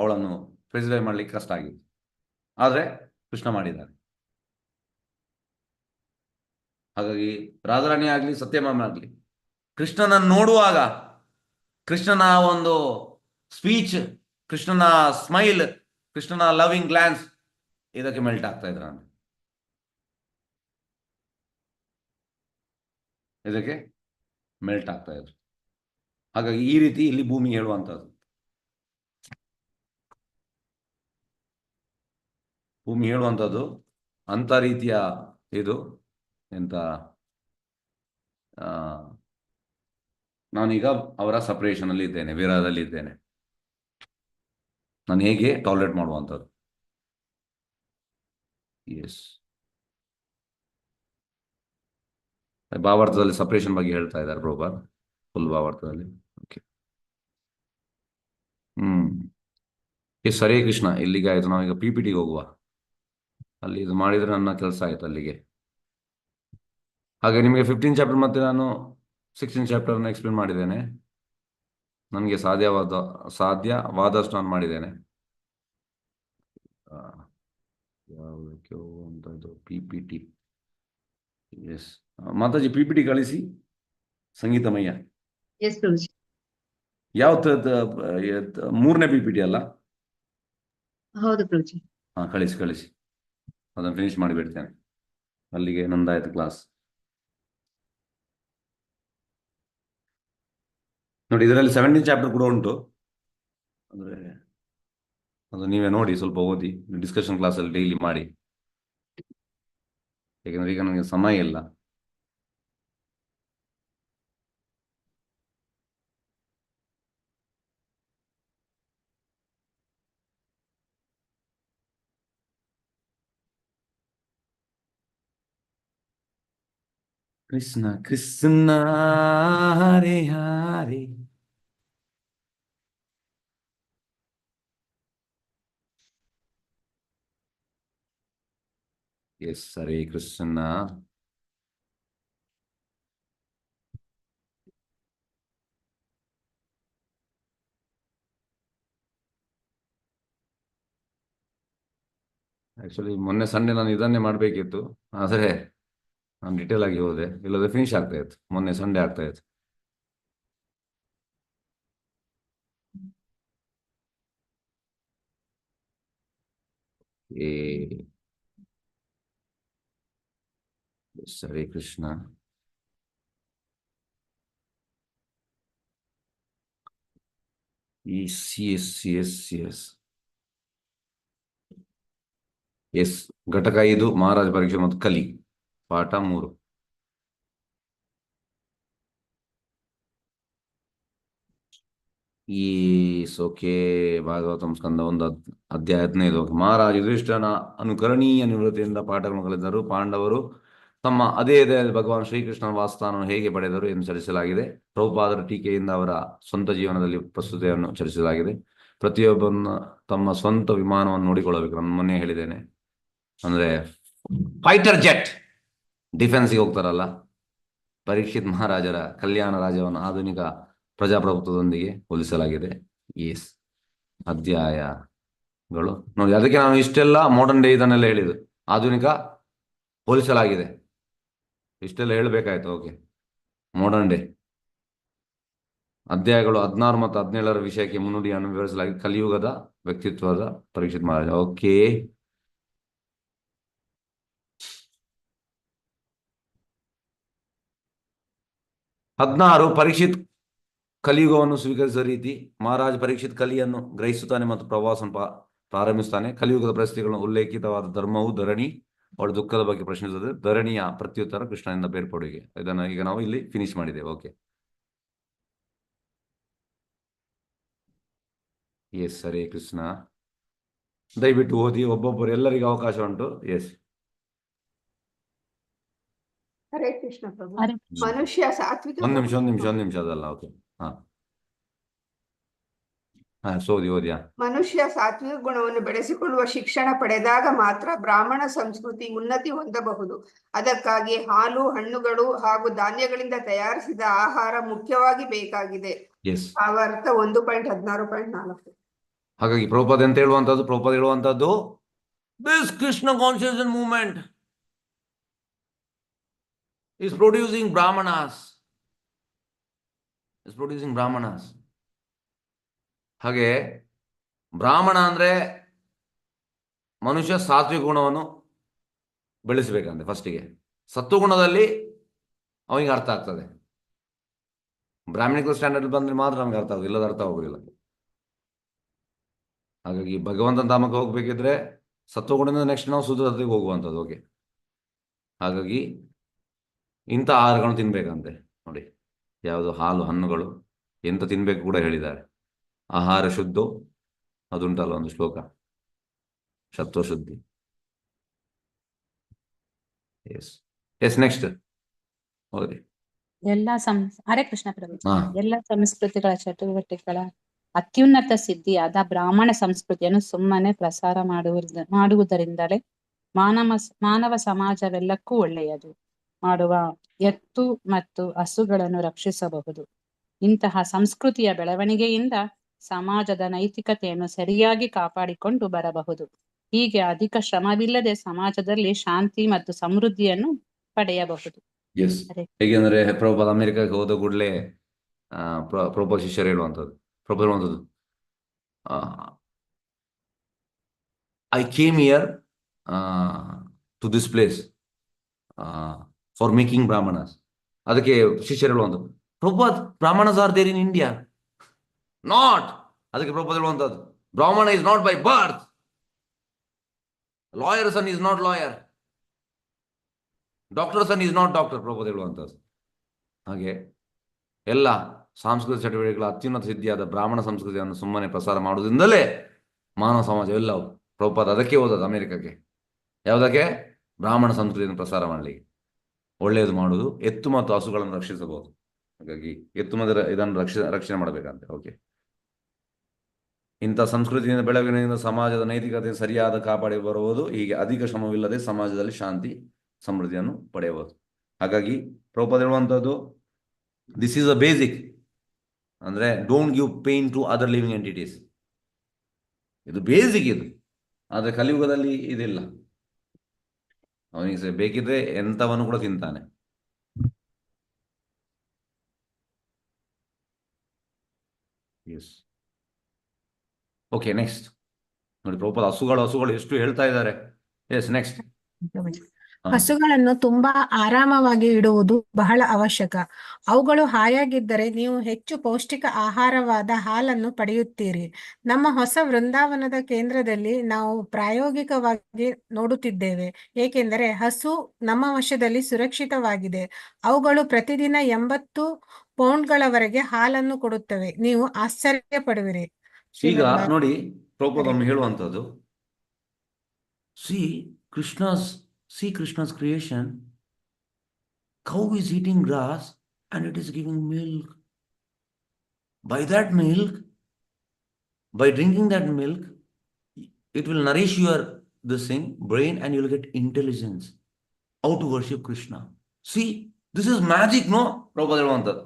ಅವಳನ್ನು ಸ್ಪೆಸಿಫೈ ಮಾಡ್ಲಿಕ್ಕೆ ಕಷ್ಟ ಆಗಿತ್ತು. ಆದರೆ ಕೃಷ್ಣ ಮಾಡಿದ್ದಾರೆ. ಹಾಗಾಗಿ ರಾಧಾರಾಣಿ ಆಗಲಿ ಸತ್ಯಭಾಮ ಆಗಲಿ ಕೃಷ್ಣನನ್ನು ನೋಡುವಾಗ ಕೃಷ್ಣನ ಒಂದು ಸ್ಪೀಚ್, ಕೃಷ್ಣನ ಸ್ಮೈಲ್, ಕೃಷ್ಣನ ಲವಿಂಗ್ ಗ್ಲಾನ್ಸ್ ಇದಕ್ಕೆ ಮೆಲ್ಟ್ ಆಗ್ತಾ ಇದ್ರು ನಾನು. ಇದಕ್ಕೆ ಮೆಲ್ಟ್ ಆಗ್ತಾ ಇದ್ರು. ಹಾಗಾಗಿ ಈ ರೀತಿ ಇಲ್ಲಿ ಭೂಮಿ ಹೇಳುವಂಥದ್ದು. ಭೂಮಿ ಹೇಳುವಂಥದ್ದು ಅಂಥ ರೀತಿಯ ಇದು ಎಂತ, ನಾನೀಗ ಅವರ ಸಪರೇಷನ್ ಅಲ್ಲಿ ಇದ್ದೇನೆ, ವಿರಹದಲ್ಲಿ ಇದ್ದೇನೆ, ನಾನು ಹೇಗೆ ಟಾಲರೇಟ್ ಮಾಡುವಂಥದ್ದು. ಎಸ್, ಭಾವಾರ್ಥದಲ್ಲಿ ಸಪರೇಷನ್ ಬಗ್ಗೆ ಹೇಳ್ತಾ ಇದ್ದಾರೆ Prabhupad, full ಭಾವಾರ್ಥದಲ್ಲಿ. Okay, yes, Hare Krishna. ಇಲ್ಲಿಗೆ ಆಯ್ತು. ನಾವೀಗ PPTಗೆ ಹೋಗುವ. ಅಲ್ಲಿ ಇದು ಮಾಡಿದ್ರೆ ನನ್ನ ಕೆಲಸ ಆಯ್ತು ಅಲ್ಲಿಗೆ. ಹಾಗೆ ನಿಮಗೆ 15 ಚಾಪ್ಟರ್ ಮತ್ತೆ ನಾನು 16 ಚಾಪ್ಟರ್ನ ಎಕ್ಸ್ಪ್ಲೇನ್ ಮಾಡಿದ್ದೇನೆ. ನನಗೆ ಸಾಧ್ಯವಾದಷ್ಟು ನಾನು ಮಾಡಿದ್ದೇನೆ. ಯಾವುದಕ್ಕೆ ಹೋಗುವಂಥದ್ದು PPT. ಎಸ್ ಮಾತಾಜಿ, PPT ಕಳಿಸಿ. ಸಂಗೀತಮಯ್ಯ ಎಸ್ ಪ್ರಭುಜಿ. ಯಾವತ್ತದ 3ನೇ PPT ಅಲ್ಲ? ಹೌದು ಪ್ರಭುಜಿ. ಹಾಂ, ಕಳಿಸಿ. ಅದನ್ನು ಫಿನಿಶ್ ಮಾಡಿಬಿಡ್ತೇನೆ. ಅಲ್ಲಿಗೆ ನಂದಾಯ್ತು ಕ್ಲಾಸ್. ನೋಡಿ, ಇದರಲ್ಲಿ 17 ಚಾಪ್ಟರ್ ಕೂಡ ಉಂಟು. ಅಂದರೆ ಅದು ನೀವೇ ನೋಡಿ, ಸ್ವಲ್ಪ ಓದಿ, ಡಿಸ್ಕಷನ್ ಕ್ಲಾಸಲ್ಲಿ ಡೈಲಿ ಮಾಡಿ. ಯಾಕೆಂದ್ರೆ ಈಗ ನನಗೆ ಸಮಯ ಇಲ್ಲ. ಕೃಷ್ಣ ಕೃಷ್ಣ ಹರೇ ಹರೇ. ಎಸ್, ಹರೇ ಕೃಷ್ಣ. ಆಕ್ಚುಲಿ ಮೊನ್ನೆ ಸಂಡೇ ನಾನು ಇದನ್ನೇ ಮಾಡಬೇಕಿತ್ತು, ಆದರೆ ನಾನು ಡಿಟೇಲ್ ಆಗಿ ಹೋದೆ, ಇಲ್ಲದೆ ಫಿನಿಶ್ ಆಗ್ತಾ ಇತ್ತು. ಮೊನ್ನೆ ಸಂಡೇ ಆಗ್ತಾ ಇತ್ತು. ಹರೇ ಕೃಷ್ಣ. ಎಸ್, ಘಟಕ 5 ಮಹಾರಾಜ ಪರೀಕ್ಷೆ ಮತ್ತು ಕಲಿ, ಪಾಠ 3. ಓಕೆ, ಭಾಗವತಂ ಸ್ಕಂದ 1 ಅಧ್ಯಾಯ 15. ಮಹಾರಾಜ ಯುಧಿಷ್ಠಿರನ ಅನುಕರಣೀಯ ನಿವೃತ್ತಿಯಿಂದ ಪಾಠಗಳನ್ನು ಕಲಿತರು. ಪಾಂಡವರು ತಮ್ಮ ಅದೇ ಭಗವಾನ್ ಶ್ರೀಕೃಷ್ಣನ ವಾಸಸ್ಥಾನವನ್ನು ಹೇಗೆ ಪಡೆದರು ಎಂದು ಚರ್ಚಿಸಲಾಗಿದೆ. ಪ್ರಭುಪಾದರ ಟೀಕೆಯಿಂದ ಅವರ ಸ್ವಂತ ಜೀವನದಲ್ಲಿ ಪ್ರಸ್ತುತಿಯನ್ನು ಚರ್ಚಿಸಲಾಗಿದೆ. ಪ್ರತಿಯೊಬ್ಬನ ತಮ್ಮ ಸ್ವಂತ ವಿಮಾನವನ್ನು ನೋಡಿಕೊಳ್ಳಬೇಕು. ನಾನು ಮೊನ್ನೆ ಹೇಳಿದ್ದೇನೆ, ಅಂದರೆ ಫೈಟರ್ ಜೆಟ್ ಡಿಫೆನ್ಸ್ಗೆ ಹೋಗ್ತಾರಲ್ಲ, ಪರೀಕ್ಷಿತ್ ಮಹಾರಾಜರ ಕಲ್ಯಾಣ ರಾಜ್ಯವನ್ನು ಆಧುನಿಕ ಪ್ರಜಾಪ್ರಭುತ್ವದೊಂದಿಗೆ ಹೋಲಿಸಲಾಗಿದೆ. ಎಸ್, ಅಧ್ಯಾಯಗಳು ನೋಡಿ. ಅದಕ್ಕೆ ನಾನು ಇಷ್ಟೆಲ್ಲ ಮಾಡರ್ನ್ ಡೇ ಇದನ್ನೆಲ್ಲ ಹೇಳಿದ್ದು, ಆಧುನಿಕ ಹೋಲಿಸಲಾಗಿದೆ, ಇಷ್ಟೆಲ್ಲ ಹೇಳಬೇಕಾಯ್ತು. ಓಕೆ, ಮಾಡರ್ನ್ ಡೇ ಅಧ್ಯಾಯಗಳು 16 ಮತ್ತು 17ರ ವಿಷಯಕ್ಕೆ ಮುನ್ನುಡಿಯನ್ನು ವಿವರಿಸಲಾಗಿದೆ. ಕಲಿಯುಗದ ವ್ಯಕ್ತಿತ್ವದ ಪರೀಕ್ಷಿತ್ ಮಹಾರಾಜ. ಓಕೆ, ಪರೀಕ್ಷಿತ್ ಕಲಿಯುಗವನ್ನು ಸ್ವೀಕರಿಸಿದ ರೀತಿ. ಮಹಾರಾಜ ಪರೀಕ್ಷಿತ್ ಕಲಿಯನ್ನು ಗ್ರಹಿಸುತ್ತಾನೆ ಮತ್ತು ಪ್ರವಾಸವನ್ನು ಪ್ರಾರಂಭಿಸುತ್ತಾನೆ. ಕಲಿಯುಗದ ಪರಿಸ್ಥಿತಿಗಳನ್ನು ಉಲ್ಲೇಖಿತವಾದ ಧರ್ಮವು ಧರಣಿ ಅವಳ ದುಃಖದ ಬಗ್ಗೆ ಪ್ರಶ್ನಿಸುತ್ತದೆ. ಧರಣಿಯ ಪ್ರತ್ಯುತ್ತರ ಕೃಷ್ಣನಿಂದ ಬೇರ್ಪಡುವಿಕೆ. ಇದನ್ನು ಈಗ ನಾವು ಇಲ್ಲಿ ಫಿನಿಶ್ ಮಾಡಿದ್ದೇವೆ. Okay, yes, Hare Krishna. ದಯವಿಟ್ಟು ಓದಿ, ಒಬ್ಬೊಬ್ಬರು, ಎಲ್ಲರಿಗೂ ಅವಕಾಶ ಉಂಟು. ಎಸ್, ಹರೇ ಕೃಷ್ಣ ಪ್ರಭು. ಮನುಷ್ಯ ಸಾತ್ವಿಕ ಒಂದು ನಿಮಿಷ ಅದಲ್ಲ. ಓಕೆ, ಓದಿಯಾ. ಮನುಷ್ಯ ಸಾತ್ವಿಕ ಗುಣವನ್ನು ಬೆಳೆಸಿಕೊಳ್ಳುವ ಶಿಕ್ಷಣ ಪಡೆದಾಗ ಮಾತ್ರ ಬ್ರಾಹ್ಮಣ ಸಂಸ್ಕೃತಿ ಉನ್ನತಿ ಹೊಂದಬಹುದು. ಅದಕ್ಕಾಗಿ ಹಾಲು, ಹಣ್ಣುಗಳು ಹಾಗೂ ಧಾನ್ಯಗಳಿಂದ ತಯಾರಿಸಿದ ಆಹಾರ ಮುಖ್ಯವಾಗಿ ಬೇಕಾಗಿದೆ. ಎಸ್. ಭಾವ ಅರ್ಥ 1.16.4. ಹಾಗಾಗಿ ಪ್ರಭುಪಾದ ಅಂತ ಹೇಳುವಂಥದ್ದು, ಪ್ರಭುಪಾದ ಹೇಳುವಂಥದ್ದು, this Krishna conscious movement is producing brahmanas. ಹಾಗೆ ಬ್ರಾಹ್ಮಣ ಅಂದ್ರೆ ಮನುಷ್ಯ ಸಾತ್ವಿಕ ಗುಣವನ್ನು ಬೆಳೆಸಬೇಕಂತೆ. ಫಸ್ಟಿಗೆ ಸತ್ವಗುಣದಲ್ಲಿ ಅವನಿಗೆ ಅರ್ಥ ಆಗ್ತದೆ. ಬ್ರಾಹ್ಮಣಿಕ ಸ್ಟ್ಯಾಂಡರ್ಡ್ ಬಂದ್ರೆ ಮಾತ್ರ ನಮ್ಗೆ ಅರ್ಥ ಆಗುದು, ಇಲ್ಲದ ಅರ್ಥ ಆಗುದಿಲ್ಲ. ಹಾಗಾಗಿ ಭಗವಂತನ ಧಾಮಕ್ಕೆ ಹೋಗ್ಬೇಕಿದ್ರೆ ಸತ್ವಗುಣದಿಂದ ನೆಕ್ಸ್ಟ್ ನಾವು ಶುದ್ಧತೆಗೆ ಹೋಗುವಂಥದ್ದು. ಓಕೆ, ಹಾಗಾಗಿ ಇಂಥ ಆಹಾರಗಳನ್ನು ತಿನ್ಬೇಕಂತೆ. ನೋಡಿ, ಯಾವುದು ಹಾಲು ಹಣ್ಣುಗಳು ಎಂತ ತಿನ್ಬೇಕು ಕೂಡ ಹೇಳಿದ್ದಾರೆ. ಆಹಾರ ಶುದ್ಧ, ಅದುಂಟಲ್ಲ ಒಂದು ಶ್ಲೋಕ, ಸತ್ವಶುದ್ಧಿ. ಎಸ್ ಎಸ್, ನೆಕ್ಸ್ಟ್ ಹೋಗ್ರಿ. ಹರೇ ಕೃಷ್ಣ ಪ್ರಭು. ಹಾ, ಎಲ್ಲ ಸಂಸ್ಕೃತಿಗಳ ಚಟುವಟಿಕೆಗಳ ಅತ್ಯುನ್ನತ ಸಿದ್ಧಿಯಾದ ಬ್ರಾಹ್ಮಣ ಸಂಸ್ಕೃತಿಯನ್ನು ಸುಮ್ಮನೆ ಪ್ರಸಾರ ಮಾಡುವುದರಿಂದಲೇ ಮಾನವ ಸಮಾಜವೆಲ್ಲಕ್ಕೂ ಒಳ್ಳೆಯದು. ಮಾಡುವ ಎತ್ತು ಮತ್ತು ಹಸುಗಳನ್ನು ರಕ್ಷಿಸಬಹುದು. ಇಂತಹ ಸಂಸ್ಕೃತಿಯ ಬೆಳವಣಿಗೆಯಿಂದ ಸಮಾಜದ ನೈತಿಕತೆಯನ್ನು ಸರಿಯಾಗಿ ಕಾಪಾಡಿಕೊಂಡು ಬರಬಹುದು. ಹೀಗೆ ಅಧಿಕ ಶ್ರಮವಿಲ್ಲದೆ ಸಮಾಜದಲ್ಲಿ ಶಾಂತಿ ಮತ್ತು ಸಮೃದ್ಧಿಯನ್ನು ಪಡೆಯಬಹುದು. ಎಸ್. ಹೇಗೆಂದ್ರೆ ಪ್ರಭುಪಾದ ಅಮೆರಿಕಕ್ಕೆ ಹೋದ ಕೂಡಲೇ ಪ್ರಭುಪಾದ ಶಿಷ್ಯರು ಹೇಳುವಂಥದ್ದು, I came here to this place for making brahmanas. ಅದಕ್ಕೆ ಶಿಷ್ಯರು ಹೇಳುವಂಥದ್ದು, Prabhupad brahmanas are there in India not. ಅದಕ್ಕೆ ಪ್ರಭುಪಾದ ಹೇಳುವಂಥದ್ದು, brahmana is not by birth, lawyer son is not lawyer, doctor son is not doctor. Prabhupada ಹೇಳುವಂಥದ್ದು. ಹಾಗೆ ಎಲ್ಲ ಸಾಂಸ್ಕೃತಿಕ ಚಟುವಟಿಕೆಗಳ ಅತ್ಯುನ್ನತ ಸಿದ್ಧಿಯಾದ ಬ್ರಾಹ್ಮಣ ಸಂಸ್ಕೃತಿಯನ್ನು ಸುಮ್ಮನೆ ಪ್ರಸಾರ ಮಾಡುವುದರಿಂದಲೇ ಮಾನವ ಸಮಾಜವೆಲ್ಲವೂ. ಪ್ರಭುಪಾದ ಅದಕ್ಕೆ ಹೋದದ್ದು ಅಮೆರಿಕಕ್ಕೆ. ಯಾವುದಕ್ಕೆ? ಬ್ರಾಹ್ಮಣ ಸಂಸ್ಕೃತಿಯನ್ನು ಪ್ರಸಾರ ಮಾಡಲಿಕ್ಕೆ. ಒಳ್ಳೆಯದು ಮಾಡುವುದು, ಎತ್ತು ಮತ್ತು ಹಸುಗಳನ್ನು ರಕ್ಷಿಸಬಹುದು. ಹಾಗಾಗಿ ಎತ್ತು ಮತ್ತು ಇದನ್ನು ರಕ್ಷಣೆ ಮಾಡಬೇಕಂತೆ. ಓಕೆ, ಇಂಥ ಸಂಸ್ಕೃತಿಯಿಂದ ಬೆಳವಣಿಗೆಯಿಂದ ಸಮಾಜದ ನೈತಿಕತೆ ಸರಿಯಾದ ಕಾಪಾಡಿ ಬರುವುದು. ಹೀಗೆ ಅಧಿಕ ಶ್ರಮವಿಲ್ಲದೆ ಸಮಾಜದಲ್ಲಿ ಶಾಂತಿ ಸಮೃದ್ಧಿಯನ್ನು ಪಡೆಯಬಹುದು. ಹಾಗಾಗಿ ಪ್ರಭುಪಾದ ಹೇಳುವಂಥದ್ದು, ದಿಸ್ ಈಸ್ ಅ ಬೇಸಿಕ್. ಅಂದ್ರೆ don't give pain to other living entities. ಇದು ಬೇಸಿಕ್ ಇದು. ಆದರೆ ಕಲಿಯುಗದಲ್ಲಿ ಇದಿಲ್ಲ. ಅವನಿಗೆ ಬೇಕಿದ್ರೆ ಎಂಥವನ್ನು ಕೂಡ ತಿಂತಾನೆ. ಎಸ್. ಓಕೆ, ನೆಕ್ಸ್ಟ್ ನೋಡಿ, ಪ್ರಭುಪಾದ ಹಸುಗಳು ಎಷ್ಟು ಹೇಳ್ತಾ ಇದ್ದಾರೆ. Yes, next. ಹಸುಗಳನ್ನು ತುಂಬಾ ಆರಾಮವಾಗಿ ಇಡುವುದು ಬಹಳ ಅವಶ್ಯಕ. ಅವುಗಳು ಹಾಯಾಗಿದ್ದರೆ ನೀವು ಹೆಚ್ಚು ಪೌಷ್ಟಿಕ ಆಹಾರವಾದ ಹಾಲನ್ನು ಪಡೆಯುತ್ತೀರಿ. ನಮ್ಮ ಹೊಸ ವೃಂದಾವನದ ಕೇಂದ್ರದಲ್ಲಿ ನಾವು ಪ್ರಾಯೋಗಿಕವಾಗಿ ನೋಡುತ್ತಿದ್ದೇವೆ, ಏಕೆಂದರೆ ಹಸು ನಮ್ಮ ವಶದಲ್ಲಿ ಸುರಕ್ಷಿತವಾಗಿದೆ. ಅವುಗಳು ಪ್ರತಿದಿನ 80 ಪೌಂಡ್ಗಳವರೆಗೆ ಹಾಲನ್ನು ಕೊಡುತ್ತವೆ. ನೀವು ಆಶ್ಚರ್ಯ ಪಡುವಿರಿ. ಈಗ ನೋಡಿ, ಪ್ರಭುಪಾದ ಹೇಳುವಂಥದ್ದು, See Krishna's creation. Cow is eating grass and it is giving milk. By that milk, by drinking that milk, it will nourish your brain and you will get intelligence. How to worship Krishna. See, this is magic, no? Prabhupada ಹೇಳುವಂಥದ್ದು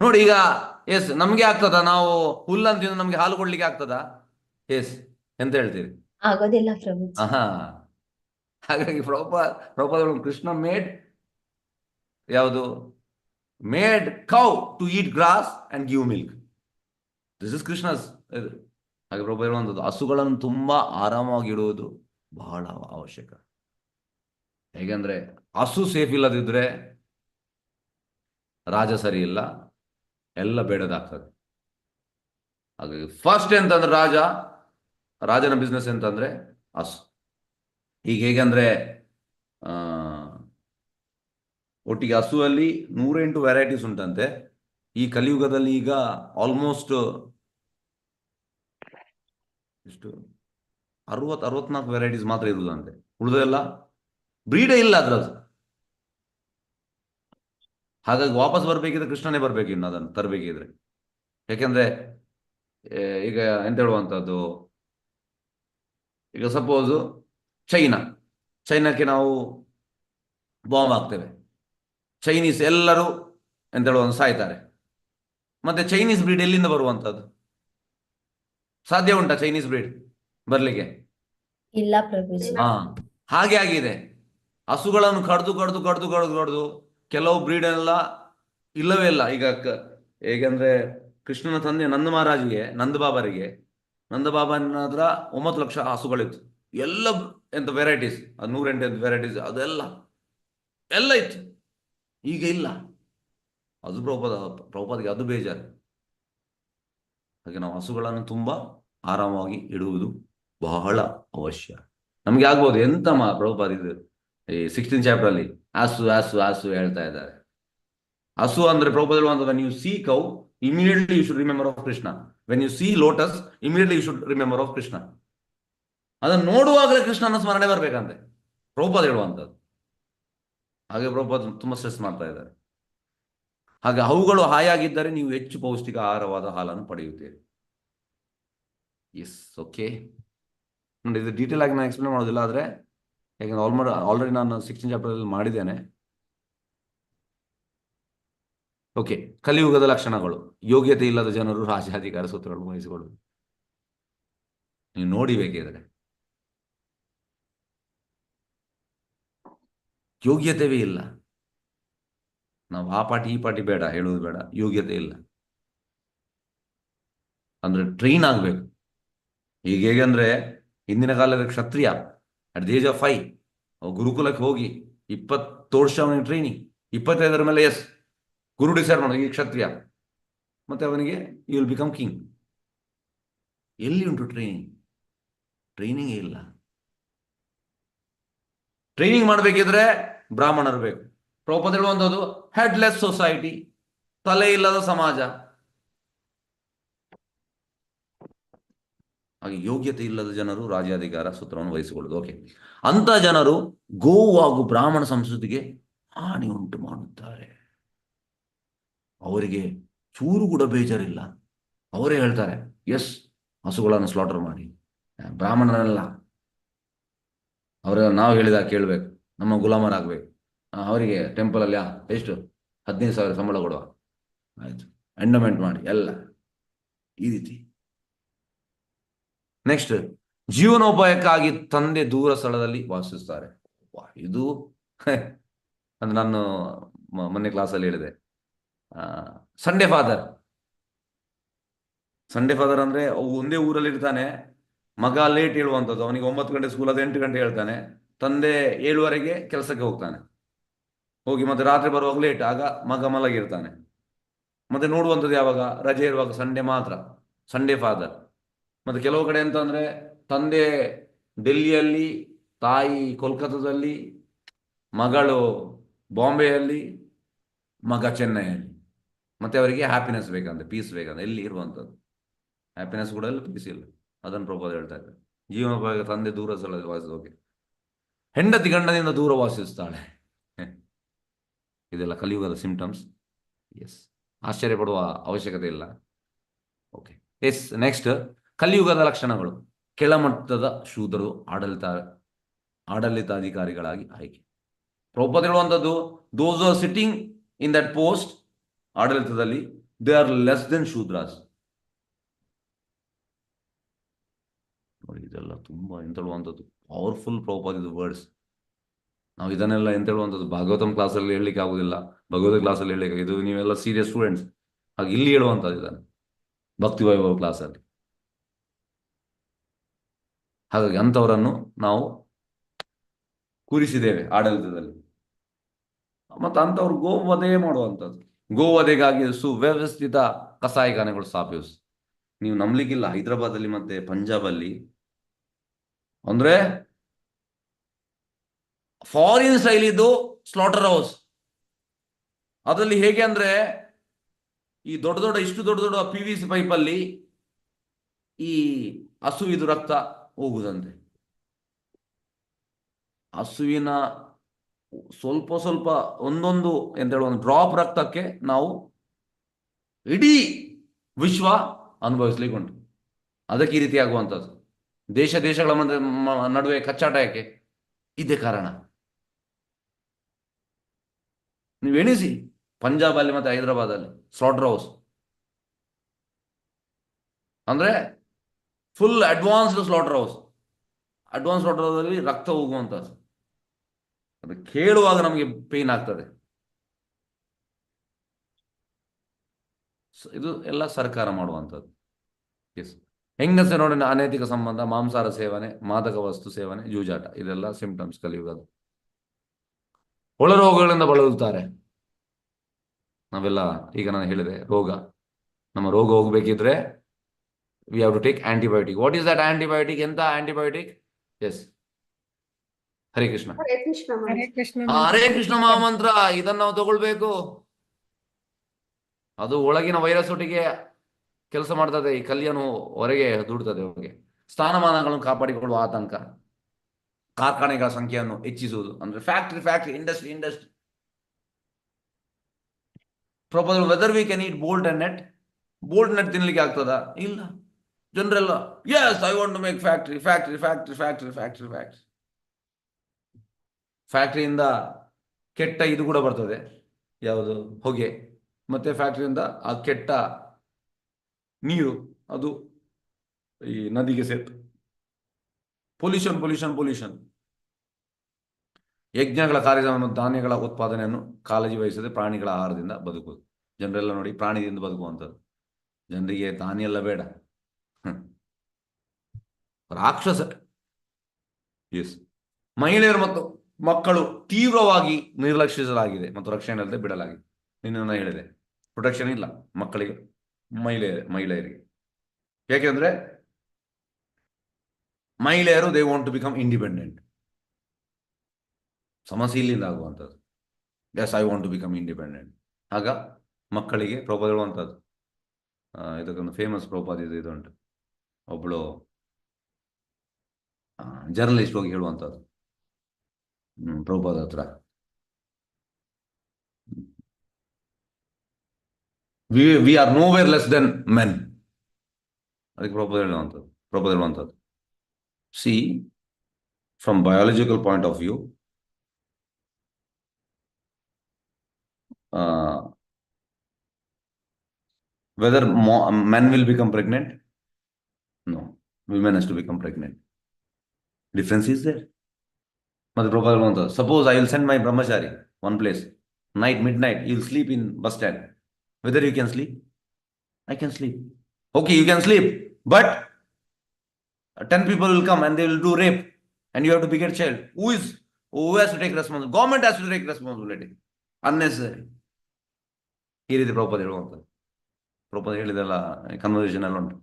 ನೋಡಿ. ಈಗ ಎಸ್, ನಮ್ಗೆ ಆಗ್ತದ? ನಾವು ಹುಲ್ಲಂತಿಂದ ನಮ್ಗೆ ಹಾಲು ಕೊಡ್ಲಿಕ್ಕೆ ಆಗ್ತದ? ಎಸ್, ಎಂತ ಹೇಳ್ತೀರಿ? ಆಗೋದಿಲ್ಲ ಪ್ರಭು. ಹಾಗಾಗಿ Prabhupada Krishna made cow to eat grass and give milk. This is Krishna's. ಹಾಗೆ ಪ್ರಭುಪಾದ ಹೇಳುವಂಥದ್ದು, ಹಸುಗಳನ್ನು ತುಂಬಾ ಆರಾಮಾಗಿ ಇಡುವುದು ಬಹಳ ಅವಶ್ಯಕ. ಹೇಗೆಂದ್ರೆ ಹಸು ಸೇಫ್ ಇಲ್ಲದಿದ್ರೆ ರಾಜ ಸರಿ ಇಲ್ಲ, ಎಲ್ಲ ಬೇಡದಾಗ್ತದೆ. ಹಾಗಾಗಿ ಫಸ್ಟ್ ಎಂತಂದ್ರೆ ರಾಜನ ಬಿಸ್ನೆಸ್ ಎಂತಂದ್ರೆ ಹಸು. ಈಗ ಹೇಗಂದ್ರೆ ಒಟ್ಟಿಗೆ ಹಸುವಲ್ಲಿ 108 ವೆರೈಟೀಸ್ ಉಂಟಂತೆ. ಈ ಕಲಿಯುಗದಲ್ಲಿ ಈಗ ಆಲ್ಮೋಸ್ಟ್ ಎಷ್ಟು 64 ವೆರೈಟೀಸ್ ಮಾತ್ರ ಇರುವುದಂತೆ. ಉಳಿದೆಲ್ಲ ಬ್ರೀಡೇ ಇಲ್ಲ ಅದ್ರದ್ದು. ಹಾಗಾಗಿ ವಾಪಸ್ ಬರ್ಬೇಕಿದ್ರೆ ಕೃಷ್ಣನೇ ಬರ್ಬೇಕು, ಇನ್ನು ಅದನ್ನು ತರಬೇಕಿದ್ರೆ. ಯಾಕೆಂದ್ರೆ ಈಗ ಎಂತ ಹೇಳುವಂಥದ್ದು, ಈಗ ಸಪೋಸ್ ಚೈನಾಕ್ಕೆ ನಾವು ಬಾಂಬ್ ಹಾಕ್ತೇವೆ, ಚೈನೀಸ್ ಎಲ್ಲರೂ ಎಂತ ಹೇಳುವ ಸಾಯ್ತಾರೆ. ಮತ್ತೆ ಚೈನೀಸ್ ಬ್ರೀಡ್ ಎಲ್ಲಿಂದ ಬರುವಂತದ್ದು? ಸಾಧ್ಯ ಉಂಟಾ ಚೈನೀಸ್ ಬ್ರೀಡ್ ಬರ್ಲಿಕ್ಕೆ? ಇಲ್ಲ ಪ್ರಭುಜಿ. ಹಾ, ಹಾಗೆ ಆಗಿದೆ. ಹಸುಗಳನ್ನು ಕಡ್ದು ಕೆಲವು ಬ್ರೀಡ್ ಎಲ್ಲ ಇಲ್ಲವೇ ಇಲ್ಲ ಈಗ. ಹೇಗೆಂದ್ರೆ ಕೃಷ್ಣನ ತಂದೆ ನಂದ ಮಹಾರಾಜಿಗೆ, ನಂದ ಬಾಬನ ಹತ್ರ 9 ಲಕ್ಷ ಹಸುಗಳಿತ್ತು. ಎಲ್ಲ ಎಂತ ವೆರೈಟೀಸ್, 108 ವೆರೈಟೀಸ್, ಅದೆಲ್ಲ ಇತ್ತು. ಈಗ ಇಲ್ಲ. ಅದು ಪ್ರಭುಪಾದಗೆ ಅದು ಬೇಜಾರು. ಹಾಗೆ ನಾವು ಹಸುಗಳನ್ನು ತುಂಬಾ ಆರಾಮವಾಗಿ ಇಡುವುದು ಬಹಳ ಅವಶ್ಯ. ನಮ್ಗೆ ಆಗ್ಬೋದು ಎಂತ ಪ್ರಭುಪಾದ ಇದು ಈ 16th ಚಾಪ್ಟರ್ ಅಲ್ಲಿ ಆಸು ಹೇಳ್ತಾ ಇದ್ದಾರೆ. ಹಸು ಅಂದ್ರೆ ಪ್ರಭುಪಾದ ಹೇಳುವಂತ, when you see cow, immediately you should remember of Krishna. When you see lotus, immediately you should remember of Krishna. ಅದನ್ನು ನೋಡುವಾಗಲೇ ಕೃಷ್ಣನ ಸ್ಮರಣೆ ಬರ್ಬೇಕಂತೆ ಪ್ರಭುಪಾದ ಹೇಳುವಂಥದ್ದು. ಹಾಗೆ ಪ್ರಭುಪಾದ ತುಂಬಾ ಸ್ಟ್ರೆಸ್ ಮಾಡ್ತಾ ಇದ್ದಾರೆ. ಹಾಗೆ ಅವುಗಳು ಹಾಯಾಗಿದ್ದರೆ ನೀವು ಹೆಚ್ಚು ಪೌಷ್ಟಿಕ ಆಹಾರವಾದ ಹಾಲನ್ನು ಪಡೆಯುತ್ತೀರಿ. Yes, okay. ನೋಡಿ, ಇದು ಡೀಟೇಲ್ ಆಗಿ ನಾನು ಎಕ್ಸ್ಪ್ಲೇನ್ ಮಾಡೋದಿಲ್ಲ, ಆದರೆ ಯಾಕಂದ್ರೆ ಆಲ್ರೆಡಿ ನಾನು 16th ಚಾಪ್ಟರ್ ಮಾಡಿದ್ದೇನೆ. ಓಕೆ, ಕಲಿಯುಗದ ಲಕ್ಷಣಗಳು. ಯೋಗ್ಯತೆ ಇಲ್ಲದ ಜನರು ರಾಜ್ಯಾಧಿಕಾರ ಸೂತ್ರಗಳನ್ನು ವಹಿಸಿಕೊಳ್ಳುವುದು. ನೀವು ನೋಡಿ ಬೇಕಿದ್ರೆ ಯೋಗ್ಯತೆವೇ ಇಲ್ಲ. ನಾವು ಆ ಪಾರ್ಟಿ ಈ ಪಾರ್ಟಿ ಬೇಡ ಹೇಳುವುದು ಬೇಡ, ಯೋಗ್ಯತೆ ಇಲ್ಲ ಅಂದ್ರೆ ಟ್ರೈನ್ ಆಗ್ಬೇಕು. ಈಗ ಹೇಗಂದ್ರೆ ಹಿಂದಿನ ಕಾಲದ ಕ್ಷತ್ರಿಯ ಅಟ್ ದಿ ಏಜ್ ಆಫ್ 5 ಗುರುಕುಲಕ್ಕೆ ಹೋಗಿ 20 ವರ್ಷ ಅವನಿಗೆ ಟ್ರೈನಿಂಗ್, 25 ಮೇಲೆ ಎಸ್ ಗುರು ಡಿಸೈಡ್ ಮಾಡೋದು ಈ ಕ್ಷತ್ರಿಯ, ಮತ್ತೆ ಅವನಿಗೆ ಯು ವಿಲ್ ಬಿಕಮ್ ಕಿಂಗ್. ಎಲ್ಲಿ ಉಂಟು ಟ್ರೈನಿಂಗೇ ಇಲ್ಲ. ಟ್ರೈನಿಂಗ್ ಮಾಡಬೇಕಿದ್ರೆ ಬ್ರಾಹ್ಮಣರು ಬೇಕು. ಪ್ರಭುಪಾದ ಹೇಳುವಂಥದ್ದು ಹೆಡ್ಲೆಸ್ ಸೊಸೈಟಿ, ತಲೆ ಇಲ್ಲದ ಸಮಾಜ. ಹಾಗೆ ಯೋಗ್ಯತೆ ಇಲ್ಲದ ಜನರು ರಾಜ್ಯಾಧಿಕಾರ ಸೂತ್ರವನ್ನು ವಹಿಸಿಕೊಳ್ಳುವುದು. ಓಕೆ, ಅಂತ ಜನರು ಗೋವು ಹಾಗೂ ಬ್ರಾಹ್ಮಣ ಸಂಸ್ಕೃತಿಗೆ ಹಾನಿ ಉಂಟು ಮಾಡುತ್ತಾರೆ. ಅವರಿಗೆ ಚೂರು ಕೂಡ ಬೇಜಾರಿಲ್ಲ. ಅವರೇ ಹೇಳ್ತಾರೆ, ಎಸ್ ಹಸುಗಳನ್ನು ಸ್ಲಾಟರ್ ಮಾಡಿ, ಬ್ರಾಹ್ಮಣರಲ್ಲ ಅವರೆಲ್ಲ ನಾವು ಹೇಳಿದಾಗ ಕೇಳಬೇಕು, ನಮ್ಮ ಗುಲಾಮರಾಗಬೇಕು, ಅವರಿಗೆ ಟೆಂಪಲಲ್ಲಿ ಎಷ್ಟು 15,000 ಸಂಬಳ ಕೊಡುವ, ಆಯ್ತು ಎಂಡಮೆಂಟ್ ಮಾಡಿ ಎಲ್ಲ ಈ ರೀತಿ. ನೆಕ್ಸ್ಟ್, ಜೀವನೋಪಾಯಕ್ಕಾಗಿ ತಂದೆ ದೂರ ಸ್ಥಳದಲ್ಲಿ ವಾಸಿಸುತ್ತಾರೆ. ಇದು ಅಂದ್ರೆ ನಾನು ಮೊನ್ನೆ ಕ್ಲಾಸಲ್ಲಿ ಹೇಳಿದೆ, ಸಂಡೇ ಫಾದರ್ ಅಂದ್ರೆ ಒಂದೇ ಊರಲ್ಲಿ ಇರ್ತಾನೆ, ಮಗ ಲೇಟ್ ಹೇಳುವಂಥದ್ದು, ಅವನಿಗೆ 9 ಗಂಟೆ ಸ್ಕೂಲ್ ಅದು 8 ಗಂಟೆ ಹೇಳ್ತಾನೆ, ತಂದೆ 7ವರೆಗೆ ಕೆಲಸಕ್ಕೆ ಹೋಗ್ತಾನೆ, ಹೋಗಿ ಮತ್ತೆ ರಾತ್ರಿ ಬರುವಾಗ ಲೇಟ್, ಆಗ ಮಗ ಮಲಗಿರ್ತಾನೆ. ಮತ್ತೆ ನೋಡುವಂಥದ್ದು ಯಾವಾಗ? ರಜೆ ಇರುವಾಗ, ಸಂಡೇ ಮಾತ್ರ, ಸಂಡೇ ಫಾದರ್. ಮತ್ತೆ ಕೆಲವು ಕಡೆ ಅಂತಂದ್ರೆ ತಂದೆ ಡೆಲ್ಲಿಯಲ್ಲಿ, ತಾಯಿ ಕೋಲ್ಕತ್ತಾದಲ್ಲಿ, ಮಗಳು ಬಾಂಬೆಯಲ್ಲಿ, ಮಗ ಚೆನ್ನೈಯಲ್ಲಿ. ಮತ್ತೆ ಅವರಿಗೆ ಹ್ಯಾಪಿನೆಸ್ ಬೇಕಂತೆ, ಪೀಸ್ ಬೇಕಂತೆ. ಎಲ್ಲಿ ಇರುವಂಥದ್ದು ಹ್ಯಾಪಿನೆಸ್ ಕೂಡ ಇಲ್ಲ, ಪೀಸ್ ಇಲ್ಲ. ಅದನ್ನು ಪ್ರಭುಪಾದ ಹೇಳ್ತಾ ಇದ್ದಾರೆ. ಜೀವನೋಪಾಯ ತಂದೆ ದೂರ ಸ್ಥಳದಲ್ಲಿ ವಾಸಿಸೋಕೆ, ಹೆಂಡತಿ ಗಂಡನಿಂದ ದೂರ ವಾಸಿಸ್ತಾಳೆ. ಇದೆಲ್ಲ ಕಲಿಯುಗದ ಸಿಂಪ್ಟಮ್ಸ್. ಎಸ್, ಆಶ್ಚರ್ಯ ಪಡುವ ಅವಶ್ಯಕತೆ ಇಲ್ಲ. Okay, S. ನೆಕ್ಸ್ಟ್, ಕಲಿಯುಗದ ಲಕ್ಷಣಗಳು. ಕೆಳಮಟ್ಟದ ಶೂದ್ರರು ಆಡಳಿತಾಧಿಕಾರಿಗಳಾಗಿ ಆಯ್ಕೆ. ಪ್ರಭುಪಾದ ಹೇಳುವಂಥದ್ದು, those are sitting in that post, ಆಡಳಿತದಲ್ಲಿ, ದೇ ಆರ್ ಲೆಸ್ ದೆನ್ ಶೂದ್ರಾಸ್. ನೋಡಿ, ಇದೆಲ್ಲ ತುಂಬಾ ಎಂತ ಹೇಳುವಂಥದ್ದು ಪವರ್ಫುಲ್ ಪ್ರಭುಪಾದ ವರ್ಡ್ಸ್. ನಾವು ಇದನ್ನೆಲ್ಲ ಎಂತ ಹೇಳುವಂಥದ್ದು ಭಾಗವತಂ ಕ್ಲಾಸಲ್ಲಿ ಹೇಳಲಿಕ್ಕೆ ಆಗುದಿಲ್ಲ, ಭಗವತ ಕ್ಲಾಸಲ್ಲಿ ಹೇಳಲಿಕ್ಕೆ. ಇದು ನೀವೆಲ್ಲ ಸೀರಿಯಸ್ ಸ್ಟೂಡೆಂಟ್ಸ್, ಹಾಗೆ ಇಲ್ಲಿ ಹೇಳುವಂಥದ್ದು ಇದನ್ನು ಭಕ್ತಿ ವೈಭವ ಕ್ಲಾಸಲ್ಲಿ. ಹಾಗಾಗಿ ಅಂಥವರನ್ನು ನಾವು ಕೂರಿಸಿದ್ದೇವೆ ಆಡಳಿತದಲ್ಲಿ. ಮತ್ತು ಅಂಥವ್ರು ಗೋವಧೆ ಮಾಡುವಂಥದ್ದು, ಗೋವಧೆಗಾಗಿ ಸುವ್ಯವಸ್ಥಿತ ಕಸಾಯಿಖಾನೆಗಳು ಸ್ಥಾಪಿಸ್. ನೀವು ನಂಬಲಿಕ್ಕಿಲ್ಲ, ಹೈದರಾಬಾದಲ್ಲಿ ಮತ್ತೆ ಪಂಜಾಬಲ್ಲಿ ಅಂದ್ರೆ ಫಾರಿನ್ ಶೈಲಿದು ಸ್ಲಾಟರ್ ಹೌಸ್. ಅದರಲ್ಲಿ ಹೇಗೆ ಅಂದ್ರೆ ಈ ಇಷ್ಟು ದೊಡ್ಡ PVC ಪೈಪಲ್ಲಿ ಈ ಹಸುವಿದು ರಕ್ತ ಹೋಗುದಂತೆ. ಹಸುವಿನ ಸ್ವಲ್ಪ ಒಂದೊಂದು ಎಂತ ಹೇಳುವ ಒಂದು ಡ್ರಾಪ್ ರಕ್ತಕ್ಕೆ ನಾವು ಇಡೀ ವಿಶ್ವ ಅನುಭವಿಸ್ಲಿಕ್ಕೆ ಉಂಟು. ಅದಕ್ಕೆ ಈ ರೀತಿ ಆಗುವಂಥದ್ದು. ದೇಶಗಳ ನಡುವೆ ಕಚ್ಚಾಟ ಯಾಕೆ? ಇದೇ ಕಾರಣ. ನೀವು ಎಣಿಸಿ, ಪಂಜಾಬ್ ಅಲ್ಲಿ ಮತ್ತೆ ಹೈದರಾಬಾದ್ ಅಲ್ಲಿ ಸ್ಲಾಟರ್ ಹೌಸ್ ಅಂದ್ರೆ full advanced slaughter house. Advance slaughter ಹೌಸಲ್ಲಿ ರಕ್ತ ಹೋಗುವಂಥದ್ದು, ಅದು ಕೇಳುವಾಗ ನಮಗೆ ಪೇನ್ ಆಗ್ತದೆ. ಇದು ಎಲ್ಲ ಸರ್ಕಾರ ಮಾಡುವಂಥದ್ದು. ಎಸ್, ಹೆಂಗಸೆ ನೋಡಿ ಅನೈತಿಕ ಸಂಬಂಧ, ಮಾಂಸಾಹಾರ ಸೇವನೆ, ಮಾದಕ ವಸ್ತು ಸೇವನೆ, ಜೂಜಾಟ, ಇದೆಲ್ಲ ಸಿಂಪ್ಟಮ್ಸ್ ಕಲಿಯುಗದು. ಒಳರೋಗಗಳಿಂದ ಬಳಲುತ್ತಾರೆ. ನಾವೆಲ್ಲ ಈಗ ನಾನು ಹೇಳಿದೆ ರೋಗ, ನಮ್ಮ ರೋಗ ಹೋಗ್ಬೇಕಿದ್ರೆ we have to take antibiotic. What is that antibiotic? ಎಂತ ಆಂಟಿಬಯೋಟಿಕ್? ಎಸ್, ಹರೇ ಕೃಷ್ಣ. ಹರೇ ಕೃಷ್ಣ ಹರೇ ಕೃಷ್ಣ ಹರೇ ಕೃಷ್ಣ ಮಹಾಮಂತ್ರ, ಇದನ್ನ ನಾವು ತಗೊಳ್ಬೇಕು. ಅದು ಒಳಗಿನ ವೈರಸ್ ಒಟ್ಟಿಗೆ ಕೆಲಸ ಮಾಡ್ತದೆ, ಈ ಕಲ್ಯಾಣ ಹೊರಗೆ ದುಡ್ತದೆ. ಅವರಿಗೆ ಸ್ಥಾನಮಾನಗಳನ್ನು ಕಾಪಾಡಿಕೊಳ್ಳುವ ಆತಂಕ, ಕಾರ್ಖಾನೆಗಳ ಸಂಖ್ಯೆಯನ್ನು ಹೆಚ್ಚಿಸುವುದು, ಅಂದ್ರೆ factory industry. Proposal whether we can eat bolt nut ತಿನ್ಲಿಕ್ಕೆ ಆಗ್ತದ? ಇಲ್ಲ. ಜನರೆಲ್ಲ yes I want to make factory. ಫ್ಯಾಕ್ಟ್ರಿಯಿಂದ ಕೆಟ್ಟ ಇದು ಕೂಡ ಬರ್ತದೆ, ಯಾವುದು? ಹೊಗೆ. ಮತ್ತೆ ಫ್ಯಾಕ್ಟ್ರಿಯಿಂದ ಆ ಕೆಟ್ಟ ನೀರು ಅದು ಈ ನದಿಗೆ ಸೇರ್ತು. ಪೊಲ್ಯೂಷನ್. ಯಜ್ಞಗಳ ಕಾರ್ಯಕ್ರಮ, ಧಾನ್ಯಗಳ ಉತ್ಪಾದನೆಯನ್ನು ಕಾಳಜಿ ವಹಿಸದೆ ಪ್ರಾಣಿಗಳ ಆಹಾರದಿಂದ ಬದುಕುವುದು. ಜನರೆಲ್ಲ ನೋಡಿ ಪ್ರಾಣಿಯಿಂದ ಬದುಕುವಂಥದ್ದು. ಜನರಿಗೆ ಧಾನ್ಯ ಎಲ್ಲ ಬೇಡ, ರಾಕ್ಷಸ. ಎಸ್, ಮಹಿಳೆಯರು ಮತ್ತು ಮಕ್ಕಳು ತೀವ್ರವಾಗಿ ನಿರ್ಲಕ್ಷಿಸಲಾಗಿದೆ ಮತ್ತು ರಕ್ಷಣೆ ಇಲ್ಲದೆ ಬಿಡಲಾಗಿದೆ. ನಿನ್ನ ಹೇಳಿದೆ, ಪ್ರೊಟೆಕ್ಷನ್ ಇಲ್ಲ ಮಕ್ಕಳಿಗೆ, ಮಹಿಳೆಯರಿಗೆ. ಯಾಕೆಂದ್ರೆ ಮಹಿಳೆಯರು they want to become independent. ಸಮಸ್ಯೆ ಇಲ್ಲಿಂದ ಆಗುವಂಥದ್ದು. Yes, I want to become independent. ಆಗ ಮಕ್ಕಳಿಗೆ ಪ್ರಭಾವ ಹೇಳುವಂಥದ್ದು. ಇದಕ್ಕೊಂದು ಫೇಮಸ್ ಪ್ರಭಾವ ಇದು ಉಂಟು. ಒಬ್ಬಳು ಜರ್ನಲಿಸ್ಟ್ ಹೋಗಿ ಹೇಳುವಂಥದ್ದು ಪ್ರಭುಪಾದ ಹತ್ರ, we are nowhere less than men. ಅದಕ್ಕೆ ಪ್ರಭುಪಾದ ಹೇಳುವಂಥದ್ದು, C from biological point of view, whether men will become pregnant? No, women has to become pregnant. Difference is there. But Prabhupada, suppose I will send my brahmachari one place, midnight, he will sleep in bus stand. Whether you can sleep? I can sleep. Okay, you can sleep, but 10 people will come and they will do rape and you have to beget child. Who has to take responsibility? Government has to take responsibility. Unnecessary. ಈ ರೀತಿ ಪ್ರಭುಪಾದ ಹೇಳುವಂಥದ್ದು. ಪ್ರಭುಪಾದ ಹೇಳಿದೆಲ್ಲ ಕನ್ವರ್ಸೇಷನ್ ಎಲ್ಲ ಉಂಟು.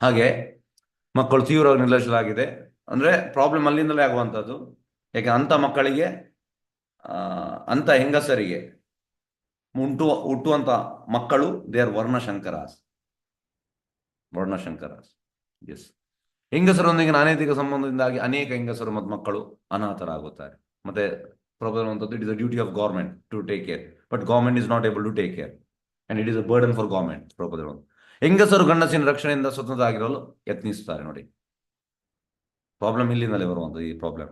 ಹಾಗೆ ಮಕ್ಕಳು ತೀವ್ರವಾಗಿ ನಿರ್ಲಕ್ಷಿಸಲಾಗಿದೆ ಅಂದ್ರೆ ಪ್ರಾಬ್ಲಮ್ ಅಲ್ಲಿಂದಲೇ ಆಗುವಂಥದ್ದು. ಯಾಕೆ ಅಂಥ ಮಕ್ಕಳಿಗೆ, ಅಂಥ ಹೆಂಗಸರಿಗೆ ಹುಟ್ಟುವಂಥ ಮಕ್ಕಳು ದೇ ಆರ್ ವರ್ಣಶಂಕರಾಸ್. ಎಸ್, ಹೆಂಗಸರೊಂದಿಗೆ ಅನೈತಿಕ ಸಂಬಂಧದಿಂದಾಗಿ ಅನೇಕ ಹೆಂಗಸರು ಮತ್ತು ಮಕ್ಕಳು ಅನಾಥರಾಗುತ್ತಾರೆ. ಮತ್ತೆ Prabhupada it is the duty of government to take care, but government is not able to take care and it is a burden for government. Prabhupada ಹೆಂಗಸರು ಗಂಡಸಿನ ರಕ್ಷಣೆಯಿಂದ ಸ್ವತಂತ್ರ ಆಗಿರಲು ಯತ್ನಿಸುತ್ತಾರೆ. ನೋಡಿ, ಪ್ರಾಬ್ಲಮ್ ಇಲ್ಲಿಂದಲೇ ಬರುವಂಥದ್ದು. ಈ problem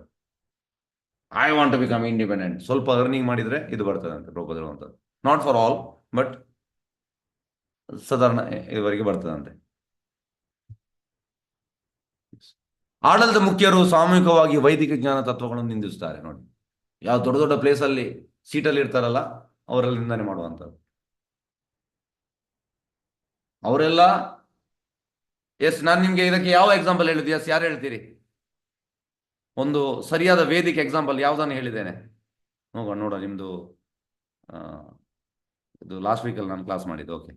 I want to become independent. ಸ್ವಲ್ಪ ಅರ್ನಿಂಗ್ ಮಾಡಿದ್ರೆ ಇದು ಬರ್ತದೆ ಅಂತ ಪ್ರಭುಪಾದ ಹೇಳುವಂಥದ್ದು. ನಾಟ್ ಫಾರ್ ಆಲ್, ಬಟ್ ಸಾಧಾರಣ ಇವರಿಗೆ ಬರ್ತದಂತೆ. ಆಡಳಿತ ಮುಖ್ಯರು ಸಾಮೂಹಿಕವಾಗಿ ವೈದಿಕ ಜ್ಞಾನ ತತ್ವಗಳನ್ನು ನಿಂದಿಸುತ್ತಾರೆ. ನೋಡಿ, ಯಾವ ದೊಡ್ಡ ದೊಡ್ಡ ಪ್ಲೇಸ್ ಅಲ್ಲಿ ಸೀಟಲ್ಲಿ ಇರ್ತಾರಲ್ಲ, ಅವರಲ್ಲಿ ನಿಂದನೆ ಮಾಡುವಂಥದ್ದು. ಅವರೆಲ್ಲ ಎಸ್, ನಾನು ನಿಮ್ಗೆ ಇದಕ್ಕೆ ಯಾವ ಎಕ್ಸಾಂಪಲ್ ಹೇಳಿದ್ದೆ? ಎಸ್, ಯಾರು ಹೇಳ್ತೀರಿ? ಒಂದು ಸರಿಯಾದ ವೇದಿಕೆ ಎಕ್ಸಾಂಪಲ್ ಯಾವುದನ್ನು ಹೇಳಿದ್ದೇನೆ? ನೋಡ ನಿಮ್ದು ಇದು ಲಾಸ್ಟ್ ವೀಕಲ್ಲಿ ನಾನು ಕ್ಲಾಸ್ ಮಾಡಿದ್ದು. ಓಕೆ,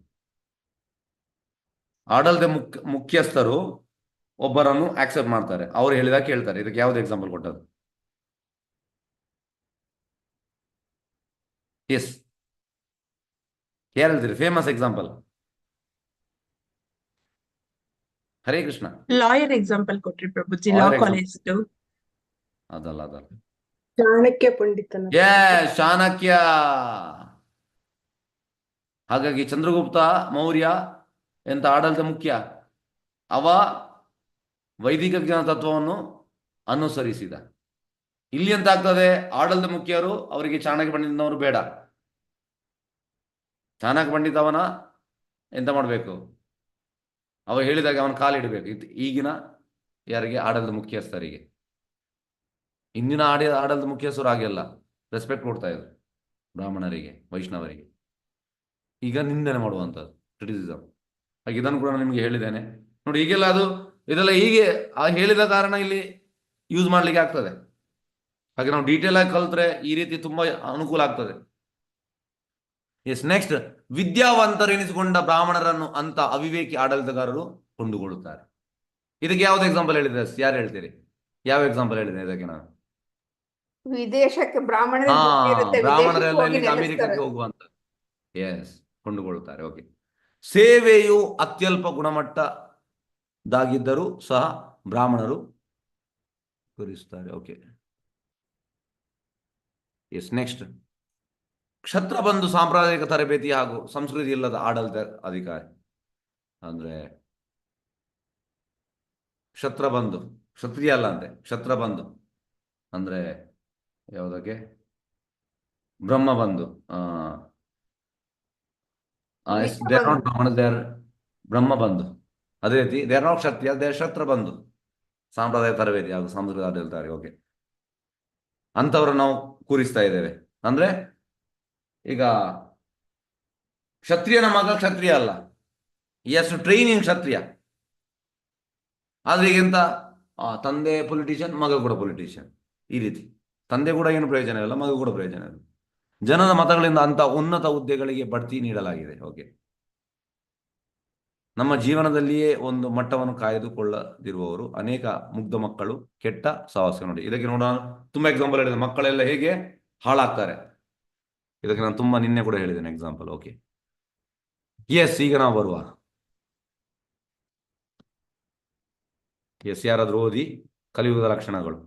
ಆಡಳಿತ ಮುಖ್ಯಸ್ಥರು ಒಬ್ಬರನ್ನು ಆಕ್ಸೆಪ್ಟ್ ಮಾಡ್ತಾರೆ, ಅವ್ರು ಹೇಳಿದಾಗ ಕೇಳ್ತಾರೆ. ಇದಕ್ಕೆ ಯಾವ್ದು ಎಕ್ಸಾಂಪಲ್ ಕೊಟ್ಟದ್ದು? ಎಸ್, ಯಾರು ಹೇಳ್ತೀರಿ famous example? Hare Krishna. Lawyer example ಕೊಟ್ರಿ ಪ್ರಭುಜಿ, ಲಾ ಕಾಲೇಜ್. ಅದಲ್ಲ ಚಾಣಕ್ಯ ಪಂಡಿತನ. ಚಾಣಕ್ಯ. ಹಾಗಾಗಿ ಚಂದ್ರಗುಪ್ತ ಮೌರ್ಯ ಎಂತ ಆಡಳಿತ ಮುಖ್ಯ, ಅವ ವೈದಿಕ ಜ್ಞಾನ ತತ್ವವನ್ನು ಅನುಸರಿಸಿದ. ಇಲ್ಲಿ ಎಂತ ಆಗ್ತದೆ? ಆಡಳಿತ ಮುಖ್ಯರು ಅವರಿಗೆ ಚಾಣಕ್ಯ ಪಂಡಿತನವರು ಬೇಡ. ಚಾಣಕ್ಯ ಪಂಡಿತವನ ಎಂತ ಮಾಡಬೇಕು? ಅವ ಹೇಳಿದಾಗ ಅವನ ಕಾಲಿಡಬೇಕು. ಈಗಿನ ಯಾರಿಗೆ ಆಡಳಿತ ಮುಖ್ಯಸ್ಥರಿಗೆ, ಇಂದಿನ ಆಡಳಿತ ಮುಖ್ಯಸ್ಥರು ಹಾಗೆಲ್ಲ ರೆಸ್ಪೆಕ್ಟ್ ಕೊಡ್ತಾ ಇದ್ರು ಬ್ರಾಹ್ಮಣರಿಗೆ, ವೈಷ್ಣವರಿಗೆ. ಈಗ ನಿಂದನೆ ಮಾಡುವಂಥದ್ದು, ಕ್ರಿಟಿಸಿಸಮ್. ಹಾಗೆ ಇದನ್ನು ಕೂಡ ನಾನು ನಿಮಗೆ ಹೇಳಿದ್ದೇನೆ ನೋಡಿ. ಈಗೆಲ್ಲ ಇದೆಲ್ಲ ಹೀಗೆ ಹೇಳಿದ ಕಾರಣ ಇಲ್ಲಿ ಯೂಸ್ ಮಾಡ್ಲಿಕ್ಕೆ ಆಗ್ತದೆ. ಹಾಗೆ ನಾವು ಡೀಟೇಲ್ ಆಗಿ ಕಲ್ತ್ರೆ ಈ ರೀತಿ ತುಂಬಾ ಅನುಕೂಲ ಆಗ್ತದೆ. ಎಸ್, ನೆಕ್ಸ್ಟ್, ವಿದ್ಯಾವಂತರೆನಿಸಿಕೊಂಡ ಬ್ರಾಹ್ಮಣರನ್ನು ಅಂತ ಅವಿವೇಕಿ ಆಡಳಿತಗಾರರು ಕೊಂಡುಕೊಳ್ಳುತ್ತಾರೆ. ಇದಕ್ಕೆ ಯಾವ್ದು ಎಕ್ಸಾಂಪಲ್ ಹೇಳಿದ್ರೆ ಯಾರು ಹೇಳ್ತೀರಿ? ಯಾವ ಎಕ್ಸಾಂಪಲ್ ಹೇಳಿದೆ ಇದಕ್ಕೆ ನಾನು? ವಿದೇಶಕ್ಕೆ ಬ್ರಾಹ್ಮಣರೆಲ್ಲ ಇಲ್ಲಿಗೆ ಅಮೆರಿಕಕ್ಕೆ ಹೋಗುವಂತ. ಎಸ್, ಕೊಂಡುಕೊಳ್ಳುತ್ತಾರೆ. ಓಕೆ. ಸೇವೆಯು ಅತ್ಯಲ್ಪ ಗುಣಮಟ್ಟದಾಗಿದ್ದರೂ ಸಹ ಬ್ರಾಹ್ಮಣರು ತೋರಿಸುತ್ತಾರೆ. ಓಕೆ. ಎಸ್, ನೆಕ್ಸ್ಟ್, ಕ್ಷತ್ರಬಂಧು ಸಾಂಪ್ರದಾಯಿಕ ತರಬೇತಿ ಹಾಗೂ ಸಂಸ್ಕೃತಿ ಇಲ್ಲದ ಆಡಳಿತ ಅಧಿಕಾರಿ. ಅಂದ್ರೆ ಕ್ಷತ್ರಬಂಧು, ಕ್ಷತ್ರಿಯ ಅಲ್ಲ ಅಂತೆ, ಕ್ಷತ್ರಬಂಧು ಅಂದ್ರೆ ಯಾವುದಕ್ಕೆ? ಬ್ರಹ್ಮಬಂಧು. ಬ್ರಹ್ಮಬಂಧು. ಅದೇ ರೀತಿ they are not kshatriya, they are kshatrabandhu, ಸಾಂಪ್ರದಾಯಿಕ ತರಬೇತಿ ಹಾಗೂ ಸಂಸ್ಕೃತಿ ಆಡಳಿತ. ಓಕೆ. ಅಂತವರು ನಾವು ಕೂರಿಸ್ತಾ ಇದ್ದೇವೆ. ಅಂದ್ರೆ ಈಗ ಕ್ಷತ್ರಿಯನ ಮಗ ಕ್ಷತ್ರಿಯ ಅಲ್ಲ, ಎಸ್ ಟ್ರೈನಿಂಗ್ ಕ್ಷತ್ರಿಯ. ಆದ್ರೆ ಈಗೆಂತ, ತಂದೆ ಪೊಲಿಟಿಷಿಯನ್, ಮಗ ಕೂಡ ಪೊಲಿಟಿಷಿಯನ್. ಈ ರೀತಿ ತಂದೆ ಕೂಡ ಏನು ಪ್ರಯೋಜನ ಇಲ್ಲ, ಮಗ ಕೂಡ ಪ್ರಯೋಜನ ಇಲ್ಲ. ಜನರ ಮತಗಳಿಂದ ಅಂತ ಉನ್ನತ ಹುದ್ದೆಗಳಿಗೆ ಬಡ್ತಿ ನೀಡಲಾಗಿದೆ. ಓಕೆ. ನಮ್ಮ ಜೀವನದಲ್ಲಿಯೇ ಒಂದು ಮಟ್ಟವನ್ನು ಕಾಯ್ದುಕೊಳ್ಳದಿರುವವರು ಅನೇಕ ಮುಗ್ಧ ಮಕ್ಕಳು ಕೆಟ್ಟ ಸಹವಾಸ. ನೋಡಿ, ಇದಕ್ಕೆ ನೋಡೋಣ, ತುಂಬಾ ಎಕ್ಸಾಂಪಲ್ ಹೇಳಿದೆ. ಮಕ್ಕಳೆಲ್ಲ ಹೇಗೆ ಹಾಳಾಗ್ತಾರೆ, ಇದಕ್ಕೆ ನಾನು ತುಂಬಾ ನಿನ್ನೆ ಕೂಡ ಹೇಳಿದ್ದೇನೆ ಎಕ್ಸಾಂಪಲ್. ಓಕೆ. ಎಸ್, ಈಗ ನಾವು ಬರುವ. ಎಸ್, ಯಾರಾದ್ರೂ ಓದಿ ಕಲಿಯುಗದ ಲಕ್ಷಣಗಳು.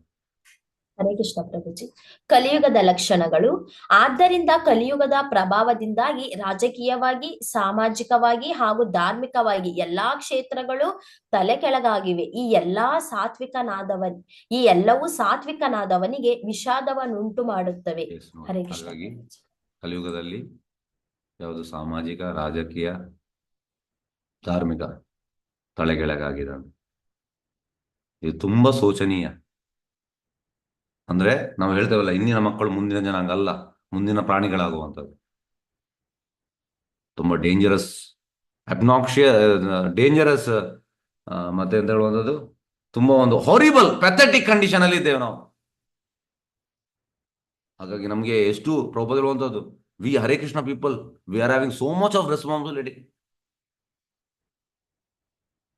ಹರೇ ಕೃಷ್ಣ ಪ್ರಭುಜಿ. ಕಲಿಯುಗದ ಲಕ್ಷಣಗಳು. ಆದ್ದರಿಂದ ಕಲಿಯುಗದ ಪ್ರಭಾವದಿಂದಾಗಿ ರಾಜಕೀಯವಾಗಿ, ಸಾಮಾಜಿಕವಾಗಿ ಹಾಗೂ ಧಾರ್ಮಿಕವಾಗಿ ಎಲ್ಲಾ ಕ್ಷೇತ್ರಗಳು ತಲೆ ಕೆಳಗಾಗಿವೆ. ಈ ಎಲ್ಲವೂ ಸಾತ್ವಿಕನಾದವನಿಗೆ ವಿಷಾದವನ್ನುಂಟು ಮಾಡುತ್ತವೆ. ಹರೇ ಕೃಷ್ಣ. ಹಾಗಾಗಿ ಕಲಿಯುಗದಲ್ಲಿ ಯಾವುದು ಸಾಮಾಜಿಕ, ರಾಜಕೀಯ, ಧಾರ್ಮಿಕ ತಲೆಕೆಳಗಾಗಿದೆ. ಇದು ತುಂಬಾ ಶೋಚನೀಯ. ಅಂದ್ರೆ ನಾವು ಹೇಳ್ತೇವಲ್ಲ, ಇಂದಿನ ಮಕ್ಕಳು ಮುಂದಿನ ಜನಾಂಗ ಅಲ್ಲ, ಮುಂದಿನ ಪ್ರಾಣಿಗಳಾಗುವಂಥದ್ದು. ತುಂಬಾ ಡೇಂಜರಸ್ ಮತ್ತೆ ಅಂತ ಹೇಳುವಂಥದ್ದು, ತುಂಬಾ ಒಂದು ಹಾರಿಬಲ್ ಪ್ಯಾಥೆಟಿಕ್ ಕಂಡೀಷನ್ ಅಲ್ಲಿ ಇದ್ದೇವೆ ನಾವು. ಹಾಗಾಗಿ ನಮಗೆ ಎಷ್ಟು ಪ್ರಭಾವ ಇರುವಂಥದ್ದು. We Hare Krishna people, we are having so much of responsibility.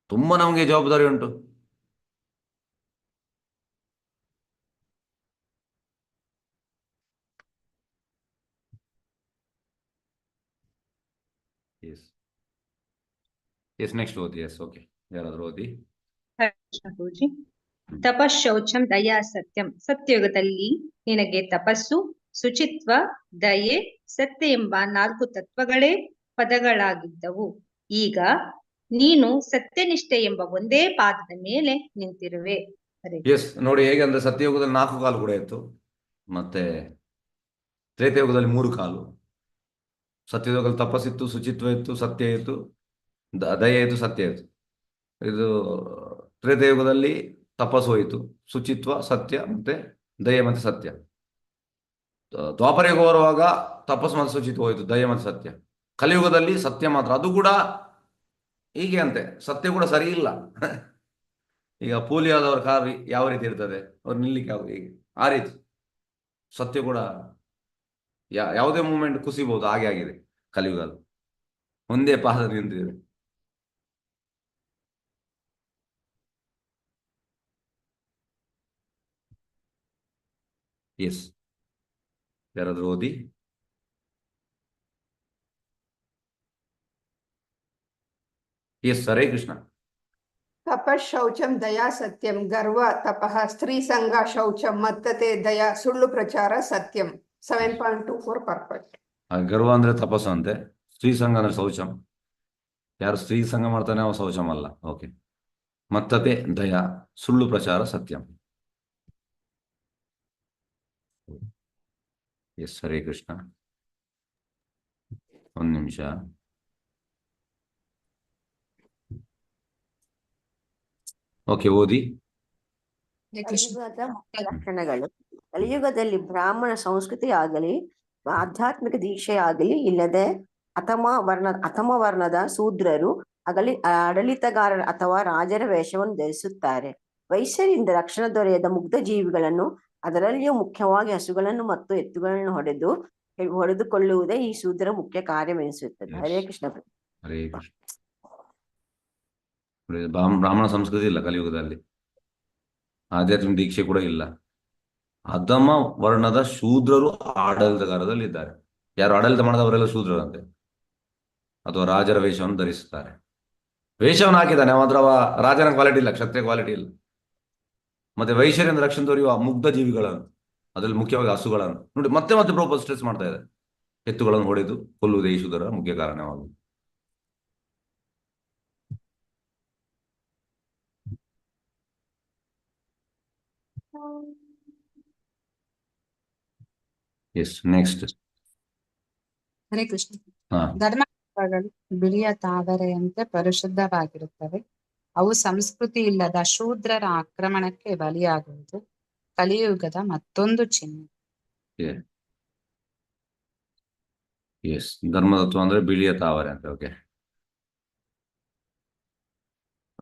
ತುಂಬಾ ನಮಗೆ ಜವಾಬ್ದಾರಿ ಉಂಟು. ಎಸ್ ಎಸ್, ನೆಕ್ಸ್ಟ್ ಓದಿ. ಎಸ್, ಓಕೆ, ಯಾರಾದ್ರೂ ಓದಿ. ಪ್ರಭುಜಿ. ತಪಶೌಚಂ ದಯಾ ಸತ್ಯಂ. ಸತ್ಯಯುಗದಲ್ಲಿ ನಿನಗೆ ತಪಸ್ಸು, ಶುಚಿತ್ವ, ದಯೆ, ಸತ್ಯ ಎಂಬ 4 ತತ್ವಗಳೇ ಪದಗಳಾಗಿದ್ದವು. ಈಗ ನೀನು ಸತ್ಯನಿಷ್ಠೆ ಎಂಬ ಒಂದೇ ಪಾದದ ಮೇಲೆ ನಿಂತಿರುವೆ. ಎಸ್, ನೋಡಿ ಹೇಗೆ ಅಂದ್ರೆ ಸತ್ಯಯುಗದಲ್ಲಿ 4 ಕಾಲು ಕೂಡ ಇತ್ತು, ಮತ್ತೆ ತ್ರೇತಯುಗದಲ್ಲಿ 3 ಕಾಲು. ಸತ್ಯಯುಗದಲ್ಲಿ ತಪಸ್ಸಿತ್ತು, ಶುಚಿತ್ವ ಇತ್ತು, ಸತ್ಯ ಇತ್ತು, ದಯೆ ಇತ್ತು, ಸತ್ಯ ಇತ್ತು. ಇದು ತ್ರೇತಯುಗದಲ್ಲಿ ತಪಸ್ಸು ಹೋಯಿತು, ಶುಚಿತ್ವ, ಸತ್ಯ, ಮತ್ತೆ ದಯೆ ಮತ್ತೆ ಸತ್ಯ. ದ್ವಾಪರ ಯುಗ ಬರುವಾಗ ತಪಸ್ಸು ಮತ್ತು ಶುಚಿತ್ವ ಹೋಯಿತು, ದಯೆ ಮತ್ತು ಸತ್ಯ. ಕಲಿಯುಗದಲ್ಲಿ ಸತ್ಯ ಮಾತ್ರ, ಅದು ಕೂಡ ಹೀಗೆ ಅಂತೆ, ಸತ್ಯ ಕೂಡ ಸರಿ ಇಲ್ಲ. ಈಗ ಪೋಲಿಯೋ ಆದವ್ರ ಕಾರ್ ಯಾವ ರೀತಿ ಇರ್ತದೆ, ಅವ್ರು ನಿಲ್ಲಿಕ್ಕೆ ಆಗುದು ಹೀಗೆ, ಆ ರೀತಿ ಸತ್ಯ ಕೂಡ ಯಾವುದೇ ಮೂಮೆಂಟ್ ಕುಸಿಬಹುದು, ಹಾಗೆ ಆಗಿದೆ ಕಲಿಯುಗ. ಒಂದೇ ಪಾದ ನಿಂತಿದೆ. ಎಸ್, ಯಾರಾದ್ರೂ ಓದಿ. ಎಸ್, ಹರೇ ಕೃಷ್ಣ. ತಪಶೌಚಂ ದಯಾ ಸತ್ಯಂ. ಗರ್ವ ತಪಃ. ಸ್ತ್ರೀ ಸಂಘ ಶೌಚಂ. ಮತ್ತತೆ ದಯಾ. ಸುಳ್ಳು ಪ್ರಚಾರ ಸತ್ಯಂ. 7.24 ಪರ್ಫೆಕ್ಟ್. ಗರ್ವ ಅಂದ್ರೆ ತಪಸ್ಸು ಅಂತೆ, ಸ್ತ್ರೀ ಸಂಘ ಅಂದ್ರೆ ಶೌಚಂ. ಯಾರು ಸ್ತ್ರೀ ಸಂಘ ಮಾಡ್ತಾನೆ ಅವ ಶೌಚಂ ಅಲ್ಲ. ಓಕೆ. ಮತ್ತತೆ ದಯಾ, ಸುಳ್ಳು ಪ್ರಚಾರ ಸತ್ಯಂ. ಎಸ್, ಹರೇ ಕೃಷ್ಣ. ಒಂದು ನಿಮಿಷ. ಓಕೆ, ಓದಿ. ಕಲಿಯುಗದ ಮುಖ್ಯ ಲಕ್ಷಣಗಳು. ಕಲಿಯುಗದಲ್ಲಿ ಬ್ರಾಹ್ಮಣ ಸಂಸ್ಕೃತಿ ಆಗಲಿ ಆಧ್ಯಾತ್ಮಿಕ ದೀಕ್ಷೆ ಆಗಲಿ ಇಲ್ಲದೆ ಅಧಮ ವರ್ಣದ ಶೂದ್ರರು ಆಗಲಿ ಆಡಳಿತಗಾರರ ಅಥವಾ ರಾಜರ ವೇಷವನ್ನು ಧರಿಸುತ್ತಾರೆ. ವೈಶ್ಯರಿಂದ ರಕ್ಷಣೆ ದೊರೆಯದ ಮುಗ್ಧ ಜೀವಿಗಳನ್ನು, ಅದರಲ್ಲಿಯೂ ಮುಖ್ಯವಾಗಿ ಹಸುಗಳನ್ನು ಮತ್ತು ಎತ್ತುಗಳನ್ನು ಹೊಡೆದುಕೊಳ್ಳುವುದೇ ಈ ಶೂದ್ರ ಮುಖ್ಯ ಕಾರ್ಯವೆನಿಸುತ್ತದೆ. ಹರೇ ಕೃಷ್ಣ. ಹರೇ ಕೃಷ್ಣ. ಬ್ರಾಹ್ಮಣ ಸಂಸ್ಕೃತಿ ಇಲ್ಲ ಕಲಿಯುಗದಲ್ಲಿ, ಆಧ್ಯಾತ್ಮಿಕ ದೀಕ್ಷೆ ಕೂಡ ಇಲ್ಲ. ಅಧಮ ವರ್ಣದ ಶೂದ್ರರು ಆಡಳಿತಗಾರದಲ್ಲಿ ಇದ್ದಾರೆ. ಯಾರು ಆಡಳಿತ ಮಾಡಿದವರೆಲ್ಲ ಶೂದ್ರರಂತೆ, ಅಥವಾ ರಾಜರ ವೇಷವನ್ನು ಧರಿಸುತ್ತಾರೆ. ವೇಷವನ್ನು ಹಾಕಿದ್ದಾನೆ ಮಾತ್ರ ಅವ ರಾಜನ ಕ್ವಾಲಿಟಿ ಇಲ್ಲ, ಕ್ಷತ್ರಿಯ ಕ್ವಾಲಿಟಿ ಇಲ್ಲ. ಮತ್ತೆ ವೈಶ್ಯರಿಂದ ರಕ್ಷಣೆ ದೊರೆಯುವ ಮುಗ್ಧ ಜೀವಿಗಳನ್ನು, ಅದರಲ್ಲಿ ಮುಖ್ಯವಾಗಿ ಹಸುಗಳನ್ನು ನೋಡಿ, ಮತ್ತೆ ಮತ್ತೆ ಪ್ರೊಪೋಸ್ ಸ್ಟ್ರೆಸ್ ಮಾಡ್ತಾ ಇದೆ. ಎತ್ತುಗಳನ್ನು ಹೊಡೆದು ಕೊಲ್ಲುವುದೇ ಈ ಶೂದ್ರರ ಮುಖ್ಯ ಕಾರಣವಾಗುವುದು. Yes, next. ಹರೇ ಕೃಷ್ಣ. ಹಾ, ಧರ್ಮಗಳು ಬಿಳಿಯ ತಾವರೆಯಂತೆ ಪರಿಶುದ್ಧವಾಗಿರುತ್ತವೆ. ಅವು ಸಂಸ್ಕೃತಿ ಇಲ್ಲದ ಶೂದ್ರರ ಆಕ್ರಮಣಕ್ಕೆ ಬಲಿಯಾಗುವುದು ಕಲಿಯುಗದ ಮತ್ತೊಂದು ಚಿಹ್ನೆ. ಎಸ್, ಧರ್ಮತತ್ವ ಅಂದ್ರೆ ಬಿಳಿಯ ತಾವರೆ ಅಂತ. ಓಕೆ,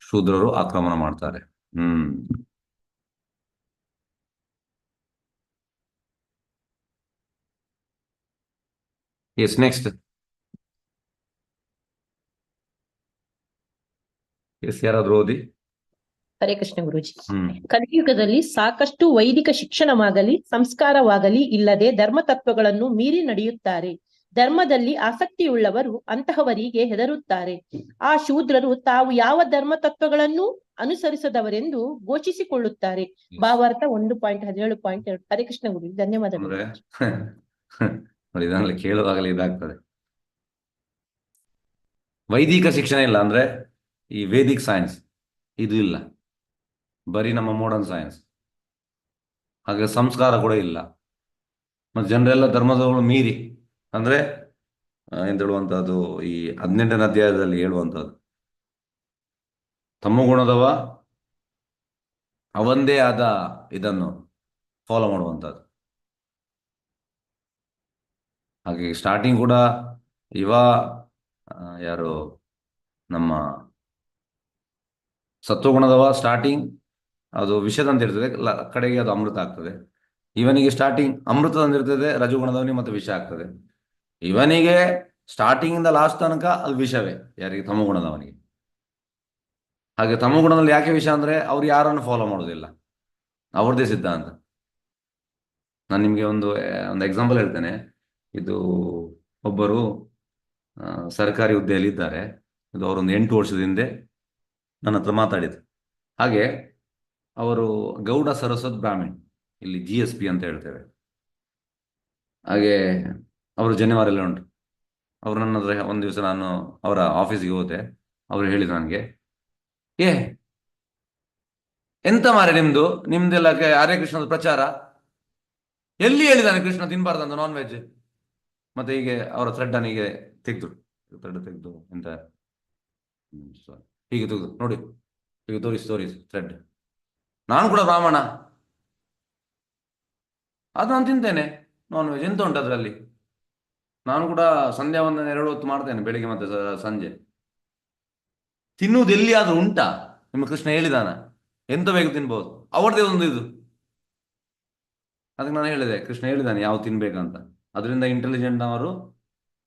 ಶೂದ್ರರು ಆಕ್ರಮಣ ಮಾಡ್ತಾರೆ. S, next. ಎಸ್, ಯಾರಾದ್ರೂ ಓದಿ. ಹರೇ ಕೃಷ್ಣ ಗುರುಜಿ. ಕಲಿಯುಗದಲ್ಲಿ ಸಾಕಷ್ಟು ವೈದಿಕ ಶಿಕ್ಷಣವಾಗಲಿ ಸಂಸ್ಕಾರವಾಗಲಿ ಇಲ್ಲದೆ ಧರ್ಮ ತತ್ವಗಳನ್ನು ಮೀರಿ ನಡೆಯುತ್ತಾರೆ. ಧರ್ಮದಲ್ಲಿ ಆಸಕ್ತಿಯುಳ್ಳವರು ಅಂತಹವರಿಗೆ ಹೆದರುತ್ತಾರೆ. ಆ ಶೂದ್ರರು ತಾವು ಯಾವ ಧರ್ಮ ತತ್ವಗಳನ್ನು ಅನುಸರಿಸದವರೆಂದು ಘೋಷಿಸಿಕೊಳ್ಳುತ್ತಾರೆ. ಭಾವಾರ್ಥ 1.17.2. ಹರೇ ಕೃಷ್ಣ ಗುರುಜಿ, ಧನ್ಯವಾದಗಳು. ನೋಡಿ, ಇದನ್ನೆಲ್ಲ ಕೇಳುವಾಗಲೇ ಇದಾಗ್ತದೆ. ವೈದಿಕ ಶಿಕ್ಷಣ ಇಲ್ಲ ಅಂದ್ರೆ ಈ ವೇದಿಕ್ ಸೈನ್ಸ್ ಇದು ಇಲ್ಲ, ಬರೀ ನಮ್ಮ ಮಾಡರ್ನ್ ಸೈನ್ಸ್. ಹಾಗೆ ಸಂಸ್ಕಾರ ಕೂಡ ಇಲ್ಲ. ಮತ್ತೆ ಜನರೆಲ್ಲ ಧರ್ಮದವರು ಮೀರಿ ಅಂದ್ರೆ ಎಂತ ಹೇಳುವಂತಹದ್ದು, ಈ 18ನೇ ಅಧ್ಯಾಯದಲ್ಲಿ ಹೇಳುವಂಥದ್ದು, ತಮ್ಮ ಗುಣದವ ಅವಂದೇ ಆದ ಇದನ್ನು ಫಾಲೋ ಮಾಡುವಂಥದ್ದು. ಹಾಗೆ ಸ್ಟಾರ್ಟಿಂಗ್ ಕೂಡ ಯಾರು ನಮ್ಮ ಸತ್ವಗುಣದವ ಸ್ಟಾರ್ಟಿಂಗ್ ಅದು ವಿಷದಂತ ಇರ್ತದೆ, ಕಡೆಗೆ ಅದು ಅಮೃತ ಆಗ್ತದೆ. ಇವನಿಗೆ ಸ್ಟಾರ್ಟಿಂಗ್ ಅಮೃತದಂದಿರ್ತದೆ, ರಜಗುಣದವನಿಗೆ ಮತ್ತೆ ವಿಷ ಆಗ್ತದೆ. ಇವನಿಗೆ ಸ್ಟಾರ್ಟಿಂಗ್ ಇಂದ ಲಾಸ್ಟ್ ತನಕ ಅದು ವಿಷವೇ, ಯಾರಿಗೆ ತಮಗುಣದವನಿಗೆ. ಹಾಗೆ ತಮಗುಣದಲ್ಲಿ ಯಾಕೆ ವಿಷ ಅಂದ್ರೆ ಅವ್ರು ಯಾರನ್ನು ಫಾಲೋ ಮಾಡೋದಿಲ್ಲ, ಅವ್ರದ್ದೇ ಸಿದ್ಧಾಂತ. ನಾನು ನಿಮ್ಗೆ ಒಂದು ಎಕ್ಸಾಂಪಲ್ ಹೇಳ್ತೇನೆ. ಇದು ಒಬ್ಬರು ಸರ್ಕಾರಿ ಹುದ್ದೆಯಲ್ಲಿ ಇದ್ದಾರೆ. ಇದು ಅವರೊಂದು 8 ವರ್ಷದ ಹಿಂದೆ ನನ್ನ ಹತ್ರ ಮಾತಾಡಿದ್ರು. ಹಾಗೆ ಅವರು ಗೌಡ ಸರಸ್ವತ್ ಬ್ರಾಹ್ಮಣ್, ಇಲ್ಲಿ GSP ಅಂತ ಹೇಳ್ತೇವೆ. ಹಾಗೆ ಅವರು ಜನಿವಾರಲ್ಲಿ ಉಂಟು. ಅವರು ನನ್ನ ಹತ್ರ ಒಂದು ದಿವಸ ನಾನು ಅವರ ಆಫೀಸಿಗೆ ಹೋದೆ. ಅವರು ಹೇಳಿದ್ರು ನನಗೆ, ಎಂತ ಮಾರೆ ನಿಮ್ದೆಲ್ಲ ಹರೇ ಕೃಷ್ಣದ ಪ್ರಚಾರ, ಎಲ್ಲಿ ಹೇಳಿದಾನೆ ಕೃಷ್ಣ ತಿನ್ಬಾರ್ದಂತ ನಾನ್ ವೆಜ್. ಮತ್ತೆ ಹೀಗೆ ಅವರ ಥ್ರೆಡ್ ಅನ್ನು ಹೀಗೆ ತೆಗೆದು ಎಂತ ಹೀಗೆ ತೆಗೆದು ನೋಡಿ, ಹೀಗೆ ತೋರಿಸಿ ಥ್ರೆಡ್. ನಾನು ಕೂಡ ಬ್ರಾಹ್ಮಣ, ಅದು ನಾನು ತಿಂತೇನೆ ನಾನ್ ವೆಜ್, ಎಂತ ಉಂಟು ಅದರಲ್ಲಿ. ನಾನು ಕೂಡ ಸಂಧ್ಯಾ ವಂದನೆ 2 ಹೊತ್ತು ಮಾಡ್ತೇನೆ, ಬೆಳಿಗ್ಗೆ ಮತ್ತೆ ಸಂಜೆ. ತಿನ್ನುವುದು ಎಲ್ಲಿ ಆದ್ರೂ ಉಂಟಾ? ನಿಮ್ಮ ಕೃಷ್ಣ ಹೇಳಿದಾನ, ಎಂತ ಬೇಕು ತಿನ್ಬಹುದು, ಅವರದೇ ಒಂದು ಇದು. ಅದಕ್ಕೆ ನಾನು ಹೇಳಿದೆ, ಕೃಷ್ಣ ಹೇಳಿದಾನೆ ಯಾವ ತಿನ್ಬೇಕಂತ. ಅದರಿಂದ ಇಂಟೆಲಿಜೆಂಟ್ ಅವರು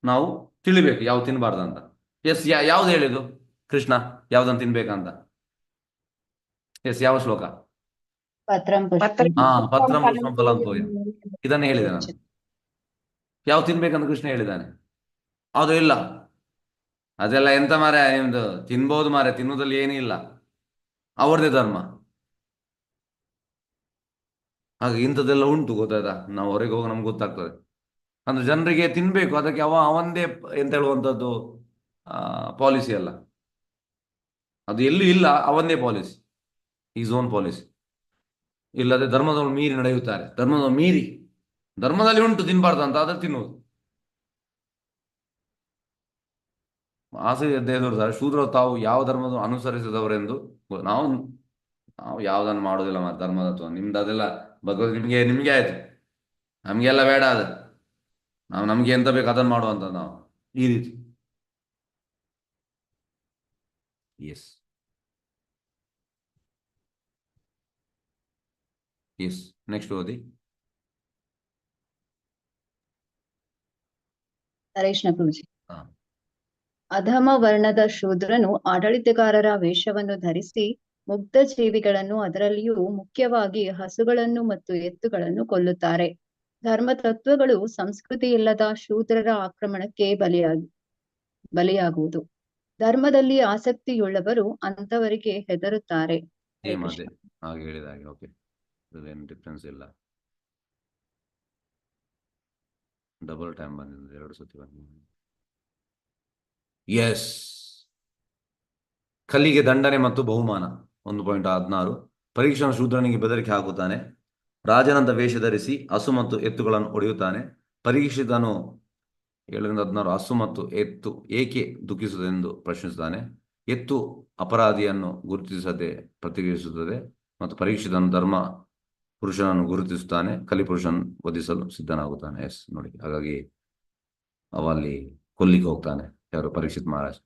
ನಾವು ತಿಳಿಬೇಕು ಯಾವ ತಿನ್ಬಾರ್ದಂತ. ಎಸ್, ಯಾವ್ದು ಹೇಳಿದ್ದು ಕೃಷ್ಣ ಯಾವ್ದನ್ನು ತಿನ್ಬೇಕಂತ? ಎಸ್, ಯಾವ ಶ್ಲೋಕ? ಪತ್ರಂ ಪುಷ್ಪಂ ಫಲಂ ತೋಯಂ, ಇದನ್ನೇ ಹೇಳಿದೆ ನಾನು. ಯಾವ ತಿನ್ಬೇಕಂತ ಕೃಷ್ಣ ಹೇಳಿದ್ದಾನೆ. ಅದು ಇಲ್ಲ, ಅದೆಲ್ಲ ಎಂತ ಮಾರೆ ನಿಮ್ದು, ತಿನ್ಬಹುದು ಮಾರೆ, ತಿನ್ನುವುದಲ್ಲಿ ಏನೂ ಇಲ್ಲ, ಅವ್ರದೇ ಧರ್ಮ. ಹಾಗೆ ಇಂಥದ್ದೆಲ್ಲ ಉಂಟು, ಗೊತ್ತಾಯ್ತಾ? ನಾವು ಹೊರಗೆ ಹೋಗಿ ನಮ್ಗೆ ಗೊತ್ತಾಗ್ತದೆ. ಅಂದ್ರೆ ಜನರಿಗೆ ತಿನ್ಬೇಕು, ಅದಕ್ಕೆ ಅವಂದೇ ಎಂತ ಹೇಳುವಂಥದ್ದು ಪಾಲಿಸಿ ಅಲ್ಲ, ಅದು ಎಲ್ಲೂ ಇಲ್ಲ. ಅವಂದೇ ಪಾಲಿಸಿ, ಈಸ್ ಓನ್ ಪಾಲಿಸಿ. ಇಲ್ಲದೆ ಧರ್ಮದವರು ಮೀರಿ ನಡೆಯುತ್ತಾರೆ. ಧರ್ಮದಲ್ಲಿ ಉಂಟು ತಿನ್ಬಾರ್ದು ಅಂತ, ಆದ್ರೆ ತಿನ್ನುವುದು. ಆಸೆ ದೇವರು ಶೂದ್ರ ತಾವು ಯಾವ ಧರ್ಮದ ಅನುಸರಿಸಿದವರೆಂದು ನಾವು ನಾವು ಯಾವ್ದನ್ನು ಮಾಡೋದಿಲ್ಲ ಮತ್ತೆ ಧರ್ಮದತ್ವ ನಿಮ್ದು ಅದೆಲ್ಲ ಭಗವದ್ ನಿಮ್ಗೆ ಆಯ್ತು, ನಮಗೆಲ್ಲ ಬೇಡ ಅದು. ನಾವು ನಮ್ಗೆ ಎಂತ ಬೇಕು ಅದನ್ನು ಮಾಡುವಂತ ನಾವು ಈ ರೀತಿ. ಎಸ್ ಎಸ್, ನೆಕ್ಸ್ಟ್ ಓದಿ. ಹರೇಶ್ನ ಗುರುಜಿ. ಹಾ. ಅಧಮ ವರ್ಣದ ಶೂದ್ರನು ಆಡಳಿತಗಾರರ ವೇಷವನ್ನು ಧರಿಸಿ ಮುಗ್ಧ ಜೀವಿಗಳನ್ನು, ಅದರಲ್ಲಿಯೂ ಮುಖ್ಯವಾಗಿ ಹಸುಗಳನ್ನು ಮತ್ತು ಎತ್ತುಗಳನ್ನು ಕೊಲ್ಲುತ್ತಾರೆ. ಧರ್ಮ ತತ್ವಗಳು ಸಂಸ್ಕೃತಿ ಇಲ್ಲದ ಶೂದ್ರರ ಆಕ್ರಮಣಕ್ಕೆ ಬಲಿಯಾಗುವುದು. ಧರ್ಮದಲ್ಲಿ ಆಸಕ್ತಿಯುಳ್ಳವರು ಅಂತವರಿಗೆ ಹೆದರುತ್ತಾರೆ. ಹರೇ ಸೇಮ್ ಕೃಷ್ಣ. ಅದೇ ಹಾಗೆ ಹೇಳಿದ ಹಾಗೆ. ಓಕೆ, ಏನು ಡಿಫ್ರೆನ್ಸ್ ಇಲ್ಲ. ಡಬಲ್ ಟೈಮ್ ಬಂದಿದೆ, 2 ಸತಿ ಬಂದಿದೆ. ಎಸ್, ಕಲ್ಲಿಗೆ ದಂಡನೆ ಮತ್ತು ಬಹುಮಾನ 1.16. ಪರೀಕ್ಷಣ ಶೂದ್ರನಿಗೆ ಬೆದರಿಕೆ ಹಾಕುತ್ತಾನೆ. ರಾಜನಂತ ವೇಷ ಧರಿಸಿ ಹಸು ಮತ್ತು ಎತ್ತುಗಳನ್ನು ಹೊಡೆಯುತ್ತಾನೆ. ಪರೀಕ್ಷಿತನು 7-16 ಹಸು ಮತ್ತು ಎತ್ತು ಏಕೆ ದುಃಖಿಸುವುದೆಂದು ಪ್ರಶ್ನಿಸುತ್ತಾನೆ. ಎತ್ತು ಅಪರಾಧಿಯನ್ನು ಗುರುತಿಸದೆ ಪ್ರತಿಕ್ರಿಯಿಸುತ್ತದೆ ಮತ್ತು ಪರೀಕ್ಷಿತನು ಧರ್ಮ ಪುರುಷನನ್ನು ಗುರುತಿಸುತ್ತಾನೆ. ಕಲಿಪುರುಷನ್ ವಧಿಸಲು ಸಿದ್ಧನಾಗುತ್ತಾನೆ. ಎಸ್ ನೋಡಿ, ಹಾಗಾಗಿ ಅವಲ್ಲಿ ಕೊಲ್ಲಿಕ್ಕೆ ಹೋಗ್ತಾನೆ. ಯಾರು? ಪರೀಕ್ಷಿತ್ ಮಹಾರಾಜ್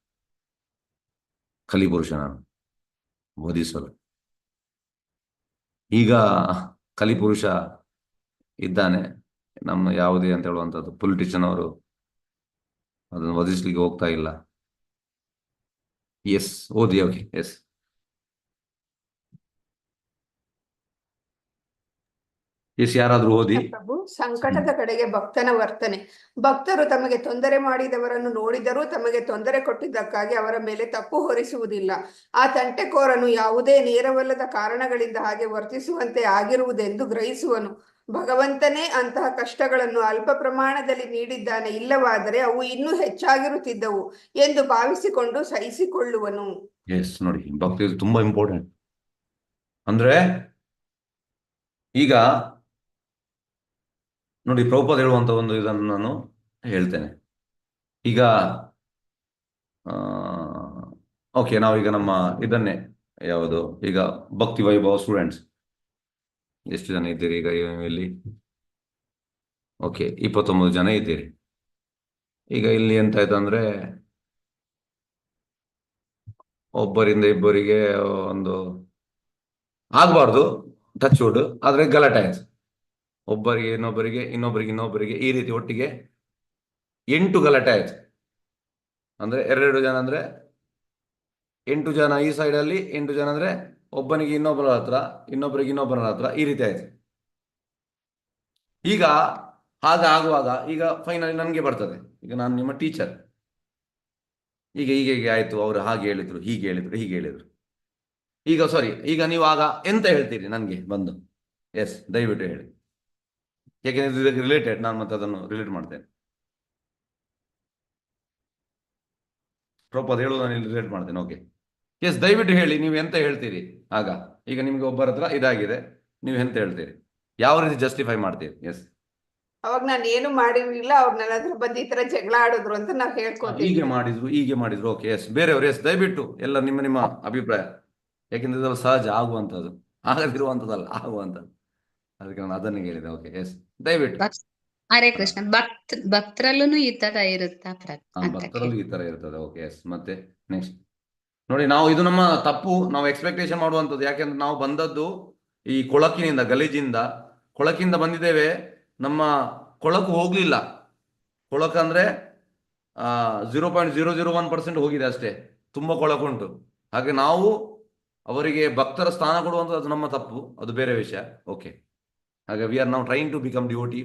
ಕಲಿಪುರುಷನನ್ನು ವಧಿಸಲು. ಈಗ ಕಲಿಪುರುಷ ಇದ್ದಾನೆ, ನಮ್ಮ ಯಾವುದೇ ಅಂತ ಹೇಳುವಂಥದ್ದು ಪೊಲಿಟಿಷಿಯನ್ ಅವರು ಅದನ್ನು ವಧಿಸ್ಲಿಕ್ಕೆ ಹೋಗ್ತಾ ಇಲ್ಲ. ಎಸ್ ಓದಿ. Okay, S. ಎಸ್, ಯಾರಾದ್ರೂ ಓದಿ. ಪ್ರಭು, ಸಂಕಟದ ಕಡೆಗೆ ಭಕ್ತನ ವರ್ತನೆ. ಭಕ್ತರು ತಮಗೆ ತೊಂದರೆ ಮಾಡಿದವರನ್ನು ನೋಡಿದರೂ ತಮಗೆ ತೊಂದರೆ ಕೊಟ್ಟಿದ್ದಕ್ಕಾಗಿ ಅವರ ಮೇಲೆ ತಪ್ಪು ಹೊರಿಸುವುದಿಲ್ಲ. ಆ ತಂಟೆಕೋರನು ಯಾವುದೇ ನೇರವಲ್ಲದ ಕಾರಣಗಳಿಂದ ಹಾಗೆ ವರ್ತಿಸುವಂತೆ ಆಗಿರುವುದೆಂದು ಗ್ರಹಿಸುವನು. ಭಗವಂತನೇ ಅಂತಹ ಕಷ್ಟಗಳನ್ನು ಅಲ್ಪ ಪ್ರಮಾಣದಲ್ಲಿ ನೀಡಿದ್ದಾನೆ, ಇಲ್ಲವಾದರೆ ಅವು ಇನ್ನೂ ಹೆಚ್ಚಾಗಿರುತ್ತಿದ್ದವು ಎಂದು ಭಾವಿಸಿಕೊಂಡು ಸಹಿಸಿಕೊಳ್ಳುವನು. ಎಸ್ ನೋಡಿ, ಭಕ್ತಿ ತುಂಬಾ ಇಂಪಾರ್ಟೆಂಟ್. ಅಂದ್ರೆ ಈಗ ನೋಡಿ, ಪ್ರಭುಪಾದ ಹೇಳುವಂತ ಒಂದು ಇದನ್ನು ನಾನು ಹೇಳ್ತೇನೆ. ಈಗ ಓಕೆ, ನಾವೀಗ ನಮ್ಮ ಇದನ್ನೇ ಯಾವುದು, ಈಗ ಭಕ್ತಿ ವೈಭವ ಸ್ಟೂಡೆಂಟ್ಸ್ ಎಷ್ಟು ಜನ ಇದ್ದೀರಿ ಈಗ ಇಲ್ಲಿ? ಓಕೆ, 29 ಜನ ಇದ್ದೀರಿ. ಈಗ ಇಲ್ಲಿ ಎಂತ ಆಯ್ತು ಅಂದ್ರೆ, ಒಬ್ಬರಿಂದ ಇಬ್ಬರಿಗೆ ಒಂದು ಆಗ್ಬಾರ್ದು ಟಚ್ ವುಡ್, ಆದ್ರೆ ಗಲಾಟೆ ಆಯ್ತು. ಒಬ್ಬರಿಗೆ ಇನ್ನೊಬ್ಬರಿಗೆ ಈ ರೀತಿ ಒಟ್ಟಿಗೆ 8 ಗಲಾಟೆ ಆಯ್ತು. ಅಂದ್ರೆ 2 ಜನ ಅಂದ್ರೆ 8 ಜನ ಈ ಸೈಡ್ ಅಲ್ಲಿ, 8 ಜನ ಅಂದ್ರೆ ಒಬ್ಬನಿಗೆ ಇನ್ನೊಬ್ಬರ ಹತ್ರ, ಇನ್ನೊಬ್ಬರಿಗೆ ಇನ್ನೊಬ್ಬರ ಹತ್ರ, ಈ ರೀತಿ ಆಯ್ತು. ಈಗ ಆಗುವಾಗ ಈಗ ಫೈನಲಿ ನನಗೆ ಬರ್ತದೆ, ಈಗ ನಾನು ನಿಮ್ಮ ಟೀಚರ್, ಈಗ ಹೀಗೆ ಆಯ್ತು, ಅವರು ಹಾಗೆ ಹೇಳಿದ್ರು, ಹೀಗೆ ಹೇಳಿದ್ರು. ಈಗ ಸಾರಿ, ಈಗ ನೀವು ಆಗ ಎಂತ ಹೇಳ್ತೀರಿ ನನಗೆ ಬಂದು? ಎಸ್, ದಯವಿಟ್ಟು ಹೇಳಿ, ಯಾಕೆಂದ್ರೆ ಇದಕ್ಕೆ ರಿಲೇಟೆಡ್, ನಾನು ಮತ್ತೆ ಅದನ್ನು ರಿಲೇಟ್ ಮಾಡ್ತೇನೆ. ಪ್ರೊಪೋಸ್ ಹೇಳೋದು ನಾನು ಇಲ್ಲಿ ರಿಲೇಟ್ ಮಾಡ್ತೇನೆ. ಓಕೆ, ಎಸ್, ದಯವಿಟ್ಟು ಹೇಳಿ, ನೀವು ಎಂತ ಹೇಳ್ತೀರಿ ಆಗ? ಈಗ ನಿಮ್ಗೆ ಒಬ್ಬರ ಹತ್ರ ಇದಾಗಿದೆ, ನೀವು ಎಂತ ಹೇಳ್ತೀರಿ? ಯಾವ ರೀತಿ ಜಸ್ಟಿಫೈ ಮಾಡ್ತೀರಿ? ಎಸ್, ಅವಾಗ ನಾನು ಏನು ಮಾಡಿರ್ಲಿಲ್ಲ, ಅವ್ರು ನನ್ನ ಹತ್ರ ಬಂದು ಈ ತರ ಜಗಳ ಆಡಿದ್ರು ಅಂತ ನಾವು ಹೇಳ್ಕೊತೀವಿ. ಹೀಗೆ ಮಾಡಿದ್ರು. Okay, S. ಬೇರೆಯವರು ಎಸ್, ದಯವಿಟ್ಟು ಎಲ್ಲ ನಿಮ್ಮ ಅಭಿಪ್ರಾಯ, ಯಾಕೆಂದ್ರೆ ಇದೆಲ್ಲ ಸಹಜ ಆಗುವಂಥದ್ದು, ಆಗದಿರುವಂಥದ್ದಲ್ಲ, ಆಗುವಂಥದ್ದು. ಅದಕ್ಕೆ ನಾನು ಅದನ್ನೇ ಹೇಳಿದೆ. ಓಕೆ, ಎಸ್, ದಯವಿಟ್ಟು. ಹರೇ ಕೃಷ್ಣ. ಭಕ್ತರಲ್ಲೂ ಈ ತರ ಇರುತ್ತಾ ಭಕ್ತರಲ್ಲೂ ಈ ತರ ಇರ್ತದೆ. Okay, S. ಮತ್ತೆ ನೆಕ್ಸ್ಟ್ ನೋಡಿ, ನಾವು ಇದು ನಮ್ಮ ತಪ್ಪು, ನಾವು ಎಕ್ಸ್ಪೆಕ್ಟೇಷನ್ ಮಾಡುವಂಥದ್ದು. ಯಾಕೆಂದ್ರೆ ನಾವು ಬಂದದ್ದು ಈ ಕೊಳಕಿನಿಂದ, ಗಲೀಜಿಂದ, ಕೊಳಕಿಂದ ಬಂದಿದ್ದೇವೆ. ನಮ್ಮ ಕೊಳಕು ಹೋಗ್ಲಿಲ್ಲ. ಕೊಳಕಂದ್ರೆ 0.001% ಹೋಗಿದೆ ಅಷ್ಟೇ, ತುಂಬಾ ಕೊಳಕುಂಟು. ಹಾಗೆ ನಾವು ಅವರಿಗೆ ಭಕ್ತರ ಸ್ಥಾನ ಕೊಡುವಂಥದ್ದು ಅದು ನಮ್ಮ ತಪ್ಪು, ಅದು ಬೇರೆ ವಿಷಯ. ಓಕೆ, ಹಾಗೆ ವಿ ಆರ್ ನಾವು ಟ್ರೈಂಗ್ ಟು ಬಿಕಮ್ ಡಿವೋಟಿ.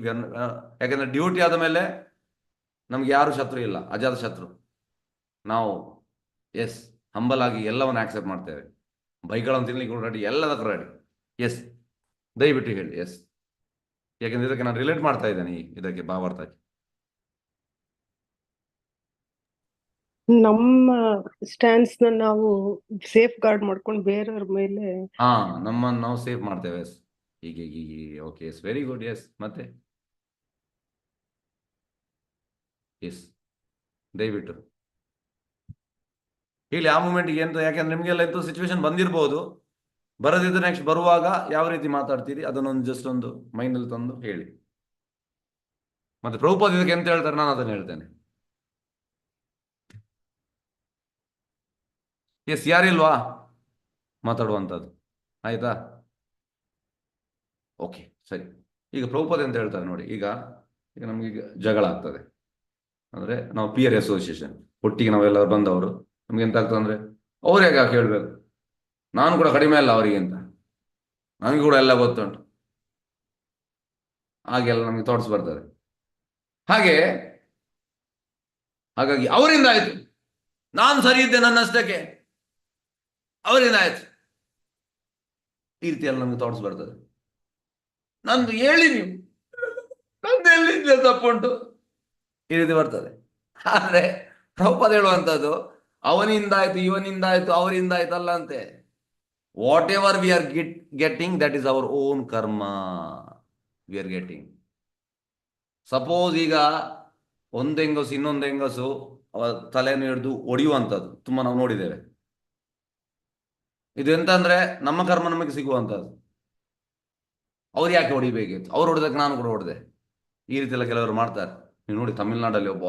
ಯಾಕೆಂದ್ರೆ ಡಿವೋಟಿ ಆದ ಮೇಲೆ ನಮ್ಗೆ ಯಾರು ಶತ್ರು ಇಲ್ಲ, ಅಜಾತ ಶತ್ರು. ನಾವು ಎಸ್ ಹಂಬಲ್ ಆಗಿ ಎಲ್ಲವನ್ನು ಆಕ್ಸೆಪ್ಟ್ ಮಾಡ್ತೇವೆ. ಬೈಗಳನ್ನು ತಿನ್ಲಿಕ್ಕೆ ರೆಡಿ, ಎಲ್ಲದಕ್ಕೂ ರೆಡಿ. ಎಸ್, ದಯವಿಟ್ಟು ಹೇಳಿ. ಎಸ್, ಯಾಕೆಂದ್ರೆ ಇದಕ್ಕೆ ನಾನು ರಿಲೇಟ್ ಮಾಡ್ತಾ ಇದ್ದೇನೆ, ಇದಕ್ಕೆ ಭಾವಾರ್ಥಕ್ಕೆ. ನಮ್ಮ ಸ್ಟ್ಯಾನ್ಸ್ ನ ನಾವು ಸೇಫ್ ಗಾರ್ಡ್ ಮಾಡ್ಕೊಂಡು ಬೇರೆಯವ್ರ ಮೇಲೆ ನಮ್ಮನ್ನು ನಾವು ಸೇಫ್ ಮಾಡ್ತೇವೆ. ಎಸ್, ಹೀಗೆ. Okay, yes, very good. Yes, ಮತ್ತೆ ಎಸ್, ದಯವಿಟ್ಟು ಹೇಳಿ ಆ ಮೂಮೆಂಟ್ಗೆ ಎಂತ. ಯಾಕೆಂದ್ರೆ ನಿಮ್ಗೆಲ್ಲ ಎಂತ ಸಿಚುವೇಶನ್ ಬಂದಿರಬಹುದು, ಬರದಿದ್ರೆ ನೆಕ್ಸ್ಟ್ ಬರುವಾಗ ಯಾವ ರೀತಿ ಮಾತಾಡ್ತೀರಿ ಅದನ್ನೊಂದು ಜಸ್ಟ್ ಒಂದು ಮೈಂಡಲ್ಲಿ ತಂದು ಹೇಳಿ. ಮತ್ತೆ ಪ್ರಭುಪಾದ ಇದಕ್ಕೆ ಎಂತ ಹೇಳ್ತಾರೆ ನಾನು ಅದನ್ನು ಹೇಳ್ತೇನೆ. ಎಸ್, ಯಾರಿಲ್ವಾ ಮಾತಾಡುವಂಥದ್ದು? ಆಯ್ತಾ? ಓಕೆ, ಸರಿ. ಈಗ ಪ್ರಭುಪಾದ ಅಂತ ಹೇಳ್ತಾರೆ ನೋಡಿ. ಈಗ ನಮ್ಗೆ ಜಗಳ ಆಗ್ತದೆ ಅಂದ್ರೆ ನಾವು ಪಿಯರ್ ಅಸೋಸಿಯೇಷನ್ ಒಟ್ಟಿಗೆ ನಾವೆಲ್ಲರೂ ಬಂದವರು, ನಮ್ಗೆ ಎಂತ ಆಗ್ತದೆ ಅಂದ್ರೆ ಅವ್ರು ಯಾಕೆ ಹೇಳ್ಬೇಕು, ನಾನು ಕೂಡ ಕಡಿಮೆ ಅಲ್ಲ ಅವರಿಗೆ ಅಂತ, ನನಗೆ ಕೂಡ ಎಲ್ಲ ಗೊತ್ತುಂಟು, ಹಾಗೆಲ್ಲ ನಮ್ಗೆ ಥಾಟ್ಸ್ ಬರ್ತದೆ. ಹಾಗಾಗಿ ಅವರಿಂದ ಆಯ್ತು, ನಾನು ಸರಿ ಇದ್ದೆ ನನ್ನಷ್ಟಕ್ಕೆ, ಅವರಿಂದ ಆಯ್ತು, ಈ ರೀತಿಯಲ್ಲಿ ನಮ್ಗೆ ಥಾಟ್ಸ್ ಬರ್ತದೆ. ನಂದು ಹೇಳಿ ನೀವು, ನಂದು ಎಲ್ಲಿದ್ದೆ ತಪ್ಪುಂಟು, ಈ ರೀತಿ ಬರ್ತದೆ. ಆದ್ರೆ ಪ್ರಭುಪಾದ ಹೇಳುವಂಥದ್ದು ಅವನಿಂದಾಯ್ತು, ಇವನಿಂದಾಯ್ತು, ಅವರಿಂದಾಯ್ತು ಅಲ್ಲ ಅಂತೆ. What ever we are getting that is our own ಕರ್ಮ ವಿ ಆರ್ ಗೆಟ್ಟಿಂಗ್. ಸಪೋಸ್ ಈಗ ಒಂದು ಹೆಂಗಸು ಇನ್ನೊಂದು ಹೆಂಗಸು ಅವರ ತಲೆಯನ್ನು ಹಿಡಿದು ಒಡೆಯುವಂಥದ್ದು ತುಂಬ ನಾವು ನೋಡಿದ್ದೇವೆ. ಇದು ಎಂತ ಅಂದ್ರೆ ನಮ್ಮ ಕರ್ಮ ನಮಗೆ ಸಿಗುವಂಥದ್ದು. ಅವ್ರು ಯಾಕೆ ಹೊಡಿಬೇಕಿತ್ತು, ಅವ್ರು ಹೊಡೆದಕ್ಕೆ ನಾನು ಕೂಡ ಹೊಡೆದೆ, ಈ ರೀತಿ ಎಲ್ಲ ಕೆಲವರು ಮಾಡ್ತಾರೆ. ನೀವು ನೋಡಿ ತಮಿಳ್ನಾಡಲ್ಲಿ ಒಬ್ಬ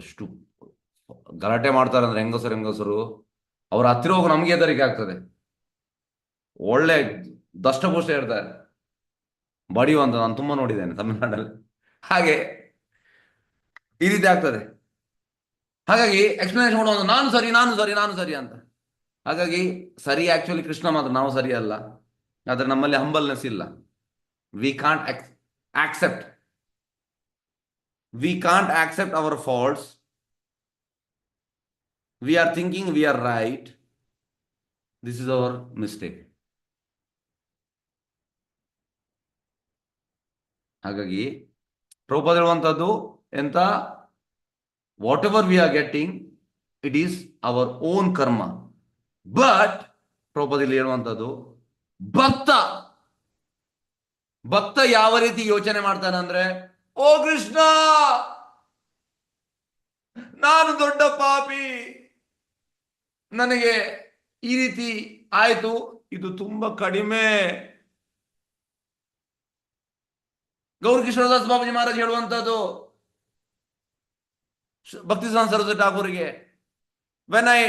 ಎಷ್ಟು ಗಲಾಟೆ ಮಾಡ್ತಾರೆ ಅಂದ್ರೆ ಹೆಂಗಸರು ಅವ್ರ ಹತ್ತಿರ ಹೋಗಿ ನಮಗೆ ಹೆದರಿಕೆ ಆಗ್ತದೆ. ಒಳ್ಳೆ ದಷ್ಟಪುಷ್ಟ ಇರ್ತಾರೆ, ಬಡಿಯುವಂತ ನಾನು ತುಂಬಾ ನೋಡಿದ್ದೇನೆ ತಮಿಳ್ನಾಡಲ್ಲಿ. ಹಾಗೆ ಈ ರೀತಿ ಆಗ್ತದೆ. ಹಾಗಾಗಿ ಎಕ್ಸ್ಪ್ಲನೇಷನ್ ಕೊಡುವಂತ ನಾನು ಸರಿ ಅಂತ. ಹಾಗಾಗಿ ಸರಿ ಆಕ್ಚುಲಿ ಕೃಷ್ಣ ಮಾತ್ರ, ನಾವು ಸರಿ ಅಲ್ಲ. ಆದ್ರೆ ನಮ್ಮಲ್ಲಿ ಹಂಬಲ್ನೆಸ್ ಇಲ್ಲ. We can't accept our faults. We are thinking we are right. This is our mistake. ಹಾಗಾಗಿ ಪ್ರಭುಪಾದ ಹೇಳುವಂಥದ್ದು ಎಂತ, what ever we are getting it is our own ಕರ್ಮ. ಬಟ್ ಪ್ರಭುಪಾದ ಇಲ್ಲಿ ಹೇಳುವಂಥದ್ದು ಭಕ್ತ ಯಾವ ರೀತಿ ಯೋಚನೆ ಮಾಡ್ತಾನೆ ಅಂದ್ರೆ, ಓ ಕೃಷ್ಣ, ನಾನು ದೊಡ್ಡ ಪಾಪಿ, ನನಗೆ ಈ ರೀತಿ ಆಯ್ತು, ಇದು ತುಂಬಾ ಕಡಿಮೆ. ಗೌರಿ ಕಿಶೋರದಾಸ್ ಬಾಬಾಜಿ ಮಹಾರಾಜ್ ಹೇಳುವಂತದ್ದು ಭಕ್ತಿ ಸಿದ್ಧಾಂತ ಸರಸ್ವತಿ ಠಾಕೂರಿಗೆ, when I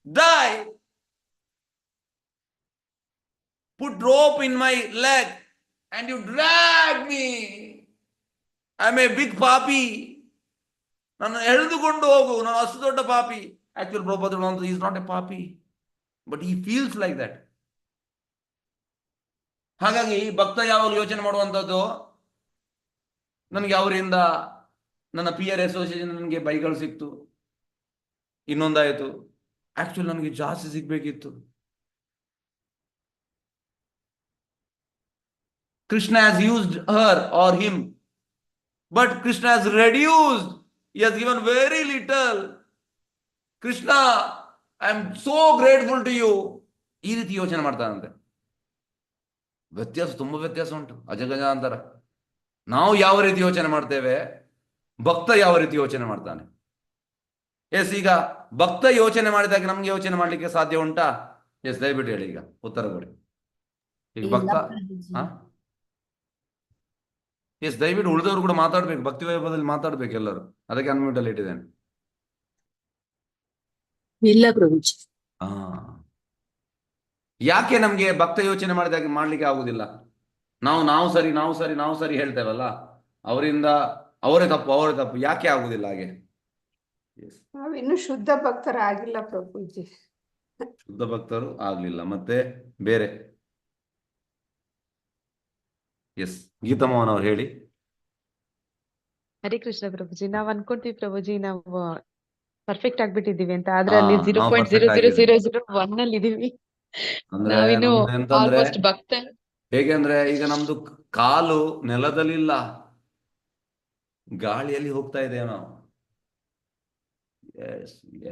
die put rope in my leg and you drag me, I'm a big papi. ನಾನು ಎಳೆದುಕೊಂಡು ಹೋಗು, ನಾನು ಅಷ್ಟು ದೊಡ್ಡ ಪಾಪಿ. Actual Prabhupada is not A ಪಾಪಿ, but he feels like that. ಹಾಗಾಗಿ ಭಕ್ತ ಯಾವಾಗಲೂ ಯೋಚನೆ ಮಾಡುವಂಥದ್ದು, ನನಗೆ ಅವರಿಂದ ನನ್ನ ಪಿಯರ್ ಅಸೋಸಿಯೇಷನ್ ನನಗೆ ಬೈಗಳು ಸಿಕ್ತು, ಇನ್ನೊಂದಾಯಿತು, ಆಕ್ಚುಲಿ ನನಗೆ ಜಾಸ್ತಿ ಸಿಗ್ಬೇಕಿತ್ತು. Krishna has used her or him, but Krishna has reduced. He has given very little. Krishna, I am so grateful to you. ಈ ರೀತಿ ಯೋಚನೆ ಮಾಡ್ತಾನಂತೆ. ತುಂಬಾ ವ್ಯತ್ಯಾಸ ಉಂಟು, ಅಜಗಜಾಂತರ. ನಾವು ಯಾವ ರೀತಿ ಯೋಚನೆ ಮಾಡ್ತೇವೆ, ಭಕ್ತ ಯಾವ ರೀತಿ ಯೋಚನೆ ಮಾಡ್ತಾನೆ. ಎಸ್, ಈಗ ಭಕ್ತ ಯೋಚನೆ ಮಾಡಿದಾಗ ನಮ್ಗೆ ಯೋಚನೆ ಮಾಡ್ಲಿಕ್ಕೆ ಸಾಧ್ಯ ಉಂಟಾ? ಎಸ್, ದಯವಿಟ್ಟು ಹೇಳಿ, ಈಗ ಉತ್ತರ ಕೊಡಿ. ಈಗ ಭಕ್ತ ಎಸ್, ದಯವಿಟ್ಟು ಉಳಿದವರು ಕೂಡ ಮಾತಾಡ್ಬೇಕು, ಭಕ್ತಿ ವೈಭವದಲ್ಲಿ ಮಾತಾಡ್ಬೇಕು ಎಲ್ಲರೂ. ಅದಕ್ಕೆ ಅನ್ಮ್ಯೂಟ್ ಅಲ್ಲಿ ಇಟ್ಟಿದ್ದೇನೆ. ಇಲ್ಲ ಪ್ರಭುಜಿ. ಯಾಕೆ ನಮ್ಗೆ ಭಕ್ತ ಯೋಚನೆ ಮಾಡಿದಾಗ ಮಾಡ್ಲಿಕ್ಕೆ ಆಗುದಿಲ್ಲ? ನಾವು ಸರಿ ಹೇಳ್ತೇವಲ್ಲ, ಅವರಿಂದ ಅವರೇ ತಪ್ಪು, ಯಾಕೆ ಆಗುದಿಲ್ಲ ಹಾಗೆ? ನಾವಿನ್ನು ಶುದ್ಧ ಭಕ್ತರಾಗಿಲ್ಲ ಪ್ರಭುಜಿ. ಶುದ್ಧ ಭಕ್ತರು ಆಗ್ಲಿಲ್ಲ, ಮತ್ತೆ ಬೇರೆ? ಎಸ್, ಗೀತಮ್ಮನ ಅವ್ರು ಹೇಳಿ. ಹರೇ ಕೃಷ್ಣ ಪ್ರಭುಜಿ. ನಾವ್ ಅನ್ಕೊಂತೀವಿ ಪ್ರಭುಜಿ ನಾವು ಪರ್ಫೆಕ್ಟ್ ಆಗ್ಬಿಟ್ಟಿದೀವಿ ಅಂತ, ಆದ್ರೆ ಅಲ್ಲಿ 0.0001 ಅಲ್ಲಿ ಇದೀವಿ. ನಾವಿನ್ನು ಆಲ್ಮೋಸ್ಟ್ ಭಕ್ತ. ಹೇಗೆಂದ್ರೆ ಈಗ ನಮ್ದು ಕಾಲು ನೆಲದಲ್ಲಿಲ್ಲ, ಗಾಳಿಯಲ್ಲಿ ಹೋಗ್ತಾ ಇದ್ದೇವೆ ನಾವು.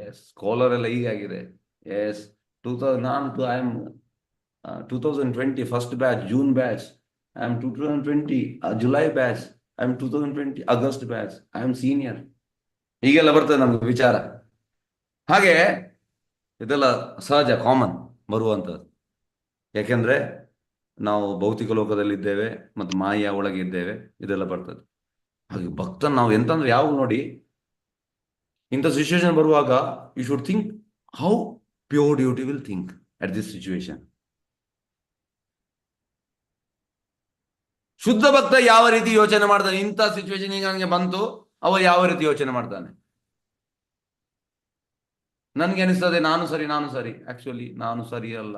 ಎಸ್ ಸ್ಕಾಲರ್ ಎಲ್ಲ ಹೀಗಾಗಿದೆ. Yes, 2020 first batch, June batch. I am 2020 July batch. I am 2020 August batch. I am senior. ಹೀಗೆಲ್ಲ ಬರ್ತದೆ ನಮ್ಗೆ ವಿಚಾರ. ಹಾಗೆ ಇದೆಲ್ಲ ಸಹಜ, ಕಾಮನ್. ಬರುವಂಥದ್ದು. ಯಾಕೆಂದ್ರೆ ನಾವು ಭೌತಿಕ ಲೋಕದಲ್ಲಿದ್ದೇವೆ ಮತ್ತು ಮಾಯೆಯ ಒಳಗೆ ಇದ್ದೇವೆ, ಇದೆಲ್ಲ ಬರ್ತದೆ. ಹಾಗೆ ಭಕ್ತನ್ ನಾವು ಎಂತಂದ್ರೆ ಯಾವಾಗ ನೋಡಿ ಇಂಥ ಸಿಚುವೇಶನ್ ಬರುವಾಗ you should think how pure duty will think at this situation. ಶುದ್ಧ ಭಕ್ತ ಯಾವ ರೀತಿ ಯೋಚನೆ ಮಾಡ್ತಾನೆ, ಇಂಥ ಸಿಚುವೇಶನ್ ಈಗ ನನಗೆ ಬಂತು, ಅವ ಯಾವ ರೀತಿ ಯೋಚನೆ ಮಾಡ್ತಾನೆ. ನನ್ಗೆ ಅನಿಸ್ತದೆ ನಾನು ಸರಿ. ಆಕ್ಚುಲಿ ನಾನು ಸರಿ ಅಲ್ಲ.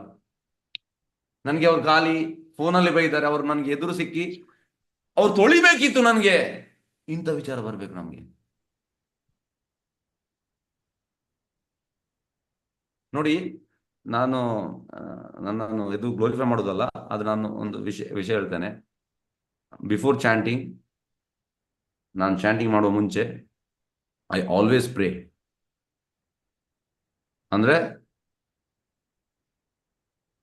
ನನ್ಗೆ ಅವ್ರು ಖಾಲಿ ಫೋನಲ್ಲಿ ಬೈತಾರೆ, ಅವ್ರು ನನ್ಗೆ ಎದುರು ಸಿಕ್ಕಿ ಅವ್ರು ತೊಳಿಬೇಕಿತ್ತು ನನ್ಗೆ, ಇಂಥ ವಿಚಾರ ಬರ್ಬೇಕು ನಮ್ಗೆ. ನೋಡಿ, ನಾನು ನನ್ನನ್ನು ಇದು ಗ್ಲೋರಿಫೈ ಮಾಡೋದಲ್ಲ, ಅದು ನಾನು ಒಂದು ವಿಷಯ ಹೇಳ್ತೇನೆ. ಬಿಫೋರ್ ಚಾಂಟಿಂಗ್, ನಾನು ಚಾಂಟಿಂಗ್ ಮಾಡುವ ಮುಂಚೆ ಐ ಆಲ್ವೇಸ್ ಪ್ರೇ. ಅಂದ್ರೆ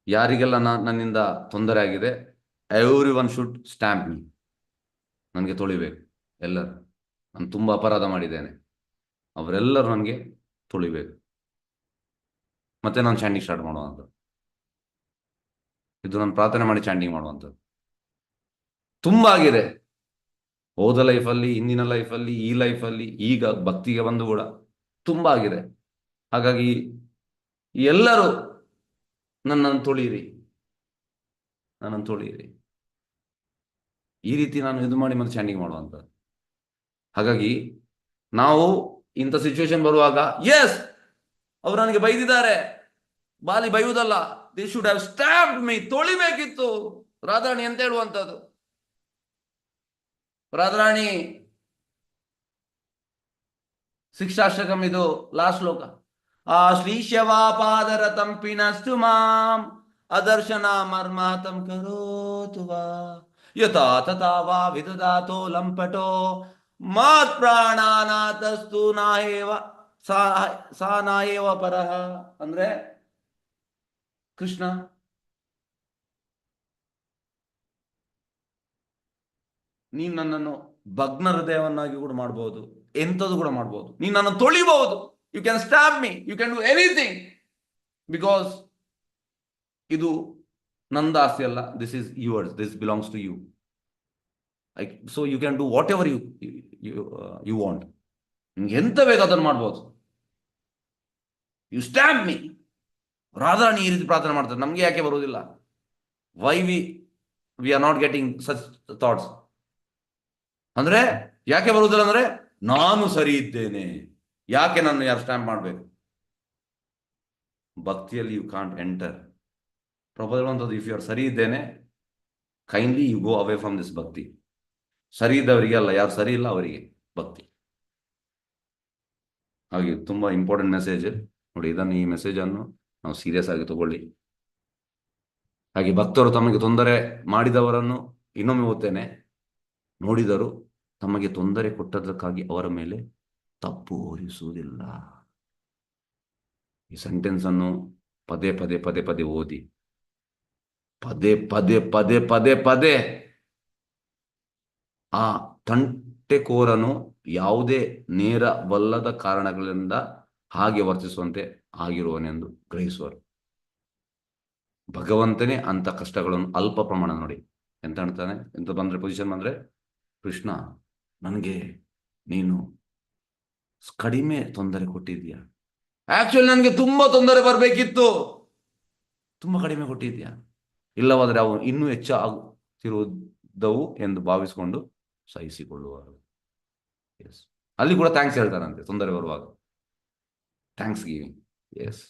ಯಾರಿಗೆಲ್ಲ ನನ್ನಿಂದ ತೊಂದರೆ ಆಗಿದೆ, every one should stamp me. ನನಗೆ ತೊಳಿಬೇಕು ಎಲ್ಲರೂ. ನಾನು ತುಂಬಾ ಅಪರಾಧ ಮಾಡಿದ್ದೇನೆ, ಅವರೆಲ್ಲರೂ ನನಗೆ ತೊಳಿಬೇಕು. ಮತ್ತೆ ನಾನು ಚಾಂಟಿಂಗ್ ಸ್ಟಾರ್ಟ್ ಮಾಡುವಂಥದ್ದು. ಇದು ನಾನು ಪ್ರಾರ್ಥನೆ ಮಾಡಿ ಚಾಂಟಿಂಗ್ ಮಾಡುವಂಥದ್ದು. ತುಂಬ ಆಗಿದೆ ಹೋದ ಲೈಫಲ್ಲಿ, ಹಿಂದಿನ ಲೈಫಲ್ಲಿ, ಈ ಲೈಫಲ್ಲಿ, ಈಗ ಭಕ್ತಿಗೆ ಬಂದು ಕೂಡ ತುಂಬ ಆಗಿದೆ. ಹಾಗಾಗಿ ಎಲ್ಲರೂ ನನ್ನನ್ನು ತೊಳೀರಿ. ಈ ರೀತಿ ನಾನು ಇದು ಮಾಡಿ ಮತ್ತೆ ಚಾಂಟಿಂಗ್ ಮಾಡುವಂಥದ್ದು. ಹಾಗಾಗಿ ನಾವು ಇಂಥ ಸಿಚುವೇಶನ್ ಬರುವಾಗ, ಎಸ್ ಅವ್ರು ನನಗೆ ಬೈದಿದ್ದಾರೆ, ಬಾಲಿ ಬೈಯುವುದಲ್ಲ, they should have stamped me, ತೊಳಿಬೇಕಿತ್ತು. ರಾಧಾರಾಣಿ ಅಂತ ಹೇಳುವಂಥದ್ದು. ರಾಧಾರಾಣಿ ಶಿಕ್ಷಾಷ್ಟಕಂ, ಇದು ಲಾಸ್ಟ್ ಶ್ಲೋಕ. ಶ್ರೀಶವಾಪಾದರ ತಂಪಿನಸ್ತು ಮಾಂ ಅದರ್ಶನ ಮರ್ಮಾತಂ ಕರೋತು ವಾ ಯಥಾ ತಥಾ ವಾ ವಿದದಾತೋ ಲಂಪಟೋ ಮತ್ ಪ್ರಾಣಾನಾಥಸ್ತು ನಾಹೇವ ಸಾ ನಾಯೇವ ಪರಹ. ಅಂದ್ರೆ ಕೃಷ್ಣ, ನೀನ್ ನನ್ನನ್ನು ಭಗ್ನ ಹೃದಯವನ್ನಾಗಿ ಕೂಡ ಮಾಡಬಹುದು, ಎಂಥದ್ದು ಕೂಡ ಮಾಡಬಹುದು. ನೀನ್ ನನ್ನನ್ನು ತೊಳಿಬಹುದು. You can stop me, you can do anything, because ಇದು ನಂದ ಆಸ್ತಿ ಅಲ್ಲ. This is yours, this belongs to you. So you can do whatever you want. ನಿಮ್ಗೆ ಎಂತ ಬೇಕು ಅದನ್ನು ಮಾಡ್ಬೋದು. You stamp me. ರಾಧಾರಾಣಿ ಈ ರೀತಿ ಪ್ರಾರ್ಥನೆ ಮಾಡ್ತಾರೆ. ನಮ್ಗೆ ಯಾಕೆ ಬರುವುದಿಲ್ಲ? Why we are not getting such thoughts? ಅಂದ್ರೆ ಯಾಕೆ ಬರುವುದಿಲ್ಲ ಅಂದ್ರೆ, ನಾನು ಸರಿ ಇದ್ದೇನೆ, ಯಾಕೆ ನಾನು ಯಾರು ಸ್ಟ್ಯಾಂಪ್ ಮಾಡಬೇಕು? ಭಕ್ತಿಯಲ್ಲಿ ಯು ಕಾಂಟ್ ಎಂಟರ್. ಪ್ರಭು ಹೇಳುವಂಥದ್ದು, ಇಫ್ ಯು ಆರ್ ಸರಿ ಇದ್ದೇನೆ, kindly you go away from this bhakti. ಸರಿ ಇದ್ದವರಿಗೆ ಅಲ್ಲ, ಯಾರು ಸರಿ ಇಲ್ಲ ಅವರಿಗೆ ಭಕ್ತಿ. ಹಾಗೆ ತುಂಬಾ ಇಂಪಾರ್ಟೆಂಟ್ ಮೆಸೇಜ್ ನೋಡಿ. ಈ ಮೆಸೇಜ್ ಅನ್ನು ನಾವು ಸೀರಿಯಸ್ ಆಗಿ ತಗೊಳ್ಳಿ. ಹಾಗೆ ಭಕ್ತರು ತಮಗೆ ತೊಂದರೆ ಮಾಡಿದವರನ್ನು ಇನ್ನೊಮ್ಮೆ ಓದ್ತೇನೆ, ನೋಡಿದರು ತಮಗೆ ತೊಂದರೆ ಕೊಟ್ಟದಕ್ಕಾಗಿ ಅವರ ಮೇಲೆ ತಪ್ಪು ಹೊರಿಸುವುದಿಲ್ಲ. ಈ ಸೆಂಟೆನ್ಸ್ ಅನ್ನು ಪದೇ ಪದೇ ಪದೇ ಪದೇ ಓದಿ. ಪದೇ ಪದೇ ಪದೇ ಪದೇ ಪದೇ ಆ ತಂಟೆಕೋರನು ಯಾವುದೇ ನೇರವಲ್ಲದ ಕಾರಣಗಳಿಂದ ಹಾಗೆ ವರ್ತಿಸುವಂತೆ ಆಗಿರುವನೆಂದು ಗ್ರಹಿಸುವರು. ಭಗವಂತನೇ ಅಂತ ಕಷ್ಟಗಳನ್ನು ಅಲ್ಪ ಪ್ರಮಾಣ ನೋಡಿ ಎಂತ ಹೇಳ್ತಾನೆ. ಎಂತ ಬಂದ್ರೆ ಪೊಸಿಷನ್ ಬಂದ್ರೆ, ಕೃಷ್ಣ ನನಗೆ ನೀನು ಕಡಿಮೆ ತೊಂದರೆ ಕೊಟ್ಟಿದ್ಯಾ, ಆಕ್ಚುಲಿ ನನಗೆ ತುಂಬಾ ತೊಂದರೆ ಬರಬೇಕಿತ್ತು, ತುಂಬಾ ಕಡಿಮೆ ಕೊಟ್ಟಿದ್ಯಾ, ಇಲ್ಲವಾದ್ರೆ ಅವು ಇನ್ನೂ ಹೆಚ್ಚಾಗುತ್ತಿರುವುದವು ಎಂದು ಭಾವಿಸಿಕೊಂಡು ಸಹಿಸಿಕೊಳ್ಳುವರು. ಎಸ್, ಅಲ್ಲಿ ಕೂಡ ಥ್ಯಾಂಕ್ಸ್ ಹೇಳ್ತಾರಂತೆ ತೊಂದರೆ ಬರುವಾಗ, ಥ್ಯಾಂಕ್ಸ್ ಗಿವಿಂಗ್. ಎಸ್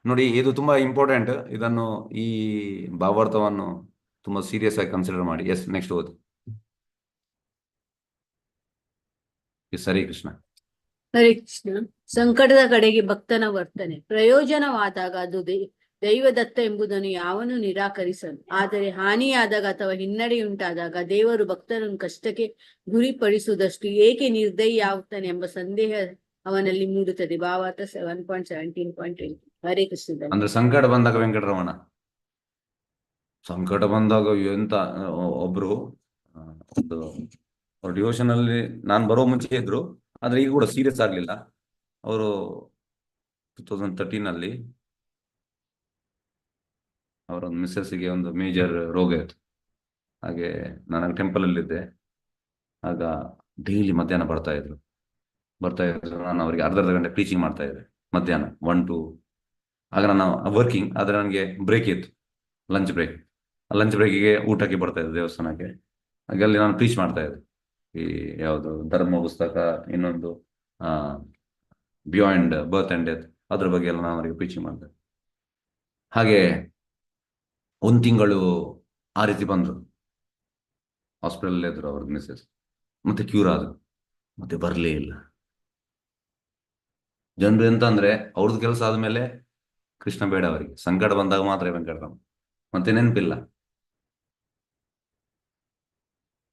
ನೋಡಿ, ಇದು ತುಂಬಾ ಇಂಪಾರ್ಟೆಂಟ್. ಇದನ್ನು ಈ ಭಾವಾರ್ಥವನ್ನು ತುಂಬಾ ಸೀರಿಯಸ್ ಆಗಿ ಕನ್ಸಿಡರ್ ಮಾಡಿ. ಎಸ್, ನೆಕ್ಸ್ಟ್ ಓದಿ. ಸರಿ ಕೃಷ್ಣ. ಹರೇ ಕೃಷ್ಣ. ಸಂಕಟದ ಕಡೆಗೆ ಭಕ್ತನ ವರ್ತನೆ ಪ್ರಯೋಜನವಾದಾಗ ಅದು ದೈವದತ್ತ ಎಂಬುದನ್ನು ಯಾವನು ನಿರಾಕರಿಸಲು. ಆದರೆ ಹಾನಿಯಾದಾಗ ಅಥವಾ ಹಿನ್ನಡೆಯುಂಟಾದಾಗ ದೇವರು ಭಕ್ತರನ್ನು ಕಷ್ಟಕ್ಕೆ ಗುರಿಪಡಿಸುವುದಷ್ಟು ಏಕೆ ನಿರ್ದಯಿಯಾಗುತ್ತಾನೆ ಎಂಬ ಸಂದೇಹ ಅವನಲ್ಲಿ ಮೂಡುತ್ತದೆ. ಭಾವಾರ್ಥ 7.17.20. ಹರೇ ಕೃಷ್ಣ. ಅಂದ್ರೆ ಸಂಕಟ ಬಂದಾಗ ವೆಂಕಟರಮಣ, ಸಂಕಟ ಬಂದಾಗ ಎಂತ ಒಬ್ರು ಅವ್ರ ಡಿವೋಷನ್ ಅಲ್ಲಿ ನಾನು ಬರೋ ಮುಂಚೆ ಇದ್ರು, ಆದ್ರೆ ಈಗ ಕೂಡ ಸೀರಿಯಸ್ ಆಗ್ಲಿಲ್ಲ. ಅವರು 2013 ಅವರೊಂದು ಮಿಸ್ಸಸ್ಸಿಗೆ ಒಂದು ಮೇಜರ್ ರೋಗ ಇತ್ತು. ಹಾಗೆ ನಾನು ಟೆಂಪಲಲ್ಲಿದ್ದೆ. ಆಗ ಡೈಲಿ ಮಧ್ಯಾಹ್ನ ಬರ್ತಾ ಇದ್ರು. ನಾನು ಅವರಿಗೆ ಅರ್ಧ ಗಂಟೆ ಟೀಚಿಂಗ್ ಮಾಡ್ತಾ ಇದ್ದೆ ಮಧ್ಯಾಹ್ನ 1 to. ಆಗ ನಾನು ವರ್ಕಿಂಗ್, ಆದರೆ ನನಗೆ ಬ್ರೇಕ್ ಇತ್ತು, ಲಂಚ್ ಬ್ರೇಕ್. ಲಂಚ್ ಬ್ರೇಕಿಗೆ ಊಟಕ್ಕೆ ಬರ್ತಾ ಇದ್ದೆ ದೇವಸ್ಥಾನಕ್ಕೆ. ಹಾಗೆ ಅಲ್ಲಿ ನಾನು ಟೀಚ್ ಮಾಡ್ತಾ ಇದ್ದೆ. ಈ ಯಾವುದು ಧರ್ಮ ಪುಸ್ತಕ, ಇನ್ನೊಂದು ಬಿಯಾಂಡ್ ಬರ್ತ್ ಆ್ಯಂಡ್ ಡೆತ್, ಅದ್ರ ಬಗ್ಗೆ ಎಲ್ಲ ನಾನು ಅವರಿಗೆ ಟೀಚಿಂಗ್ ಮಾಡ್ದೆ. ಹಾಗೆ 1 ತಿಂಗಳು ಆ ರೀತಿ ಬಂದರು. ಹಾಸ್ಪಿಟಲ್ ಇದ್ರು ಅವ್ರದ್ದು ಮಿಸ್ಸಸ್. ಮತ್ತೆ ಕ್ಯೂರ್ ಆದ್ರು, ಮತ್ತೆ ಬರಲೇ ಇಲ್ಲ. ಜನರು ಎಂತ ಅಂದ್ರೆ ಅವ್ರದ್ದು ಕೆಲಸ ಆದ್ಮೇಲೆ ಕೃಷ್ಣ ಬೇಡ ಅವರಿಗೆ, ಸಂಕಟ ಬಂದಾಗ ಮಾತ್ರ ವೆಂಕಟರಾಮ, ಮತ್ತೆ ನೆನಪಿಲ್ಲ.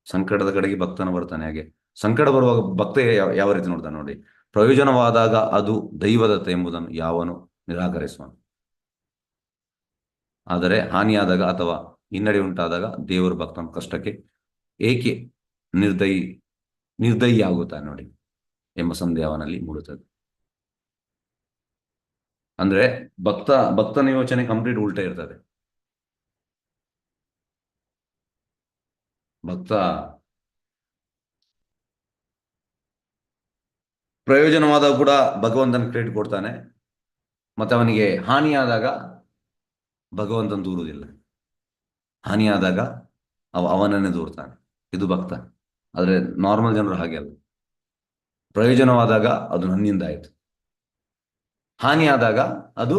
ಸಂಕಟದ ಕಡೆಗೆ ಭಕ್ತನ ಬರ್ತಾನೆ. ಹಾಗೆ ಸಂಕಟ ಬರುವಾಗ ಭಕ್ತ ಯಾವ ರೀತಿ ನೋಡ್ತಾನೆ ನೋಡಿ. ಪ್ರಯೋಜನವಾದಾಗ ಅದು ದೈವದತ್ತ ಎಂಬುದನ್ನು ಯಾವನು ನಿರಾಕರಿಸುವನು. ಆದರೆ ಹಾನಿಯಾದಾಗ ಅಥವಾ ಹಿನ್ನಡೆ ಉಂಟಾದಾಗ ದೇವರು ಭಕ್ತನ ಕಷ್ಟಕ್ಕೆ ಏಕೆ ನಿರ್ದಯಿ ಆಗುತ್ತಾನೆ ನೋಡಿ ಎಂಬ ಸಂದೇಹ ಅವನಲ್ಲಿ ಮೂಡುತ್ತದೆ. ಅಂದ್ರೆ ಭಕ್ತನ ಯೋಚನೆ ಕಂಪ್ಲೀಟ್ ಉಲ್ಟಾ ಇರ್ತದೆ. ಭಕ್ತ ಪ್ರಯೋಜನವಾದಾಗ ಕೂಡ ಭಗವಂತನ ಕ್ರೆಡಿಟ್ ಕೊಡ್ತಾನೆ, ಮತ್ತೆ ಅವನಿಗೆ ಹಾನಿಯಾದಾಗ ಭಗವಂತನ ದೂರುವುದಿಲ್ಲ. ಹಾನಿಯಾದಾಗ ಅವನನ್ನೇ ದೂರ್ತಾನೆ. ಇದು ಭಕ್ತ. ಆದ್ರೆ ನಾರ್ಮಲ್ ಜನರು ಹಾಗೆ ಅಲ್ಲ. ಪ್ರಯೋಜನವಾದಾಗ ಅದು ನನ್ನಿಂದ ಆಯ್ತು, ಹಾನಿಯಾದಾಗ ಅದು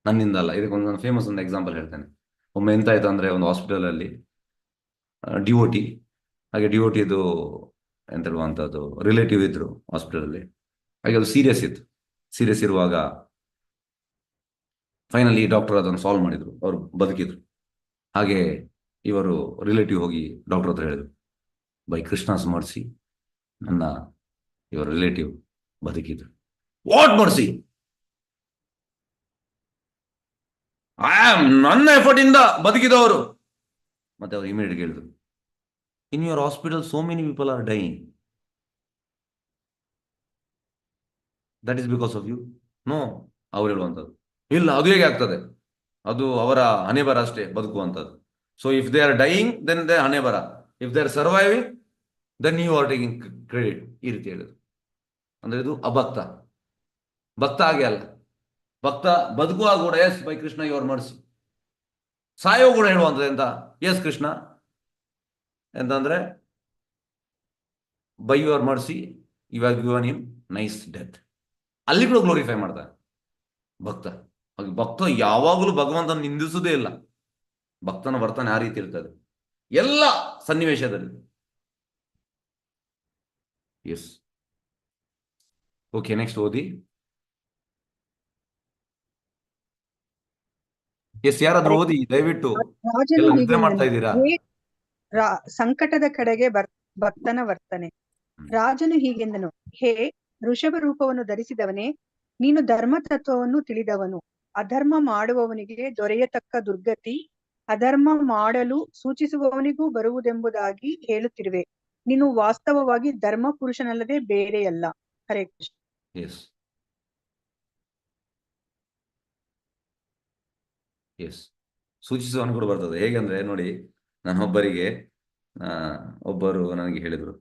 ನನ್ನಿಂದ ಅಲ್ಲ. ಇದಕ್ಕೊಂದು ಫೇಮಸ್ ಒಂದು ಎಕ್ಸಾಂಪಲ್ ಹೇಳ್ತೇನೆ. ಒಮ್ಮೆ ಎಂತ ಆಯ್ತು ಅಂದ್ರೆ, ಒಂದು ಹಾಸ್ಪಿಟಲ್ ಅಲ್ಲಿ ಡಿಒಟಿ, ಹಾಗೆ ಡಿಒಟಿದು ಎಂತ ಹೇಳುವಂಥದ್ದು ರಿಲೇಟಿವ್ ಇದ್ರು ಹಾಸ್ಪಿಟಲ್ ಅಲ್ಲಿ. ಹಾಗೆ ಅದು ಸೀರಿಯಸ್ ಇತ್ತು. ಸೀರಿಯಸ್ ಇರುವಾಗ ಫೈನಲಿ ಡಾಕ್ಟರ್ ಅದನ್ನು ಸಾಲ್ವ್ ಮಾಡಿದ್ರು, ಅವರು ಬದುಕಿದ್ರು. ಹಾಗೆ ಇವರು ರಿಲೇಟಿವ್ ಹೋಗಿ ಡಾಕ್ಟರ್ ಹತ್ರ ಹೇಳಿದ್ರು, ಬೈ ಕೃಷ್ಣಾಸ್ ಮರ್ಸಿ ನನ್ನ ಇವರ ರಿಲೇಟಿವ್ ಬದುಕಿದ್ರು. What mercy? ನನ್ನ ಎಫರ್ಟ್ ಇಂದ ಬದುಕಿದವರು. ಮತ್ತೆ ಅವರು ಇಮಿಡಿಯೇಟ್ ಹೇಳಿದ್ರು, in your hospital so many people are dying, that is because of you. No, ಅವ್ರು ಹೇಳುವಂಥದ್ದು ಇಲ್ಲ, ಅದು ಹೇಗೆ ಆಗ್ತದೆ, ಅದು ಅವರ ಹಣೆ ಬರ ಅಷ್ಟೇ ಬದುಕುವಂಥದ್ದು. So if they are dying then they ಹಣೆ ಬರ, if they are surviving then you are taking credit. ಈ ರೀತಿ ಹೇಳಿದ್ರು. ಅಂದ್ರೆ ಇದು ಅಭಕ್ತ. ಭಕ್ತ ಹಾಗೆ ಅಲ್ಲ. ಭಕ್ತ ಬದುಕುವಾಗ ಕೂಡ yes by Krishna your mercy, ಸಾಯೋ ಕೂಡ ಹೇಳುವಂಥದ್ದು ಎಂತ, ಎಸ್ ಕೃಷ್ಣ ಎಂತಂದ್ರೆ by your mercy you have given him nice death. ಅಲ್ಲಿ ಕೂಡ ಗ್ಲೋರಿಫೈ ಮಾಡ್ತಾರೆ ಭಕ್ತ. ಹಾಗೆ ಭಕ್ತ ಯಾವಾಗಲೂ ಭಗವಂತನ ನಿಂದಿಸುವುದೇ ಇಲ್ಲ. ಭಕ್ತನ ವರ್ತನೆ ಆ ರೀತಿ ಇರ್ತದೆ ಎಲ್ಲ ಸನ್ನಿವೇಶದಲ್ಲಿ. ಎಸ್, ಓಕೆ, ನೆಕ್ಸ್ಟ್ ಓದಿ. ಎಸ್, ಯಾರಾದ್ರೂ ಓದಿ ದಯವಿಟ್ಟು. ಎಲ್ಲ ನಿದ್ರೆ ಮಾಡ್ತಾ ಇದ್ದೀರಾ? ಸಂಕಟದ ಕಡೆಗೆ ಭಕ್ತನ ವರ್ತನೆ. ರಾಜನು ಹೀಗೆಂದನು, ಹೇ ಋಷಭ ರೂಪವನ್ನು ಧರಿಸಿದವನೇ, ನೀನು ಧರ್ಮ ತತ್ವವನ್ನು ತಿಳಿದವನು. ಅಧರ್ಮ ಮಾಡುವವನಿಗೆ ದೊರೆಯತಕ್ಕ ದುರ್ಗತಿ ಅಧರ್ಮ ಮಾಡಲು ಸೂಚಿಸುವವನಿಗೂ ಬರುವುದೆಂಬುದಾಗಿ ಹೇಳುತ್ತಿರುವೆ. ನೀನು ವಾಸ್ತವವಾಗಿ ಧರ್ಮ ಪುರುಷನಲ್ಲದೆ ಬೇರೆಯಲ್ಲ. ಹರೇ ಕೃಷ್ಣ. ಎಸ್, ಸೂಚಿಸುವವನು ಕೂಡ ಬರ್ತದೆ. ಹೇಗಂದ್ರೆ ನೋಡಿ, ಒಬ್ಬರು ನನಗೆ ಹೇಳಿದರು,